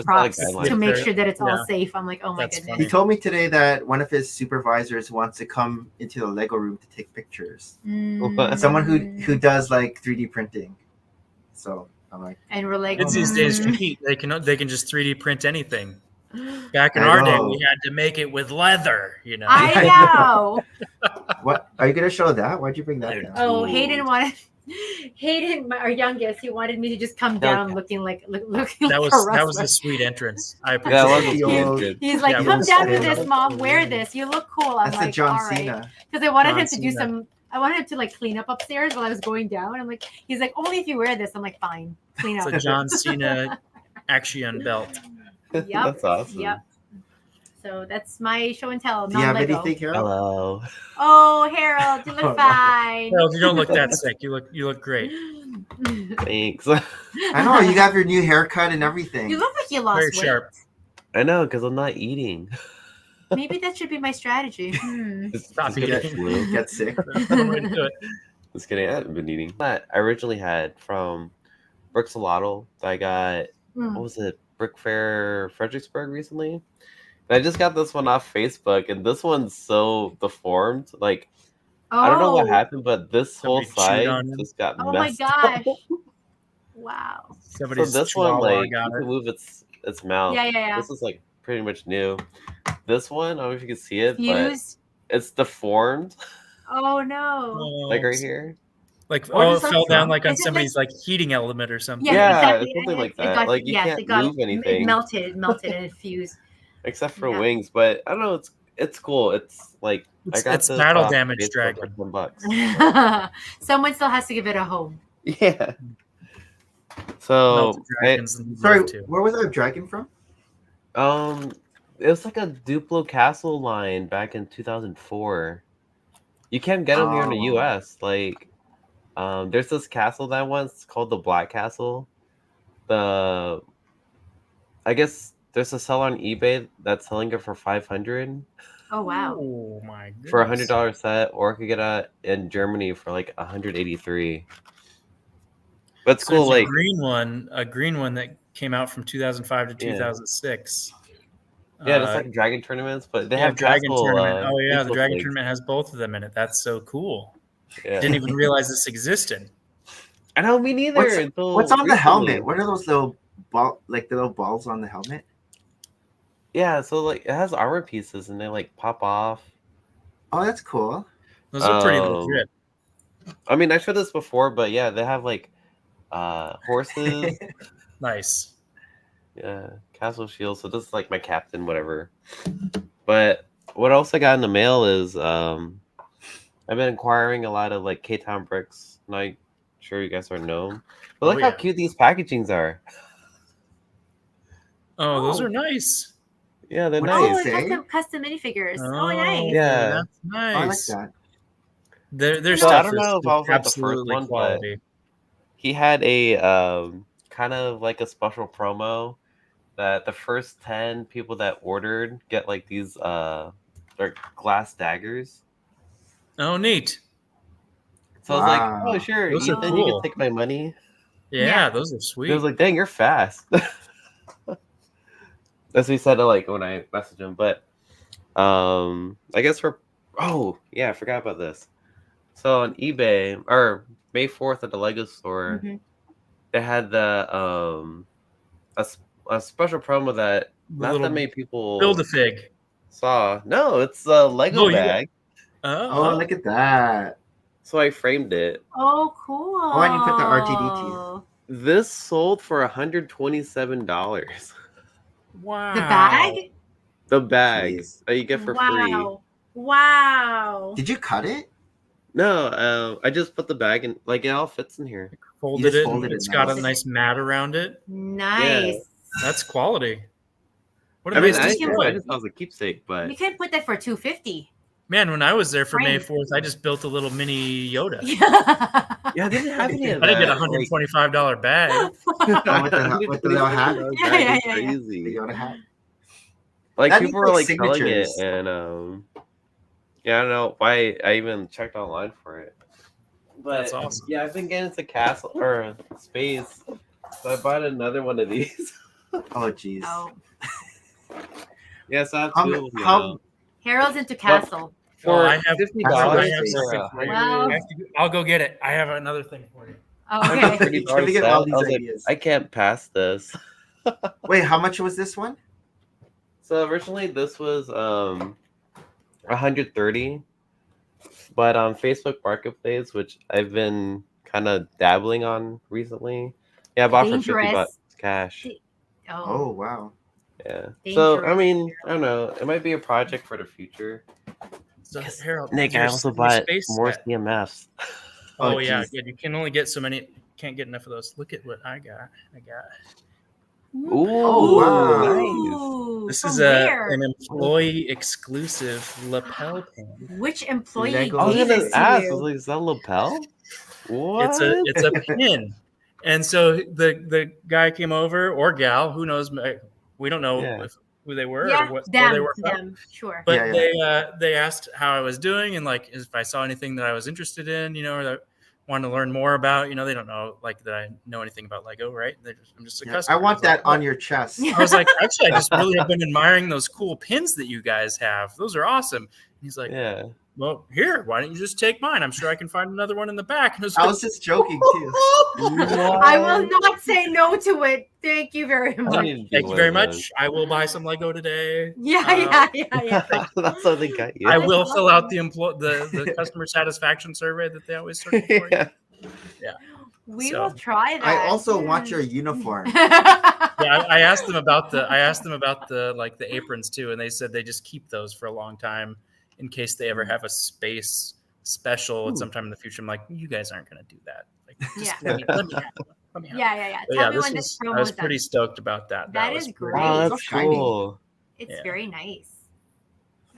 props to make sure that it's all safe. I'm like, oh my goodness. He told me today that one of his supervisors wants to come into the Lego room to take pictures. Someone who does like 3D printing. So I'm like, and we're like, it's these days cheap. They can just 3D print anything. Back in our day, we had to make it with leather, you know. I know. What are you gonna show that? Why'd you bring that down? Oh, Hayden wanted. Hayden, our youngest, he wanted me to just come down looking like looking That like was a that was wrestler. a sweet entrance. I That was appreciate a it. sweet Yo, entrance. He's like, Yeah, come with down the to this, stand-up. mom. Wear this. You look cool. I'm That's the like, John all right, Cena. because I wanted John him to do Cena. some. I wanted him to like clean up upstairs while I was going down. I'm like, he's like, only if you wear this. I'm like, fine, clean It's up. a John Cena Action belt. Yep. That's awesome. Yep. So that's my show and tell. Do you have Non-Lego. anything, Harold? Hello. Oh, Harold, you look Oh, no. fine. Well, you don't look that sick. You look great. Thanks. I know you got your new haircut and everything. You look like you lost Very weight. sharp. I know, because I'm not eating. Maybe that should be my strategy. Stop Just get eating. flu. Get sick. That's the way to do it. Just kidding. I haven't been eating. But I originally had from Brixolotl that I got, what was it? Brick Fair Fredericksburg recently. And I just got this one off Facebook, and this one's so deformed. Like, I don't know what happened, but this whole Somebody chewed side on it. just got Oh my messed gosh. up. Wow. So Somebody's this one, chihuahua like, got you can it. move its mouth. Yeah. This is like pretty much new. This one, I don't know if you can see it, Fused. but it's deformed, Oh no. like right here. Like, What oh, is it that fell down from? like on Is it somebody's like heating element or something. Yeah, exactly. It's something like It that. got- Like you yes, can't it got- move It anything melted and it fused. except for Yeah. wings. But I don't know. It's cool. It's like I got It's this battle off damage Facebook dragon. for $10. Someone still has to give it a home. Yeah. So Melted dragons and Sorry, love too. where was that dragon from? it was like a Duplo Castle line back in 2004. You can't get them here in the Oh. U.S. Like, there's this castle that once called the Black Castle. I guess there's a seller on eBay that's selling it for $500 Oh wow. Oh my goodness. for $100 set, or I could get it in Germany for like $183. But it's So cool. there's Like, a green one that came out from 2005 to 2006. yeah, just like dragon tournaments, but they yeah, have Dragon castle, Tournament. Oh yeah, the Facebook Dragon links. Tournament has both of them in it. That's so cool. Yeah. Didn't even realize this existed. I know, me neither. What's on the recently. helmet? What are those little the little balls on the helmet? Yeah, so like it has armor pieces and they like pop off. Oh, that's cool. Those are pretty Um, legit. I mean, I showed this before, but yeah, they have like horses. Nice. Yeah, castle shield. So this is like my captain, whatever. But what else I got in the mail is I've been acquiring a lot of like K-Town bricks. Not sure you guys are known, but look how cute these packagings are. Oh, those Oh. are nice. Yeah, they're What Oh, nice. does it say? custom minifigures. Oh, nice. Yeah. That's nice. I like that. Their So I stuff don't know is if I was like the first absolutely one, but quality. he had a kind of like a special promo that the first 10 people that ordered get like these like glass daggers. Oh, neat. So I was like, Wow. oh sure, Those are Ethan, you cool. can take my money. Yeah, Yeah. those are He sweet. was like, dang, you're fast. That's what he said like when I messaged him. But I guess I forgot about this. So on eBay or May 4th at the Lego store, Mhm. they had the a special promo that The not little that many people Build-A-Fig. saw. No, it's a Lego Oh, you got- bag. Oh, look at that. So I framed it. Oh, cool. Oh, and you put the RTD too. This sold for $127. Wow. The bag? The bag Jeez. that you get for free. Wow. Did you cut it? No, I just put the bag in, like it all fits in here. Folded just it. folded it It's got a nice. nice mat around it. Nice. That's quality. What a I mean, nice I display. just thought it was a keepsake, but You can put that for $250. Man, when I was there for May Framed. 4th, I just built a little mini Yoda. yeah, I didn't have any of I that. didn't get a $125 bag. Oh, with the little hat? Yeah. Crazy. The Yoda hat. Like That people needs, were like, like selling it, signatures. and yeah, I don't know why I even checked online for it. But That's awesome. yeah, I've been getting into castle or space, so I bought another one of these. Oh, jeez. Oh. Yeah, so I have How two ma- of them how- now. Harold's into Castle. For I have $50, I have for something for you. Well- I'll go get it. I have another thing for you. Oh, okay. $130 Trying to get set, all I these was like, ideas. I can't pass this. Wait, how much was this one? So originally this was $130, but on Facebook Marketplace, which I've been kind of dabbling on recently. Yeah, I bought for $50 Dangerous. cash. Oh wow. Yeah. So I Dangerous. mean, I don't know. It might be a project for the future. So Harold, Nick, I also bought more CMFs. Oh Oh, yeah, geez. good. You can only get so many. Can't get enough of those. Look at what I got. Ooh, Oh, wow. nice. Ooh, This from is where? an employee exclusive lapel pin. Which employee Lego I was gave gonna this to ask, I was you? like, is that a lapel? What? It's a pin, and so the guy came over or gal, who knows? We don't know Yeah. who they were Yeah, or what store they were from. them, sure. But Yeah, they asked how I was doing and like if I saw anything that I was interested in, or that wanted to learn more about. They don't know like that I know anything about Lego, right? I'm just a Yeah, customer. I want was like, that on your chest. I was like, actually, I just really have been admiring those cool pins that you guys have. Those are awesome. And he's like, Yeah. well, here, why don't you just take mine? I'm sure I can find another one in the back. And I was just joking too. I will not say no to it. Thank you very I much. need to do Thank you one very of much. those. I will buy some Lego today. Yeah. That's what they got you. I will fill out the customer satisfaction survey that they always sort of for you. Yeah. We So- will try that. I also want your uniform. Yeah, I asked them about the like the aprons too, and they said they just keep those for a long time in case they ever have a space special at some time in the future. I'm like, you guys aren't going to do that. Like, just Yeah. let me have it. Let me have it. Yeah. But Tell yeah, me when this promo I was is pretty done. stoked about that. That was is pretty great. Oh, So that's shiny. cool. It's Yeah. very nice.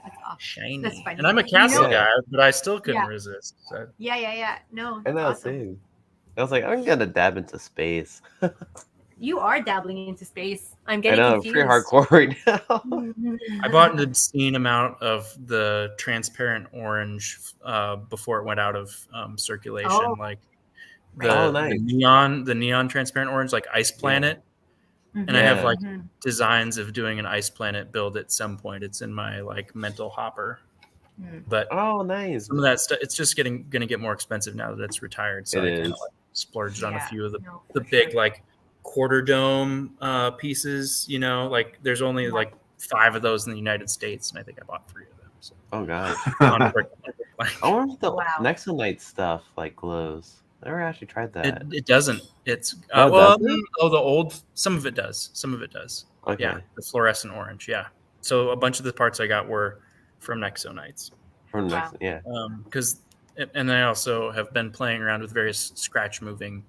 That's awesome. shiny. That's funny. And I'm a castle Yeah. guy, but I still couldn't Yeah. resist. So. Yeah. No, I that's know, awesome. same. I was like, I'm gonna dab into space. You are dabbling into space. I'm I getting know, confused. pretty hardcore right now. I bought an obscene amount of the transparent orange before it went out of circulation. Oh. Like Oh, nice. the neon transparent orange, like Ice Planet. And I have like designs of doing an Ice Planet build at some point. It's in my like mental hopper. But Oh, nice. some of that stuff, it's just going to get more expensive now that it's retired. So It I kind is. of like splurged on a few of the for big sure. like quarter dome pieces. Like there's only like 5 of those in the United States, and I think I bought 3 of them. So. Oh gosh. On I wonder if the Wow. Nexonite stuff like glows. I never actually tried that. It doesn't. It's Oh, does it? the old. Some of it does. Some of it does. Okay. Yeah, the fluorescent orange. Yeah. So a bunch of the parts I got were from Nexonites. From Wow. yeah. Because and I also have been playing around with various scratch moving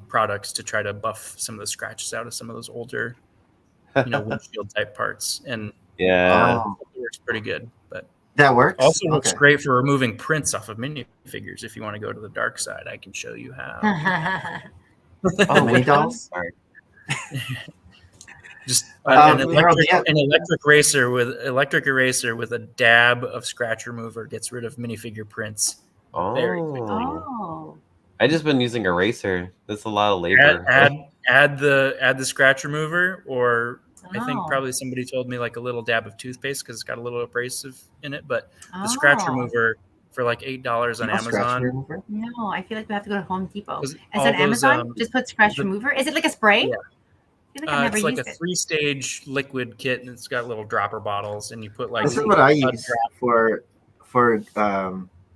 products to try to buff some of the scratches out of some of those older, windshield type parts, and Yeah. it works pretty good. But That works. also looks great for removing prints off of minifigures. If you want to go to the dark side, I can show you how. Oh, Wii dolls? Sorry. Just Harold, an electric eraser with a dab of scratch remover gets rid of minifigure prints. Very quickly. Oh. I just been using eraser. That's a lot of labor. Add the scratch remover, or I think Oh. probably somebody told me like a little dab of toothpaste because it's got a little abrasive in it. But the scratch remover for like $8 on Amazon. Remover? No, I feel like we have to go to Home Depot. It's all on those, Amazon. Just put scratch remover. Is it like a spray? Yeah. I feel like I've never It's like used a it. 3-stage liquid kit, and it's got little dropper bottles, and you put like This is what I a use drop- for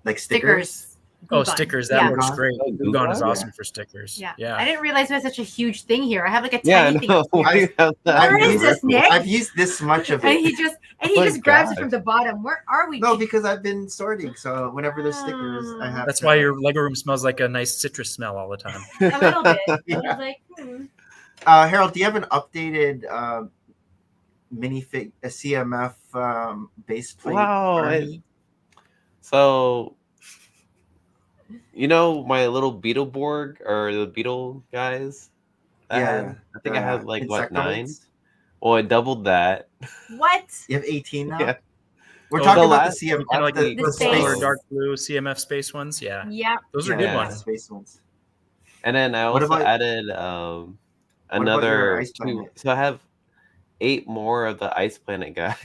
like stickers. Oh, Glue gun. stickers! That Yeah. works great. Oh, Glue gun is gun? awesome for stickers. Yeah. I didn't realize it was such a huge thing here. I have like a Yeah, I tiny thing. know. Why do you have that? Where is this, Nick? I've used this much of And it. he just my grabs it gosh. from the bottom. Where are we? No, because I've been sorting. So whenever there's stickers, I have. That's to- why your Lego room smells like a nice citrus smell all the time. A little bit. I Yeah. was like, Harold, do you have an updated minifig, a CMF base plate? Wow. army? So, my little Beetleborg or the Beetle guys? Yeah. I think I had like what, 9? Insectoids? Well, I doubled that. what? You have 18 now. Yeah. We're Oh, talking the about last- the CMF, Kind of like the The purple space. or dark blue CMF space ones. Yeah, Yeah. those are Yeah, good yeah. ones. Space ones. And then I What also about- added about your another Ice 2. Planet? So I have 8 more of the Ice Planet guys.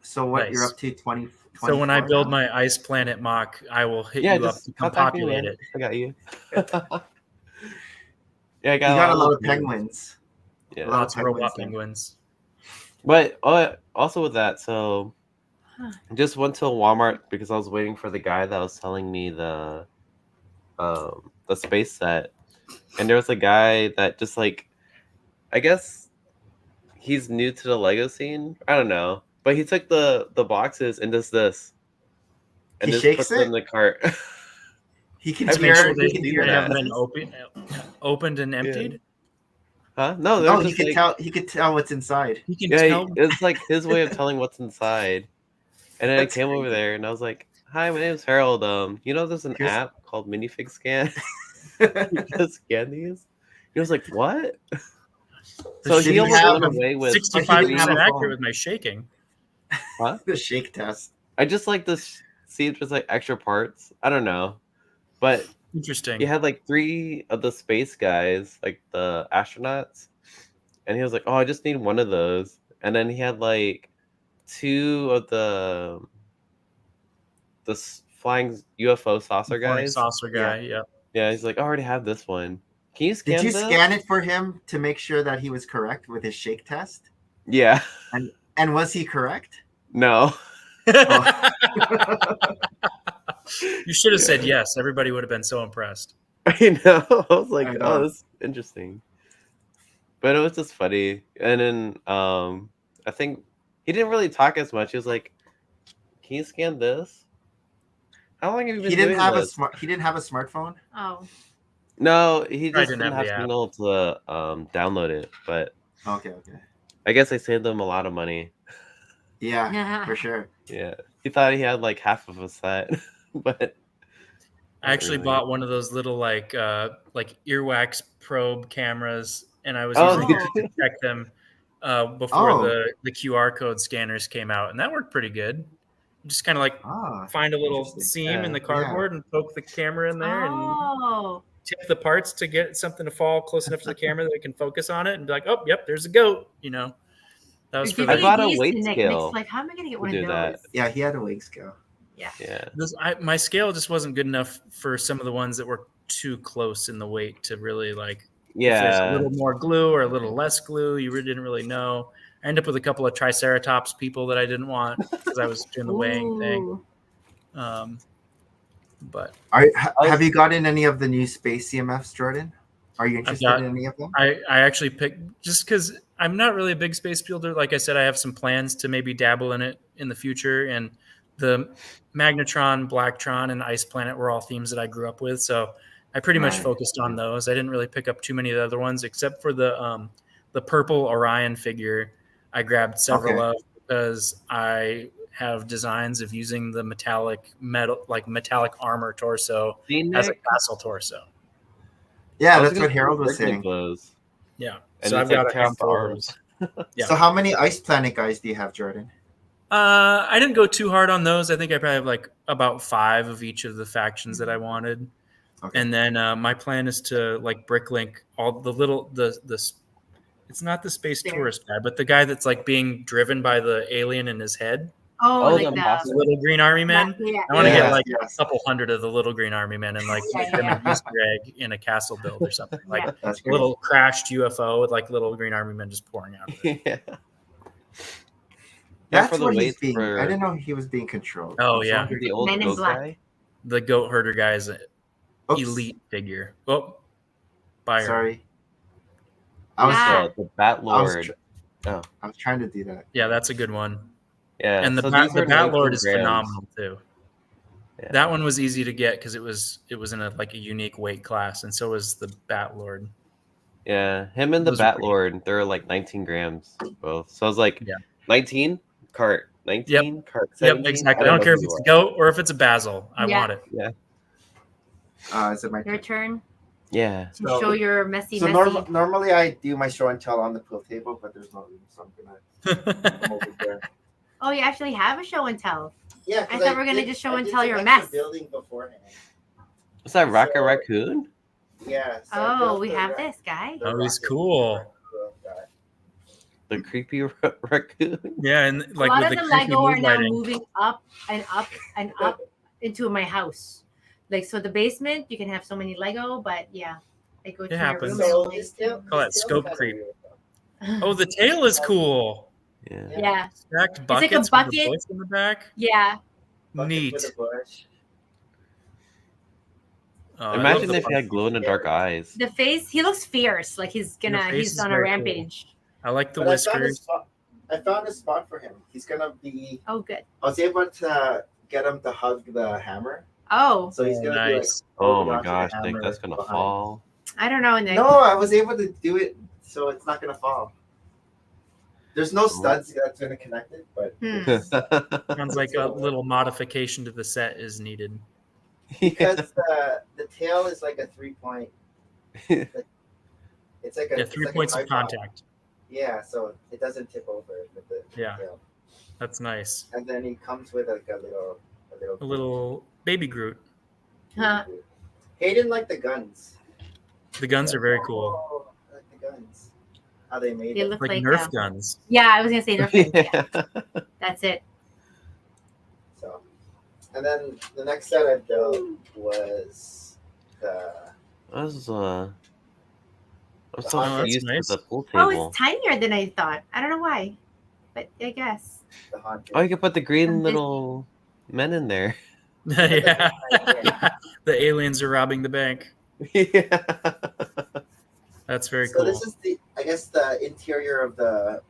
So what Nice. you're up to 20? So when I 24 build now? my Ice Planet mock, I will hit Yeah, you up just to come contact me, populate man. it. I got you. Yeah, I you got a lot of penguins. penguins. Yeah. A lot of Lots of robot penguins then. penguins. But also with that, so I just went to a Walmart because I was waiting for the guy that was selling me the the space set, and there was a guy that just like, I guess he's new to the Lego scene. I don't know, but he took the boxes and does this, and He just shakes puts them in it. the cart. He can I've To make hear. sure never they, He can seen hear they that. haven't been noises. opened and emptied. Huh? No, they're Oh, he just could like, tell. He could tell what's inside. You can yeah, tell. it's like his way of telling what's inside. And then I That's came over crazy. there and I was like, "Hi, my name's Harold. You know, there's an Here's- app called Minifig Scan. You just scan these." He was like, "What?" So Did he he almost have went a- away with 65% have a phone. accurate with my shaking. Huh? The shake test. I just like to see if there's like extra parts. I don't know, but Interesting. he had like 3 of the space guys, like the astronauts, and he was like, "Oh, I just need one of those." And then he had like 2 of the flying UFO saucer Flying guys. saucer guy. Yeah. Yeah, he's like, "I already have this one. Can you scan Did you this?" scan it for him to make sure that he was correct with his shake test? Yeah. And was he correct? No. You should have said yes. Everybody would have been so impressed. I know. I was like, I know. "Oh, that's interesting." But it was just funny. And then I think he didn't really talk as much. He was like, "Can you scan this?" How long have you been He didn't doing have this? He didn't have a smartphone. Oh, No, he Probably just didn't didn't have have the app. signal to download it. But Okay. I guess I saved him a lot of money. Yeah, for sure. Yeah, he thought he had like half of a set, but I actually really. bought one of those little like earwax probe cameras, and I was Oh, using it to check them before the QR code scanners came out, and that worked pretty good. Just kind of like find a little interesting. seam in the Yeah. cardboard and poke the camera in there and Oh, tip the parts to get something to fall close enough to the camera that it can focus on it and be like, oh, yep, there's a goat. You know, that was for I the bought a DVDs weight and scale Like, how am I gonna get to one do of that. those? Yeah, he had a weight scale. Yeah. my scale just wasn't good enough for some of the ones that were too close in the weight to really like. If there's a Yeah. little more glue or a little less glue, you really didn't really know. I ended up with a couple of Triceratops people that I didn't want because I was doing the weighing thing. Ooh. But Have you gotten any of the new space CMFs, Jordan? Are you interested in any of them? I actually picked just because I'm not really a big space builder. Like I said, I have some plans to maybe dabble in it in the future. And the Magnetron, Blacktron, and Ice Planet were all themes that I grew up with. So I pretty much focused on those. I didn't really pick up too many of the other ones, except for the purple Orion figure. I grabbed several of because I have designs of using the metallic armor torso as a castle torso. Yeah, that's what Harold was saying. Yeah, and so I've got a handful of those. Yeah. So how many Ice Planet guys do you have, Jordan? I didn't go too hard on those. I think I probably have like about 5 of each of the factions that I wanted. Okay. And then my plan is to like bricklink all the little it's not the space tourist guy, but the guy that's like being driven by the alien in his head. Oh, like the little green army men. I want to get like a couple hundred of the little green army men and like make them an Easter egg in a castle build or something. Like a little crashed UFO with like little green army men just pouring out of it. That's what he's being. I didn't know he was being controlled. Oh yeah, the old goat guy. The goat herder guy is an elite figure. Oh, buyer. Sorry. I was the Bat Lord. I was trying to do that. Yeah, that's a good one. Yeah, and the Bat Lord is phenomenal too. Yeah. That one was easy to get because it was in a unique weight class, and so was the Bat Lord. Yeah, him and the Bat Lord, they're like 19 grams both. So I was like, 19 cart, 19 cart. 17? Yep, exactly. I don't care if it's a goat or if it's a basil. I want it. Yeah. Is it my turn? Yeah. So, show your messy. Normally I do my show and tell on the pool table, but there's no room, so I'm gonna come over there. Oh, you actually have a show and tell. Yeah, I thought we were gonna just show and tell your mess. Building beforehand. Is that Rocket Raccoon? Yeah. So we have this guy. Oh, he's cool. The creepy raccoon. Yeah, and like a lot with of the Lego are now lighting. moving up and up and up into my house. Like, so the basement, you can have so many Lego, but yeah, they go to your room. Call that scope creep. Oh, the tail is cool. Yeah. Stacked buckets it's like a bucket with the voice in the back. Yeah. Neat. I love Imagine the if he had glow in the dark eyes. The face, he looks fierce, like face he's is on a very cool. rampage. I like the But whiskers. I found a spot for him. He's gonna be. Oh, good. I was able to get him to hug the hammer. Oh, So he's Oh, gonna be like. nice. Oh holding my onto the gosh, Nick, hammer that's gonna behind. fall. I don't know, Nick. No, I was able to do it, so it's not gonna fall. There's no studs that's gonna connect it, but Sounds like a little modification to the set is needed. because the tail is like a 3-point. It's like a Yeah, it's 3 like a points of tripod. contact. Yeah, so it doesn't tip over with the Yeah. tail. That's nice. And then he comes with like a little baby Groot. Huh. Hayden liked the guns. The guns are very cool. Oh, I like the guns. How they made They it. look Like like Nerf guns. Yeah, I was gonna say Nerf guns. Yeah, Yeah. that's it. So, and then the next set I built was the. I'm Oh, so that's used nice. to the pool Oh, table. it's tinier than I thought. I don't know why, but I guess. The haunted. Oh, you can put the green I'm busy. little men in there. Yeah. The aliens are robbing the bank. Yeah. That's very So cool. this is the interior of the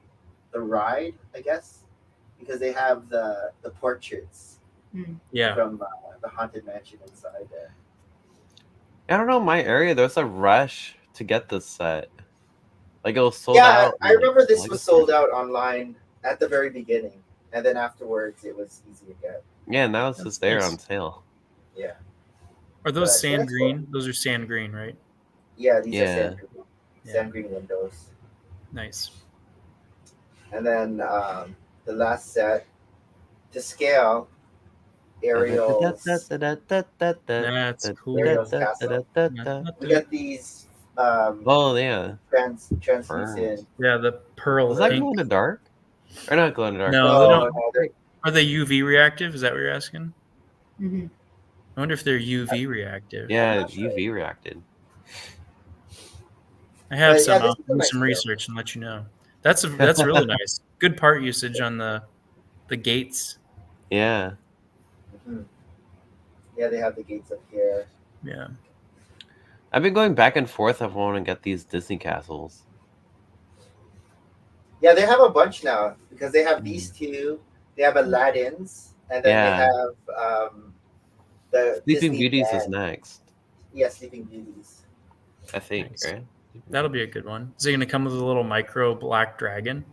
ride, I guess, because they have the portraits Yeah. from the haunted mansion inside there. I don't know, my area, there's a rush to get this set. Like, it was sold Yeah, out. I remember this like, was sold out online at the very beginning, and then afterwards it was easy to get. Yeah, now it's That's just there nice. on sale. Yeah, Are those But sand that's green? Those are sand green, right? yeah, these Yeah. are sand green windows. Nice. And then the last set to scale, Ariel's. That's cool. Ariel's castle. We got these Oh, yeah. translucent. Yeah, the pearl Does that pink. glow in the dark? Or not glow in the dark? No, Oh, they don't. no, they're- Are they UV reactive? Is that what you're asking? Mhm. I wonder if they're UV reactive. Yeah, not sure. UV reacted. I have But, yeah, some. this I'll is a do nice some build. research and let you know. That's really nice. Good part usage on the gates. Yeah. Mhm. Yeah, they have the gates up here. Yeah. I've been going back and forth of wanting to get these Disney castles. Yeah, they have a bunch now because they have these two. They have Aladdin's, and then Yeah. they have the Sleeping Disney Beauties is Band. next, Yeah, Sleeping Beauties. I think, Nice. right? That'll be a good one. Is it going to come with a little micro black dragon?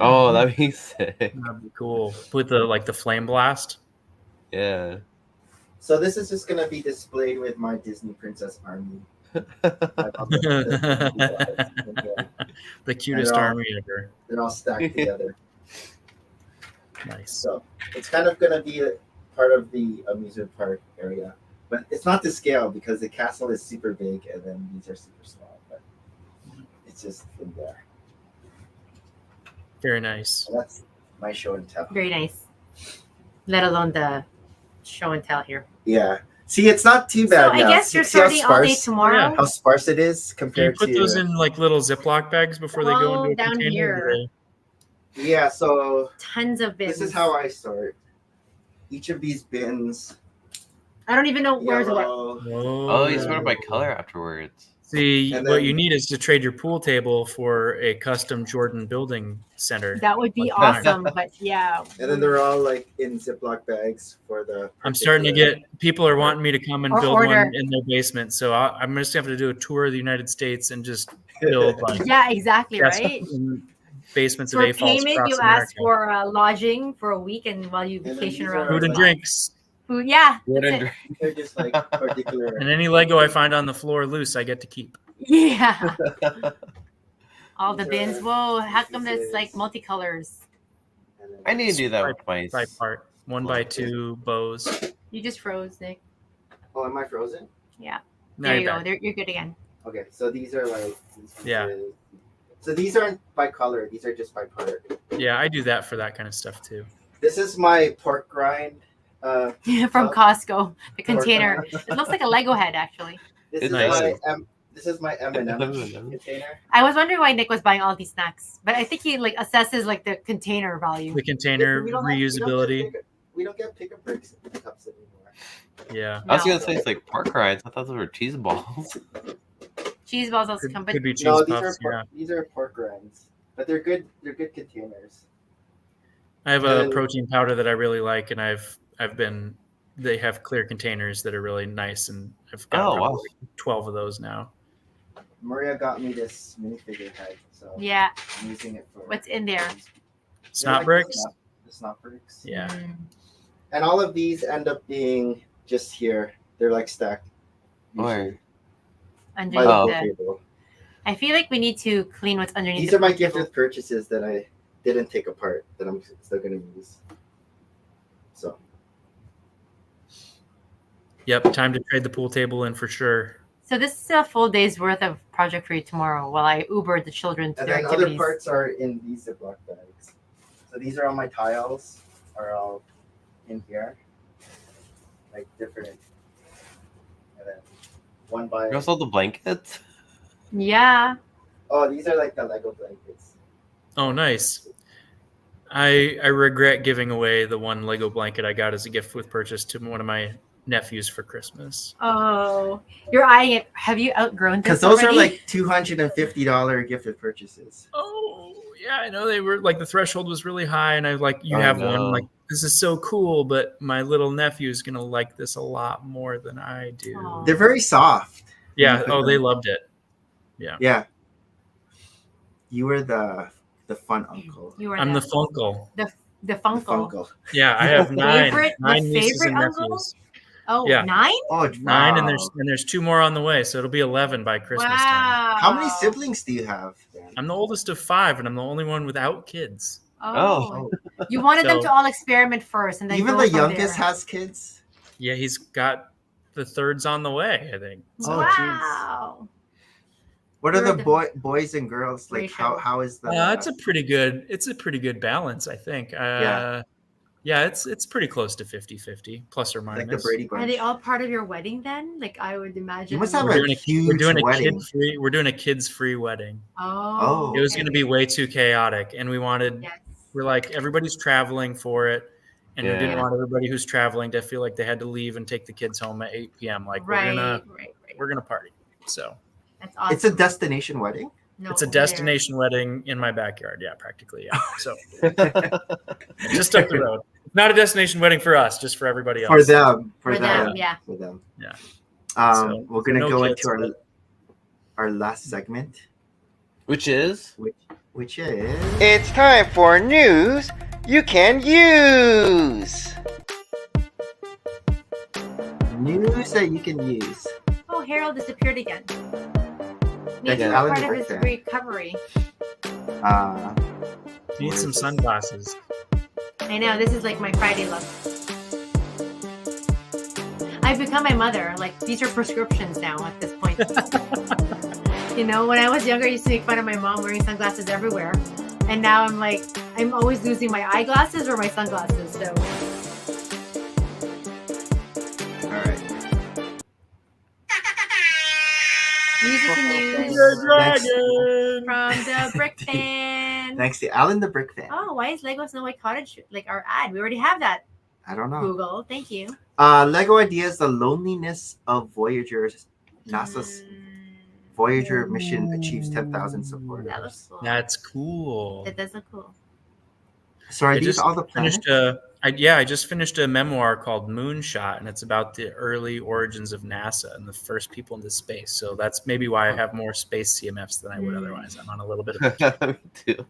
Oh, that'd be sick. That'd be cool. With the flame blast. Yeah. So this is just gonna be displayed with my Disney Princess Army. The cutest all- army ever. They're all stacked together. Nice. So it's kind of gonna be a part of the amusement park area, but it's not to scale because the castle is super big and then these are super small. But it's just in there. Very nice. And that's my show and tell. Very nice. Let alone the show and tell here. Yeah. See, it's not too So bad I now. guess you're See how starting all day sparse- tomorrow. Yeah. How sparse it is Do you compared put to. those in like little Ziploc bags before they go Oh, into a down container? here. Or they- Yeah. So Tons of bins. this is how I sort. Each of these bins. I don't even know where's what. Yellow. Oh, you sort it by color afterwards. See, And what then- you need is to trade your pool table for a custom Jordan building center. That would be Like that. awesome, but yeah. And then they're all like in Ziploc bags for the. I'm starting to particular- get people are wanting me to come and Or build order. one in their basement. So I'm just gonna have to do a tour of the United States and just build like Yeah, exactly, chests right? in basements of For A falls payment, across you America. ask for lodging for a week, and while you then vacation these around. are food and like- drinks. Food, yeah. Food that's and it. drink. They're just like particular. And any Lego I find on the floor loose, I get to keep. Yeah. All the These bins. are- Whoa, how come this it's like is- multicolors? And then- I need to do that with my. By part, 1x2 bows. You just froze, Nick. Oh, am I frozen? Yeah. Now There you you're go. back. There, you're good again. Okay, so these are like. These Yeah. pieces. So these aren't by color. These are just by part. Yeah, I do that for that kind of stuff too. This is my pork rind. From Oh. Costco, the container. It looks like a Lego head, actually. This It's is nice. my M&M M&M. container. I was wondering why Nick was buying all these snacks, but I think he like assesses like the container value. The container We don't reusability. we don't get pick-up bricks in the cups anymore. Yeah. I was No. gonna say it's like pork rinds. I thought those were cheese balls. Cheese balls also come, but Could be cheese No, puffs. Yeah. these are pork rinds, but they're good. They're good containers. I have a And- protein powder that I really like, and they have clear containers that are really nice, and I've got Oh, probably wow. 12 of those now. Maria got me this minifigure head, so yeah. I'm using it for. What's in there? Snot bricks? The snot bricks. Yeah. Mm. And all of these end up being just here. They're like stacked. Where? Underneath Oh. the. Table. I feel like we need to clean what's underneath. These the are my pool gift table. with purchases that I didn't take apart that I'm still gonna use. So Yep. Time to trade the pool table in for sure. So this is a full day's worth of project for you tomorrow while I Uber the children to and their then other activities. parts are in these Ziploc bags. So these are all my tiles are all in here. Like different. And then one by You also have the blankets. Yeah. oh, these are like the Lego blankets. Oh, nice. I regret giving away the one Lego blanket I got as a gift with purchase to one of my nephews for Christmas. Oh, you're eyeing it. Have you outgrown this? Because those already? are like $250 gift with purchases. Oh, yeah, I know they were like the threshold was really high, and I like you Oh, have no. one like this is so cool, but my little nephew is gonna like this a lot more than I do. Aw. They're very soft. Yeah. Oh, they loved it. Yeah. You were the fun uncle. You are I'm the Funkle. the The Funkle. Funkle. Yeah, I have nine Favorite- the nieces and favorite uncle? nephews. Oh, Yeah. 9? Oh, Nine, and wow. there's 2 more on the way, so it'll be 11 by Christmas time. Wow. How many siblings do you have? Dan? I'm the oldest of 5, and I'm the only one without kids. Oh. You wanted them So- to all experiment first, and then Even go the from youngest there. has kids. Yeah, he's got the thirds on the way, I think. Oh, Wow. What are You're the the boys and girls like? ratio. How is the? It's a pretty good balance, I think. Yeah, it's pretty close to 50-50, plus or minus. like the Brady Bunch. Are they all part of your wedding then? Like I would imagine. You must have We're a doing huge wedding. We're doing a kids-free wedding. Oh. It was going to be way too chaotic, and we wanted. Yes. We're like everybody's traveling for it, and we didn't Yeah. want everybody who's traveling to feel like they had to leave and take the kids home at 8 p.m. Like Right. we're gonna party. So That's awesome. It's a destination wedding. No, it's a there. destination wedding in my backyard. Yeah, practically. Yeah. So just up the road. Not a destination wedding for us, just for everybody else. For them. For them, yeah. For them. Yeah. We're gonna no go kids, into but- our last segment, Which is which is It's time for news you can use. news that you can use. Oh, Harold disappeared again. That's Maybe Yeah. Alan part of his Rickman. recovery. Need some sunglasses. I know, this is like my Friday look. I've become my mother. Like, these are prescriptions now at this point. You know, when I was younger, I used to make fun of my mom wearing sunglasses everywhere. And now I'm like, I'm always losing my eyeglasses or my sunglasses. So, All right. music and news The Next. dragon. from the Brick Fan. Thanks to Alan the Brick Fan. Oh, why is Lego Snow White Cottage like our ad? We already have that. I don't know. Google, thank you. Lego Ideas: The Loneliness of Voyager's NASA's Voyager mission achieves 10,000 That supporters. looks cool. That's cool. That does look cool. So are I these just all the planets? I just finished a memoir called Moonshot, and it's about the early origins of NASA and the first people into space. So that's maybe why I have more space CMFs than I would otherwise. I'm on a little bit of me too.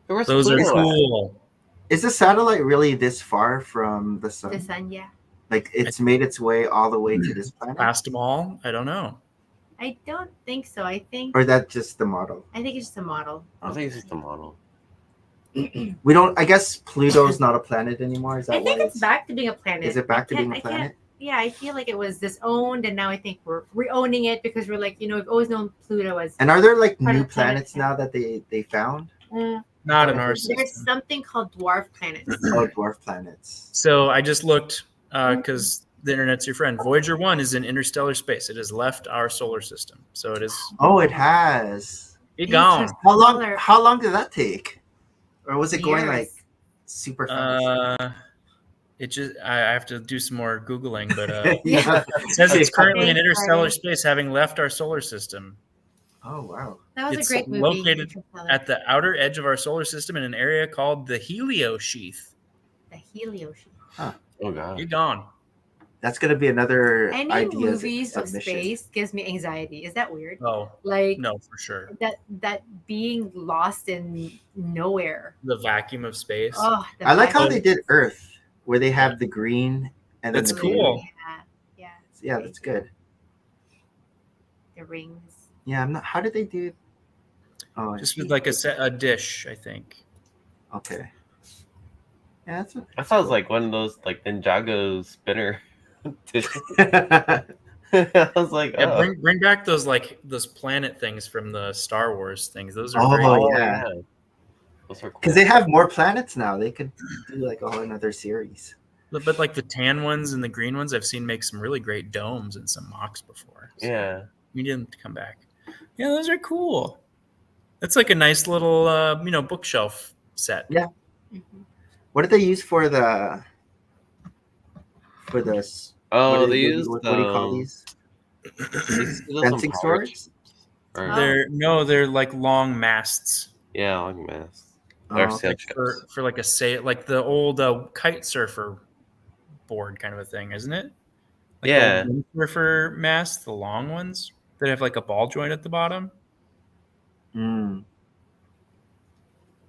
Where's those are Pluto at? cool. Is the satellite really this far from the sun? The sun, yeah. Like it's made its way all the way to this planet, Past them all? I don't know. I don't think so. I think or that just the model? it's just a model. I think it's just a model. We don't. I guess Pluto's not a planet anymore. Is that I think why it's back to being a planet. Is it back to I can't- being a I can't- planet? Yeah, I feel like it was disowned, and now I think we're re-owning it because we're like, we've always known Pluto as. And are there like Part new of planet planets now that they found? Not in our There's system. something called dwarf planets. Oh, dwarf planets. So I just looked because the internet's your friend. Voyager 1 is in interstellar space. It has left our solar system. So it is Oh, it has. gone. Interesting. How long did that take? Or was it going Years. like super fast? I have to do some more Googling, but Yeah. it says it's currently in Okay, interstellar sorry. space, having left our solar system. Oh wow. That was It's a great movie. located Interstellar. at the outer edge of our solar system in an area called the heliosheath. The Heliosheath. Oh god. You're gone. That's gonna be another Any ideas movies of submission. space gives me anxiety. Is that weird? Oh, Like no, for sure. that being lost in nowhere. The vacuum of space. Oh, the I like how vacuum. they did Earth, where they have the green and then That's the cool. Yeah, Yeah, that's good. the rings. Yeah, I'm not. How did they do? Oh, Just with like a dish, I think. Okay. Yeah, that's. That sounds like one of those like Ninjago spinner dishes. A... I was like, Yeah, oh, bring back those planet things from the Star Wars things. Those are Oh, great. oh, yeah. Those are cool. Because they have more planets now. They could do like a whole another series. But like the tan ones and the green ones, I've seen make some really great domes and some mocks before. So Yeah. you need them to come back. Yeah, those are cool. That's like a nice little bookshelf set. Yeah. Mhm. What did they use for the? For this. Oh, what they do you- used what do you call these? Fencing swords. They're like long masts. Yeah, like mass. Oh, Or okay. sail Like ships. for like a sail, like the old kite surfer board kind of a thing, isn't it? Like Yeah. the old surfer masts, the long ones that have like a ball joint at the bottom. Mm.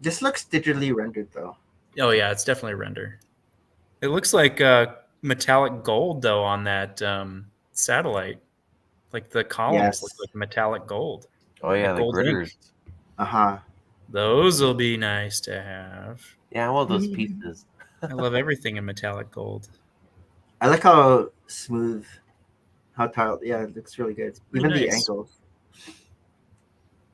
This looks digitally rendered though. Oh yeah, it's definitely render. It looks like metallic gold though on that satellite. Like the columns Yes. look like metallic gold. Oh yeah, Like the gold ink. gritters. Uh-huh. Those will be nice to have. Yeah, I want those pieces. I love everything in metallic gold. I like how smooth, how tiled. Yeah, it looks really good. pretty Even the nice. ankles.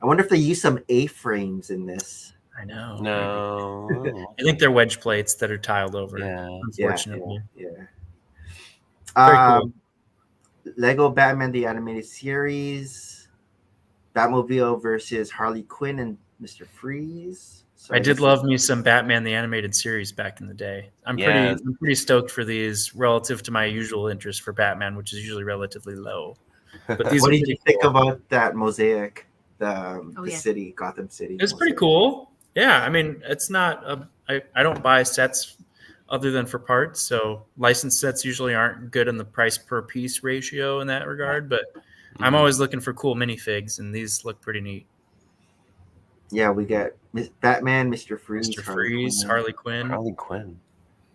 I wonder if they use some A-frames in this. I know. No. I think they're wedge plates that are tiled over. Yeah. Unfortunately. Yeah. Very cool. Lego Batman the Animated Series, Batmobile versus Harley Quinn and Mr. Freeze. So I did love me some Batman the Animated Series back in the day. I'm pretty stoked for these relative to my usual interest for Batman, which is usually relatively low. But these What are did pretty you think cool. about that mosaic? The yeah. city, Gotham City. It's pretty mosaic. cool. Yeah, I mean, it's not. I don't buy sets other than for parts, so licensed sets usually aren't good in the price per piece ratio in that regard. But I'm always looking for cool minifigs, and these look pretty neat. Yeah, we got Batman, Mr. Freeze, Mr. Freeze, Harley Quinn. Harley Quinn.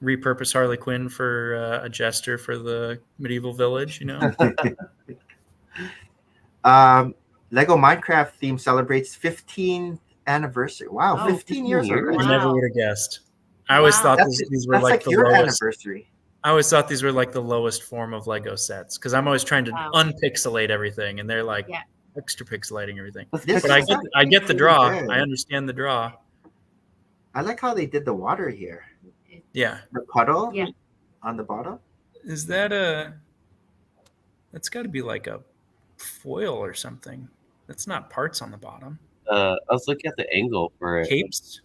Repurpose Harley Quinn for a jester for the medieval village. You know. Lego Minecraft theme celebrates 15th anniversary. Wow, Oh, 15 years 15 years. already. I Wow. never would have guessed. I always Wow. thought That's, these were that's like like the your lowest. anniversary. I always thought these were like the lowest form of Lego sets because I'm always trying to Wow. unpixelate everything, and they're like Yeah. extra pixelating everything. This But I is get actually the pretty draw. good. I understand the draw. I like how they did the water here. Yeah. The puddle Yeah. on the bottom. Is that a? That's got to be like a foil or something. That's not parts on the bottom. I was looking at the angle for it. Capes.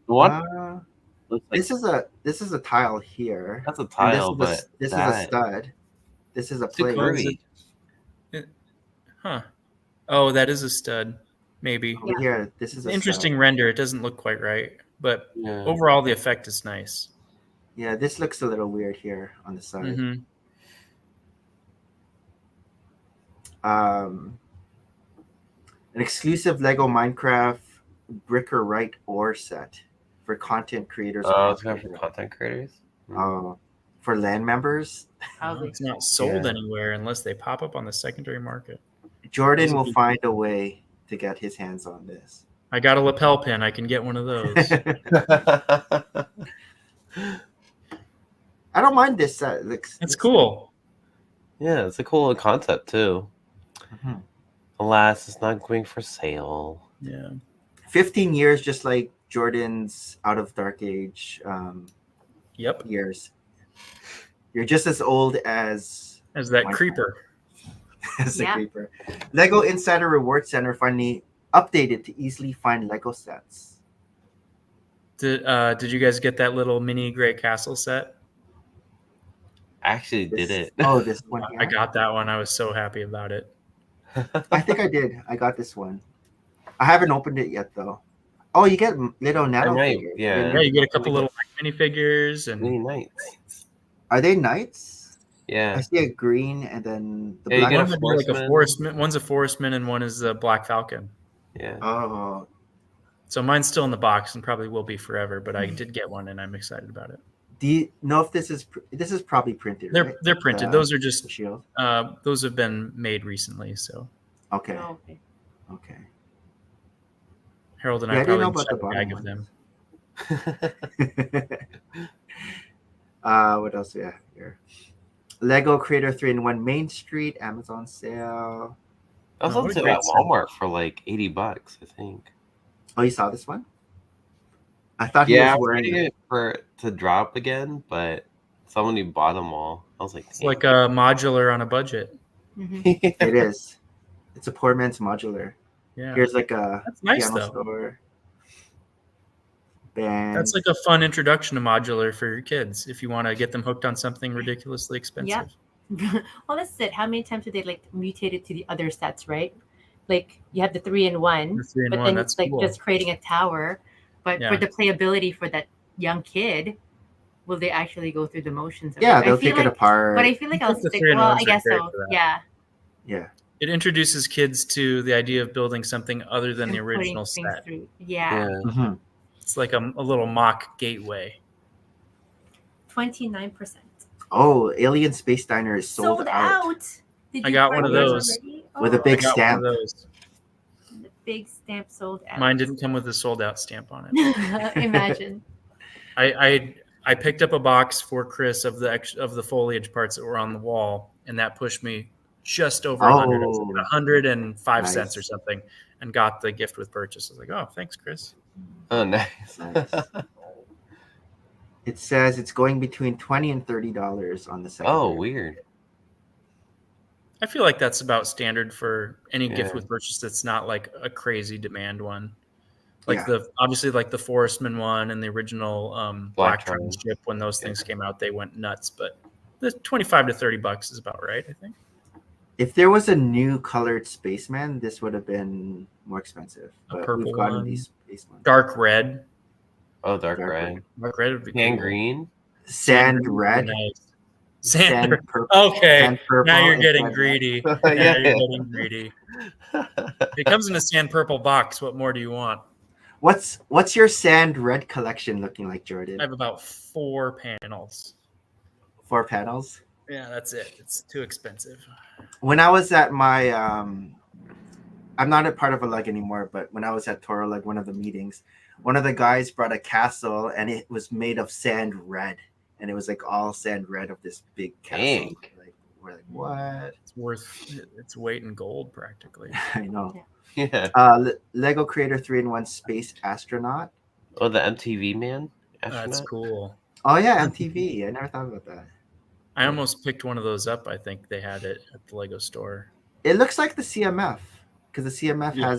What? Looks like This is a tile here. that's a And tile, this is but this is a that- stud. This is a Too plate. curvy. Huh. Oh, that is a stud. Maybe. Over here, this is a Interesting stud. render. It doesn't look quite right, but Yeah. overall the effect is nice. Yeah, this looks a little weird here on the side. Mhm. An exclusive Lego Minecraft Bricker Right ore set for content creators. Oh, it's going for content creators. For land members. Probably. It's not sold Yeah. anywhere unless they pop up on the secondary market. Jordan Those will would be- find a way to get his hands on this. I got a lapel pin. I can get one of those. I don't mind this set. It looks, It's cool. Yeah, it's a cool little concept too. Mhm. Alas, it's not going for sale. Yeah. 15 years, just like Jordan's Out of Dark Age Yep. years. You're just as old as As that Minecraft. creeper. as the Yeah. creeper. Lego Insider Reward Center finally updated to easily find Lego sets. Did you guys get that little mini gray castle set? I actually did it. Oh, this one. I Here? got that one. I was so happy about it. I think I did. I got this one. I haven't opened it yet though. Oh, you get little nano might, figures. yeah. Yeah, you get a couple little minifigures and Really nice. Are they knights? Yeah. I see a green and then the Yeah, you black. get one a would be like a Forestman. forestman. One's a forestman and one is a Black Falcon. Yeah. Oh, So mine's still in the box and probably will be forever, but I did get one and I'm excited about it. do you know if this is probably printed? They're right? they're printed. The Those are just shield. those have been made recently. So Okay. Oh, okay. Okay. Harold and Yeah, I I didn't know probably about each the have a bag bottom of them. What else do we have here? Lego Creator 3-in-1 Main Street Amazon sale. I was Oh, on what a sale great at sale. Walmart for like $80, I think. Oh, you saw this one? I thought he Yeah, I was was wearing waiting it. it for it to drop again, but someone who bought them all. I was like, It's like a modular on a budget. Mhm. It is. It's a poor man's modular. Yeah, Here's like a that's nice piano though. store. Band. That's like a fun introduction to modular for your kids if you want to get them hooked on something ridiculously expensive. Well, that's it. How many times did they like mutate it to the other sets, right? Like you have the 3-in-1, The 3-in-1, but then that's it's like cool. just creating a tower. But Yeah. for the playability for that young kid, will they actually go through the motions? Of Yeah, it? I they'll feel take it like- apart. But I feel like I I'll think the stick. 3-in-1s Well, I are guess great so. for that. Yeah. Yeah. It introduces kids to the idea of building something other than the And putting original things set. through. Yeah. yeah. Mhm. It's like a little mock gateway. 29%. Oh, Alien Space Diner is sold out. Did I you got find one of yours those. already? With a Oh, big I got stamp. one of those. The big stamp sold out. Mine didn't come with a sold out stamp on it. Imagine. I picked up a box for Chris of the foliage parts that were on the wall, and that pushed me just over 100. I was like Oh. 105 cents or Nice. something, and got the gift with purchase. I was like, oh, thanks, Chris. Oh, nice. Nice. It says it's going between $20 and $30 on the second. Oh, weird. I feel like that's about standard for any Yeah. gift with purchase that's not like a crazy demand one. Like Yeah. obviously like the Forestman one and the original Black Tron. Tron ship, when those things came out, they went nuts. But the $25 to $30 is about right, I think. If there was a new colored spaceman, this would have been more expensive. A But purple we've gotten one. these space ones. Dark red. Oh, dark Dark red. Dark red would be Tan cool. green. Sand green would be red. nice. Sand Sand. purple. Okay. Sand purple. Now you're and getting sand red. greedy. Yeah. Now you're getting greedy. It comes in a sand purple box. What more do you want? What's your sand red collection looking like, Jordan? I have about 4 panels. 4 panels. Yeah, that's it. It's too expensive. When I was at my I'm not a part of a leg anymore, but when I was at Toro Leg, one of the meetings, one of the guys brought a castle and it was made of sand red. And it was like all sand red of this big castle. Dang. Like we're like, what? It's worth its weight in gold practically. I know. Yeah. Lego Creator 3-in-1 Space Astronaut. Oh, the MTV man. That's Astronaut? cool. Oh yeah, MTV. I never thought about that. I almost picked one of those up. I think they had it at the Lego store. It looks like the CMF because the CMF Yeah.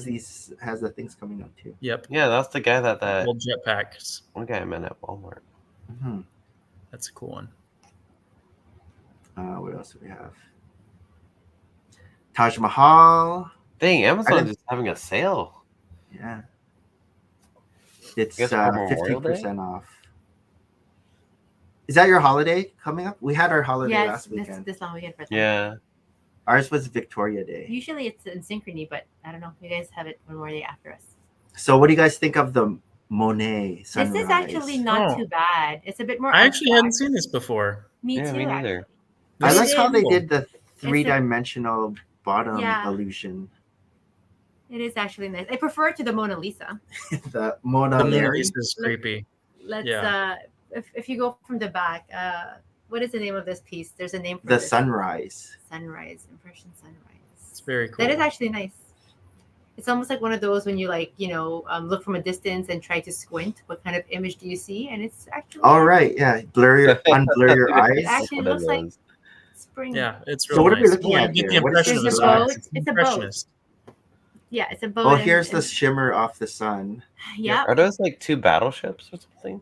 has the things coming up too. Yep. Yeah, that's the guy that Old jetpacks. one guy I met at Walmart. hmm That's a cool one. What else do we have? Taj Mahal. Dang, Amazon's didn't- just having a sale. Yeah. It's guess for Memorial Day? 50% off. Is that your holiday coming up? We had our holiday Yes, last weekend. this long weekend for them. Yeah. Ours was Victoria Day. Usually it's in synchrony, but I don't know. You guys have it one more day after us. So what do you guys think of the Monet sunrise? This is actually not Oh. too bad. It's a bit more. I actually hadn't abstract. seen this before. Me Yeah, too. me neither. actually. I This like is how they cool. did the 3-dimensional bottom Yeah. illusion. It is actually nice. I prefer it to the Mona Lisa. The Mona The Mona Larry. Lisa is creepy. Let's Yeah. if you go from the back, what is the name of this piece? There's a name for The this. sunrise. Sunrise, impression sunrise. It's very cool. That is actually nice. It's almost like one of those when you like, look from a distance and try to squint. What kind of image do you see? And it's actually All right, yeah. Unblur your eyes. It actually What it looks like is. spring. Yeah, it's So real what are we nice. looking Well, at you get here? the What is impression this? of There's a the boat. size. It's a boat. Impressionist. Yeah, it's a boat. Oh, and- here's the and- shimmer off the sun. Yeah. Are those like 2 battleships or something?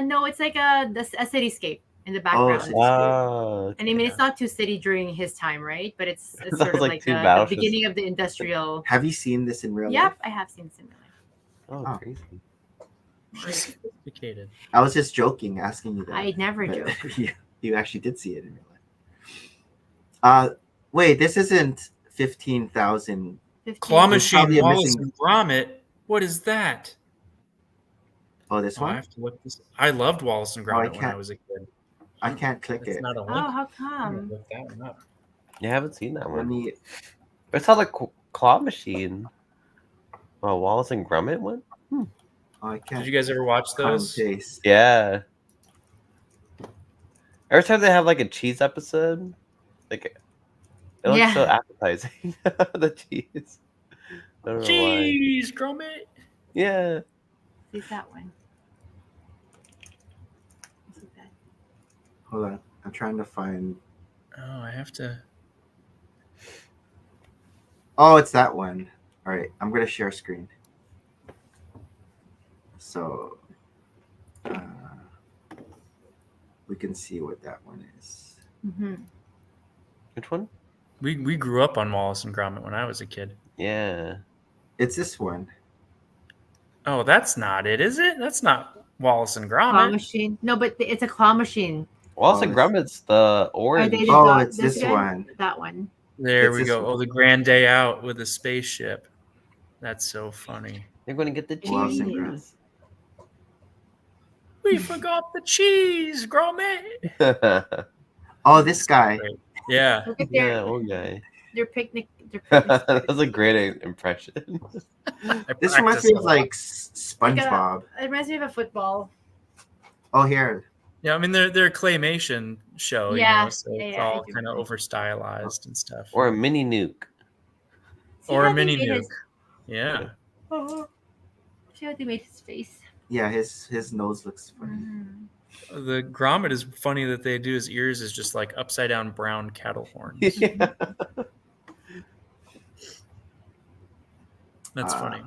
No, it's like a cityscape in the Oh, background. cityscape. Oh, And I mean, it's not too city during his time, right? But it's That sort was of like like 2 the battleships. beginning of the industrial. Have you seen this in real Yep, life? I have seen this in real life. Oh, Oh. crazy. She's sophisticated. I was just joking, asking you that. I never But joke. you actually did see it in real life. Wait, this isn't 15,000. 15. Claw There's probably Machine, a Wallace missing- and Gromit. What is that? Oh, this Oh, I one? have to look this. I loved Wallace and Oh, I Gromit when I can't- was a kid. I can't click It's it. not a link. Oh, how I'm gonna come? look that one up. You haven't seen that Let one. me. I saw the Claw Machine. Oh, Wallace and Gromit one? Oh, I can't. Did you guys ever watch those? Paste. Yeah. Every time they have like a cheese episode, like it looks so Yeah. appetizing. The cheese. I don't know why. Jeez, Gromit. Yeah. Who's that one? Is it that? Hold on. I'm trying to find. Oh, I have to. Oh, it's that one. All right. I'm going to share screen. So we can see what that one is. Mm-hmm. Which one? We grew up on Wallace and Gromit when I was a kid. Yeah. It's this one. Oh, that's not it, is it? That's not Wallace and Claw Gromit. machine. No, but it's a claw machine. Wallace Oh, and it's- Gromit's the orange. Are they the Oh, dog- it's this guy? one. That one. There It's we this go. one. Oh, the grand day out with a spaceship. That's so funny. They're going to get the Wallace and cheese. Gromit. We forgot the cheese, Gromit. Oh, this guy. Great. Yeah. Look at Yeah, old guy. their picnic. Their picnic That was a great impression. This reminds me of like SpongeBob. It reminds me of a football. Oh, here. Yeah, I mean they're a claymation show, Yeah, you know, so it's yeah, I all do. kind of over stylized and stuff. Or a mini nuke. See Or how a they mini made nuke. his- Yeah. Oh, see how they made his face. Yeah, his nose looks funny. Mhm. The Gromit is funny that they do his ears is just like upside down brown cattle horns. Yeah. That's funny.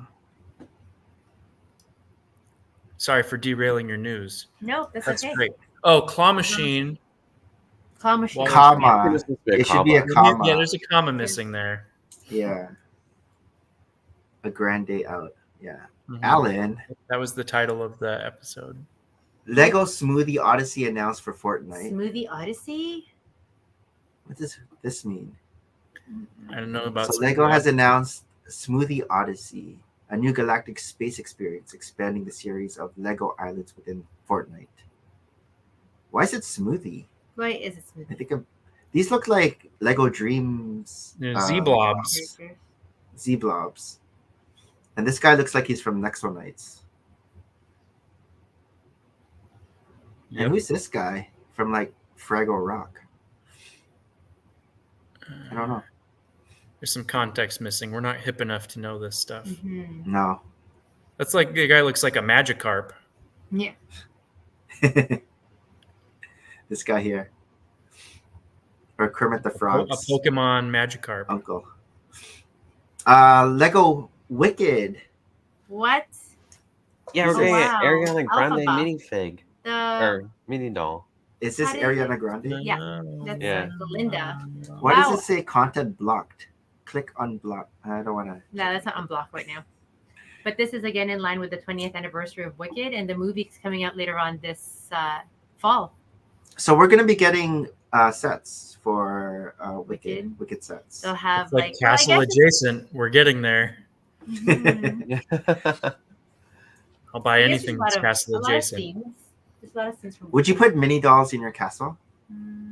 Sorry for derailing your news. No, that's okay. Great. Oh, Claw Machine. Claw machine. Wallace- Comma. This must be a It should be a comma. comma. Yeah, there's a comma missing there. Yeah. A grand day out. Yeah. Mhm. Alan, That was the title of the episode. Lego Smoothie Odyssey announced for Fortnite. Smoothie Odyssey. What does this mean? I don't know about. So Lego has announced Smoothie Odyssey, a new galactic space experience expanding the series of Lego islands within Fortnite. Why is it smoothie? Why is it I smoothie? think these look like Lego Dreams. Yeah, Z-blobs. Z-blobs. And this guy looks like he's from Nexonites. Yep. And who's this guy from like Fraggle Rock? I don't know. There's some context missing. We're not hip enough to know this stuff. Mhm. No. That's like the guy looks like a Magikarp. Yeah. This guy here. Or Kermit the A Frog's Pokemon Magikarp. uncle. Lego Wicked. What? Yeah, we're Oh, getting wow. an Ariana Grande Alphaba. minifig. The Or mini doll. Is this How did Ariana it- Grande? Yeah, that's Yeah. Belinda. Why Wow. does it say content blocked? Click unblock. I don't want to. No, that's not unblocked right now. But this is again in line with the 20th anniversary of Wicked, and the movie's coming out later on this fall. So we're going to be getting sets for Wicked. Wicked sets. They'll have It's like like well, I Castle guess adjacent. We're getting there. Mhm. I'll buy I guess anything there's that's a lot of- Castle a lot of adjacent. scenes. There's a lot of scenes from. Would you put mini dolls in your castle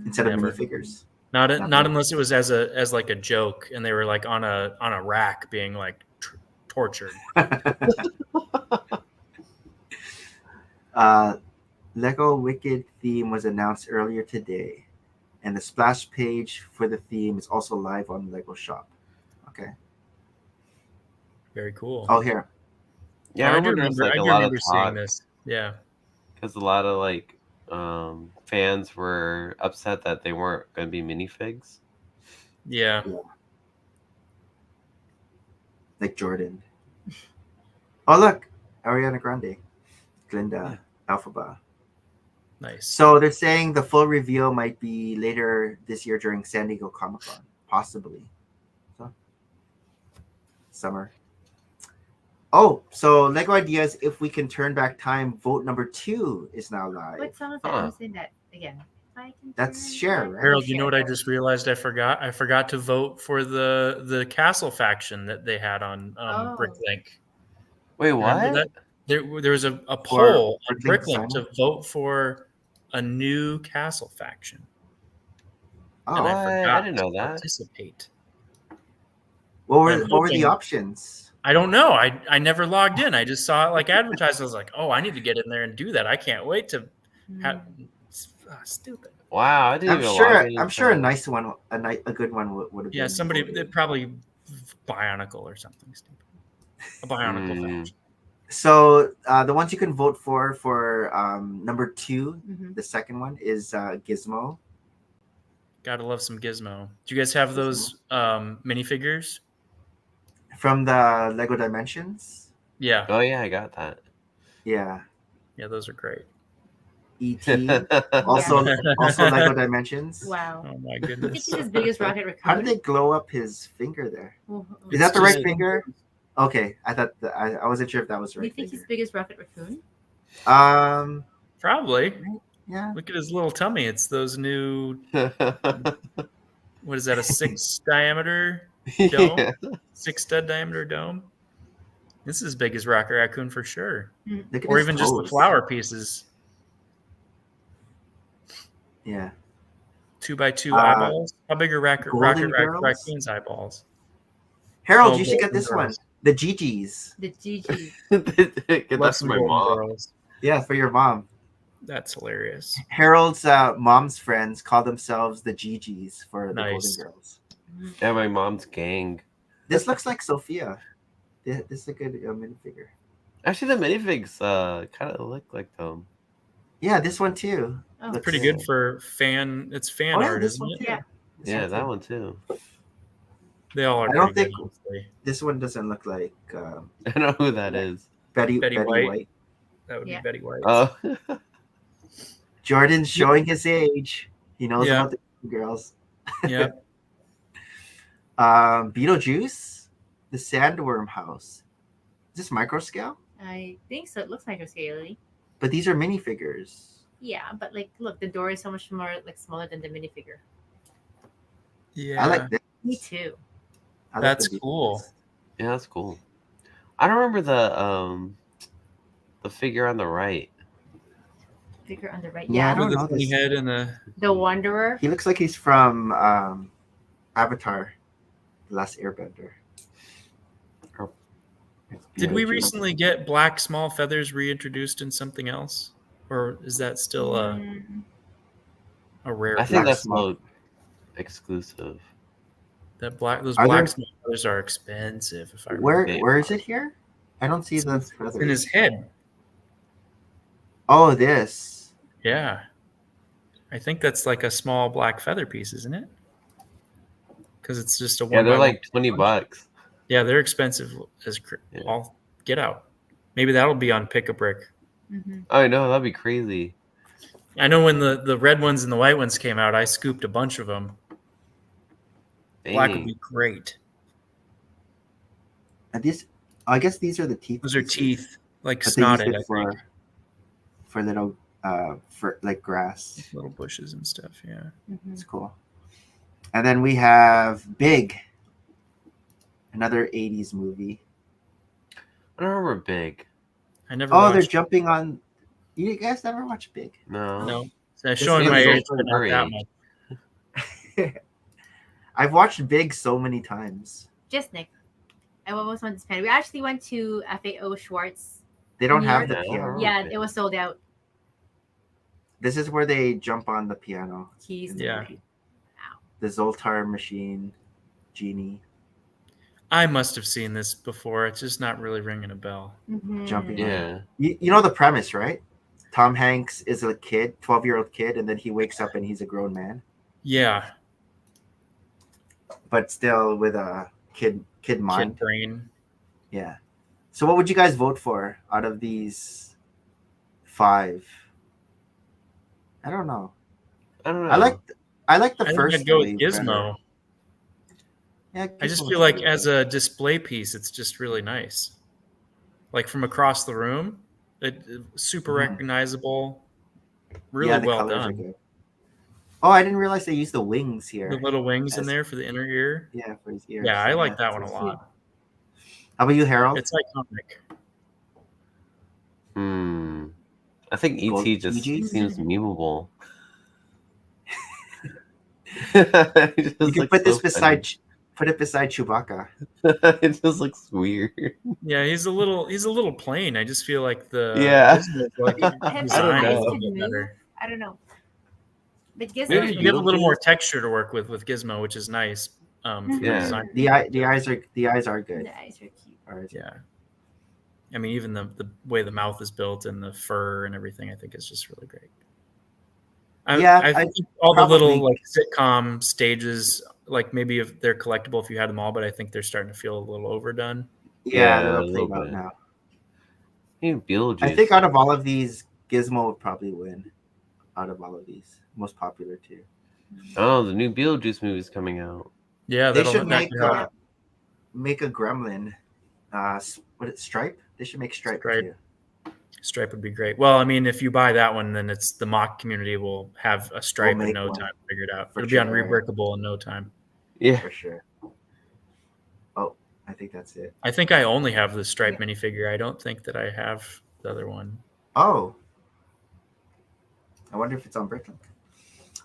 instead of Never. minifigures? Not Nothing. not unless it was as like a joke, and they were like on a rack being like tortured. Lego Wicked theme was announced earlier today, and the splash page for the theme is also live on Lego Shop. Okay. Very cool. Oh, here. Yeah, I do remember there's remember. like I a do lot of remember seeing talk this. Yeah. because a lot of like fans were upset that they weren't going to be minifigs. Yeah. like Jordan. Oh look, Ariana Grande, Glinda, Alphaba. Nice. So they're saying the full reveal might be later this year during San Diego Comic-Con, possibly. So, summer. Oh, so Lego Ideas, if we can turn back time, vote number 2 is now live. What song is that? I'm saying that again. If I can That's turn Cher, back- right? Harold, Oh, you know Cher. what I just realized? I forgot to vote for the castle faction that they had on Oh. Bricklink. Wait, Remember what? that? There was a poll on Bricklink Bricklink to Designer? vote for a new castle faction, and Oh, I forgot didn't know to that. participate. what I'm were the hoping- options? I don't know. I never logged in. I just saw it like advertised. I was like, oh, I need to get in there and do that. I can't wait to have. Stupid. Wow, I didn't I'm even sure. log in I'm sure a until- nice one, a good one would have been. Yeah, somebody voted. probably Bionicle or something stupid. A Bionicle Hmm. faction. So the ones you can vote for number 2, Mhm. the second one is Gizmo. Gotta love some Gizmo. Do you guys have those minifigures? From the Lego Dimensions. Yeah, Oh yeah, I got that. Yeah. yeah, those are great. E.T. Also Lego Dimensions. Wow. Oh my I think goodness. he's as big as Rocket Raccoon. How did they glow up his finger there? Oh, Is that the It's right just- finger? Okay, I thought I wasn't sure if that was the Do you right think he's finger. big as Rocket Raccoon? Probably. Yeah. Look at his little tummy. It's those new. What is that? A 6 diameter dome? Yeah. 6 stud diameter dome. This is as big as Rocket Raccoon for sure. Look at Or his even just the toes. flower pieces. Yeah. 2x2 Uh, eyeballs. How big are Golden Girls? Raccoon's eyeballs? Harold, Oh, you should get Golden this one. Girls. The GGs. The GG. Get Love that some for my Golden mom. Girls. Yeah, for your mom. That's hilarious. Harold's mom's friends call themselves the GGs for the Nice. Golden Girls. Yeah, my mom's gang. This looks like Sophia. This is a good minifigure. Actually, the minifigs kind of look like them. Yeah, this one too. Oh, Looks Pretty good for fan. It's fan Oh, yeah, art, this isn't one it? too. Yeah. This Yeah, one that too. one too. They all are I don't pretty think- good, honestly. This one doesn't look like I know who that is. Betty Betty White. White. That would Yeah. be Betty White. Oh, Jordan's showing his age. He knows Yeah. about the girls. Yeah. Beetlejuice, the Sandworm House. Is this micro scale? I think so. It looks microscale-y. But these are minifigures. Yeah, but like, look, the door is so much more like smaller than the minifigure. Yeah. I like this. Me too. I like That's the cool. Beetlejuice. yeah, that's cool. I don't remember the figure on the right. Figure on the right. Yeah, I Yeah, don't With know the funny this. head and the. the Wanderer. He looks like he's from Avatar, The Last Airbender. Did we Beetlejuice. recently get black small feathers reintroduced in something else, or is that still Mm, a rare? I think Black that's small. still exclusive. Those Are black there- small feathers are expensive. If I Where remember. where is it here? I don't see the It's in feathers. his head. Oh, this. Yeah, I think that's like a small black feather piece, isn't it? Because it's just a one. Yeah, they're by like one. $20. Yeah, they're expensive as Yeah. all get out. Maybe that'll be on Pick a Brick. mhm. Oh, I know, that'd be crazy. I know when the red ones and the white ones came out, I scooped a bunch of them. Black would Dang. be great. And these, I guess these are the teeth. Those are pieces, teeth, like but they snotted, use I it for think. little for like grass. Little bushes and stuff. Yeah. Mhm. It's cool. And then we have Big, another 80s movie. I don't remember Big. I never. Oh, they're watched. jumping on. You guys never watch Big? No. No, so This showing is my also age, but not that very- much. I've watched Big so many times. Just Nick. I almost went to Japan. We actually went to FAO Schwartz. They don't New have York? the Yeah. piano. Yeah, okay. it was sold out. This is where they jump on the piano. Keys. in the Yeah. movie. The Zoltar machine, Genie. I must have seen this before. It's just not really ringing a bell. Mhm. Jumping. Yeah. You know the premise, right? Tom Hanks is a kid, 12-year-old kid, and then he wakes up and he's a grown man, Yeah, but still with a kid kid mind. brain. Yeah. So what would you guys vote for out of these 5? I don't know. I don't know. I like the I think first I'd go with wave Gizmo. better. Yeah, I just Gizmo's feel like pretty as good. a display piece, it's just really nice. Like from across the room, super Mhm. recognizable, really Yeah, the well colors are done. good. Oh, I didn't realize they used the wings here. The little wings in as- there for the inner ear. Yeah, for his ears. Yeah, I like that that's one a so lot. How about you, Harold? It's iconic. I think Gold ET just Gigi's? seems memeable. It You just can looks put this so beside Chewbacca. funny. It just looks weird. Yeah, he's a little plain. I just feel like the Yeah. Gizmo like His I don't designed a know. eyes little can bit move. better. I don't know. But You Gizmo, Maybe have a little more Beetlejuice? texture to work with Gizmo, which is nice. From a Yeah. design. The eyes are good. the eyes are cute. Alright. Yeah. I mean, even the way the mouth is built and the fur and everything, I think is just really great. I think all the little like sitcom stages, like maybe if they're collectible if you had them all, but I think they're starting to feel a little overdone. Yeah, they're a all little played out bit. now. Maybe Beetlejuice. I think out of all of these, Gizmo would probably win. Out of all of these, most popular too. Oh, the new Beetlejuice movie's coming out. Yeah, They that'll should that could help. make a Gremlin. Stripe? They should make Stripe Stripe. too. Stripe would be great. Well, I mean, if you buy that one, then it's the mock community will have a Stripe in make no one. time figured out. For It'll be on sure. Rebrickable in no time. Yeah. For sure. Oh, I think that's it. I think I only have the Stripe minifigure. I don't think that I have the other one. Oh. I wonder if it's on Bricklink.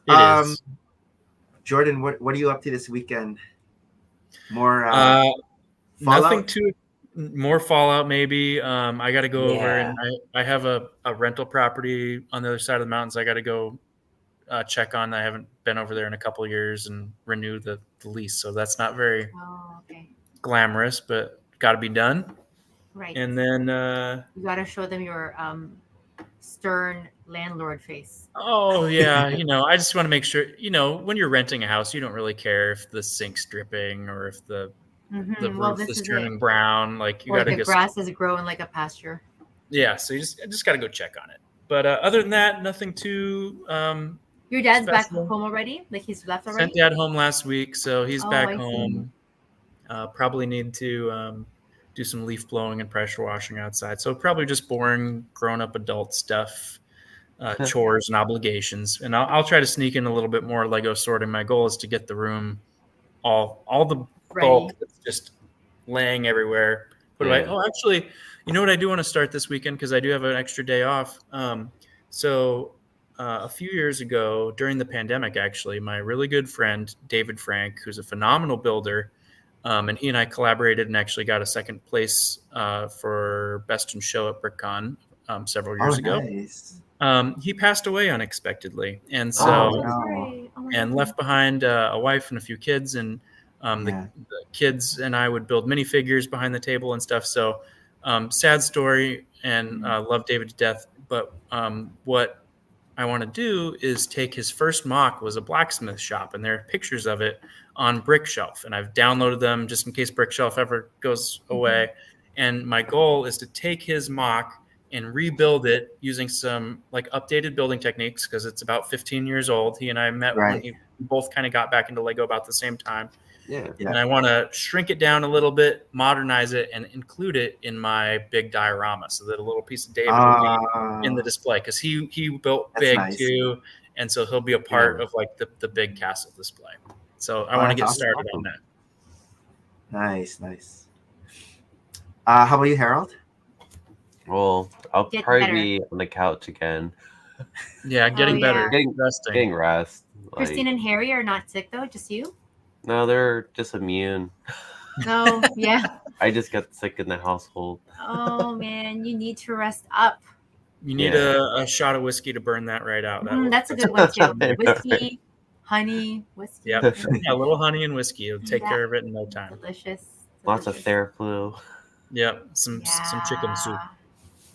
It is. Jordan, what are you up to this weekend? More Nothing Fallout? too more Fallout maybe. I got to go over and I have a rental property on the other side of the mountains. I got to go check on. I haven't been over there in a couple of years and renew the lease. So that's not very glamorous, but got to be done. Right. And then you got to show them your stern landlord face. Oh yeah, I just want to make sure. When you're renting a house, you don't really care if the sink's dripping or if the roof is turning brown. Like you got to the grass is growing like a pasture. Yeah, so you just got to go check on it. But other than that, nothing too. Your dad's back home already? Like he's left already? Sent dad home last week, so he's back home. Probably need to do some leaf blowing and pressure washing outside. So probably just boring grown-up adult stuff. Chores and obligations, and I'll try to sneak in a little bit more Lego sorting. My goal is to get the room all the bulk that's just laying everywhere put away. Oh, actually, you know what I do want to start this weekend because I do have an extra day off. So a few years ago during the pandemic, actually, my really good friend David Frank, who's a phenomenal builder, and he and I collaborated and actually got a second place for Best in Show at BrickCon several years ago. Nice. He passed away unexpectedly, and so and left behind a wife and a few kids, and the kids and I would build minifigures behind the table and stuff. So sad story, and love David to death. But what I want to do is take his first mock was a blacksmith shop, and there are pictures of it on Brickshelf, and I've downloaded them just in case Brickshelf ever goes away. And my goal is to take his mock and rebuild it using some like updated building techniques because it's about 15 years old. He and I met when we both kind of got back into Lego about the same time. And I want to shrink it down a little bit, modernize it, and include it in my big diorama so that a little piece of David will be in the display because he built big too, and so he'll be a part of like the big castle display. So I want to get started on that. Nice. How about you, Harold? Well, I'll probably be on the couch again. Yeah, getting better. Getting rest. Christine and Harry are not sick though, just you? No, they're just immune. Oh, yeah. I just got sick in the household. Oh man, you need to rest up. You need a shot of whiskey to burn that right out. That's a good one too. Whiskey, honey, whiskey. Yep. A little honey and whiskey. It'll take care of it in no time. Delicious. Lots of Theraflu. Yep. Some chicken soup.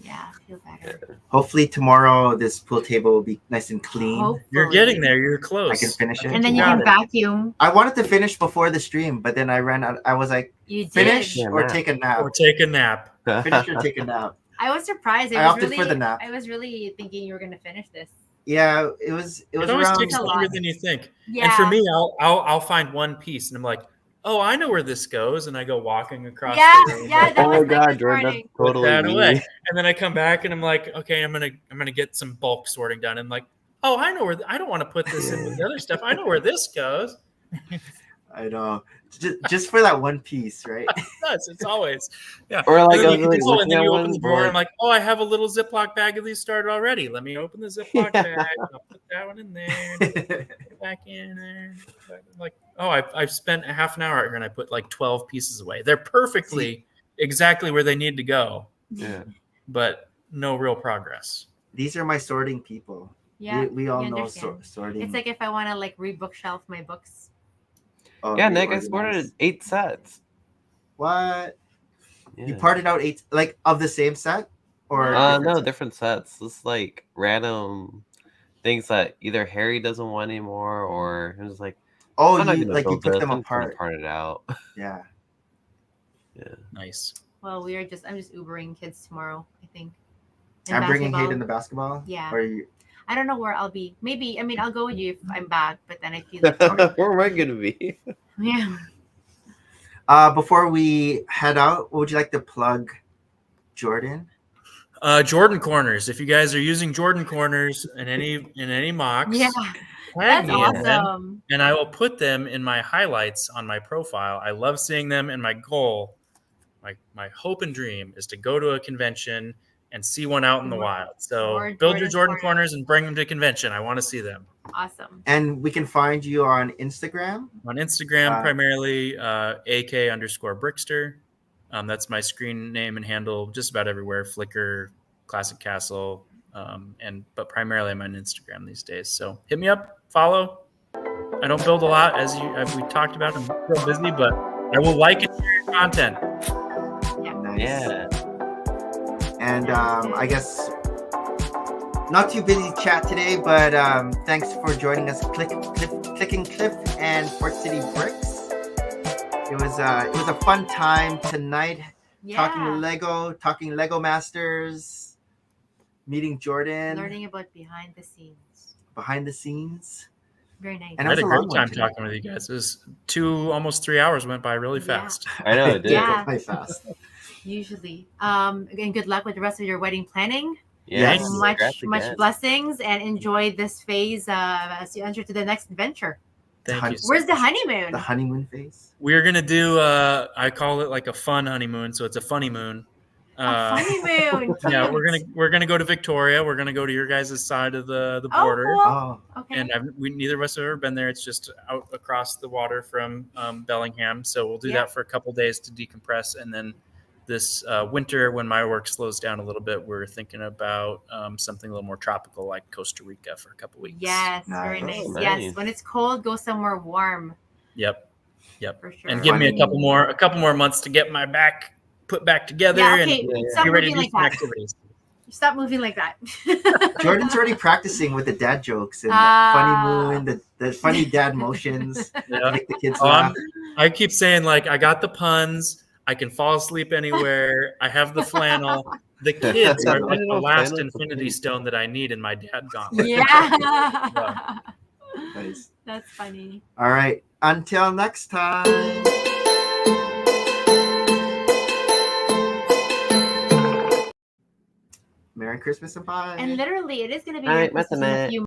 Yeah, I feel better. Hopefully tomorrow this pool table will be nice and clean. Hopefully. You're getting there. You're close. I can finish it. And then you got can it. vacuum. I wanted to finish before the stream, but then I ran out. I was like, You did. finish Yeah, or nap. take a nap. Or take a nap. Finish or take a nap. I was surprised. I opted for the nap. I was really thinking you were gonna finish this. Yeah, it was It always around. takes a lot. longer than you think. Yeah. And for me, I'll find one piece and I'm like, oh, I know where this goes, and I go walking across. Yeah, the room. yeah. That Oh was my God, this Jordan, morning. that's totally that me. away. And then I come back and I'm like, okay, I'm gonna get some bulk sorting done. And I'm like, oh, I know where. I don't want to put this in with the other stuff. I know where this goes. I know. Just for that one piece, right? It's always, yeah. Or like, and I then, was like and looking then at you one, open the but, drawer. like, I'm like, oh, I have a little Ziploc bag of these started already. Let me open the Ziploc Yeah. bag. I'll put that one in there. Put it back in there. I'm like, oh, I've spent a half an hour here and I put like 12 pieces away. They're perfectly exactly where they need to go, yeah. but no real progress. These are my sorting people. Yeah. We all we know understand. sorting. It's like if I want to like rebookshelf my books. Yeah, Nick, I reorganize. sorted 8 sets. What? You Yeah. parted out 8 like of the same set, or No. No, sets? different sets. Just like random things that either Harry doesn't want anymore, or he was like, Oh, I'm not you gonna like you build took this. them I'm just gonna apart. part it out. Yeah. Nice. Well, I'm just Ubering kids tomorrow, I think. I'm bringing basketball. Hayden the basketball. Yeah. Or you? I don't know where I'll be. Maybe, I mean, I'll go with you if I'm back, but then I feel like, Where am I gonna be? yeah. Before we head out, what would you like to plug, Jordan? Jordan corners. If you guys are using Jordan corners in any mocks, Yeah. tag That's me in them, awesome. and I will put them in my highlights on my profile. I love seeing them, and my goal, my hope and dream, is to go to a convention and see one out in the wild. So Or build your Jordan's Jordan corner. corners and bring them to convention. I want to see them Awesome. And we can find you on Instagram. on Instagram, Uh, primarily AK_Brickster. That's my screen name and handle just about everywhere. Flickr, Classic Castle, but primarily I'm on Instagram these days. So hit me up, follow. I don't build a lot, as we talked about. I'm real busy, but I will like and share your content. Nice. Yeah. And I guess not too busy chat today, but thanks for joining us, Clicking Cliff and Port City Bricks. It was a fun time tonight, Yeah. talking Lego Masters, meeting Jordan, Learning about behind the scenes. behind the scenes. Very nice. And I it had was a a great long one time today. talking with you guys. It was almost 3 hours went by really Yeah. fast. I know it did. Yeah. Quite fast. Usually. Again, good luck with the rest of your wedding planning. Yes. Congrats Much again. blessings, and enjoy this phase as you enter to the next adventure. Thank you. so Where's the much. honeymoon? The honeymoon phase. We're gonna do. I call it like a fun honeymoon, so it's a funny moon. A honeymoon. Yeah, cute. we're gonna go to Victoria. We're gonna go to your guys' side of the Oh, border. cool. Oh, Okay. And neither of us have ever been there. It's just out across the water from Bellingham. So we'll do Yeah. that for a couple days to decompress, and then this winter, when my work slows down a little bit, we're thinking about something a little more tropical, like Costa Rica, for a couple weeks. Yes, very Nice. nice. Oh, Yes, nice. when it's cold, go somewhere warm Yep. for sure. And give me a couple more months to get my back put back together Yeah, okay. and Stop be ready to moving do like some that. activities. Stop moving like that. Jordan's already practicing with the dad jokes and Ah. funny moon, the funny dad motions, Yeah. make the kids Oh, laugh. I keep saying, like, I got the puns. I can fall asleep anywhere. I have the flannel. The kids are like the Flannel, last flannel, infinity flannel. stone that I need in my dad gauntlet. Yeah. Nice. That's funny. All right. Until next time. Merry Christmas and bye. And literally, it is going to be All Merry right, Christmas in a Mathematic. few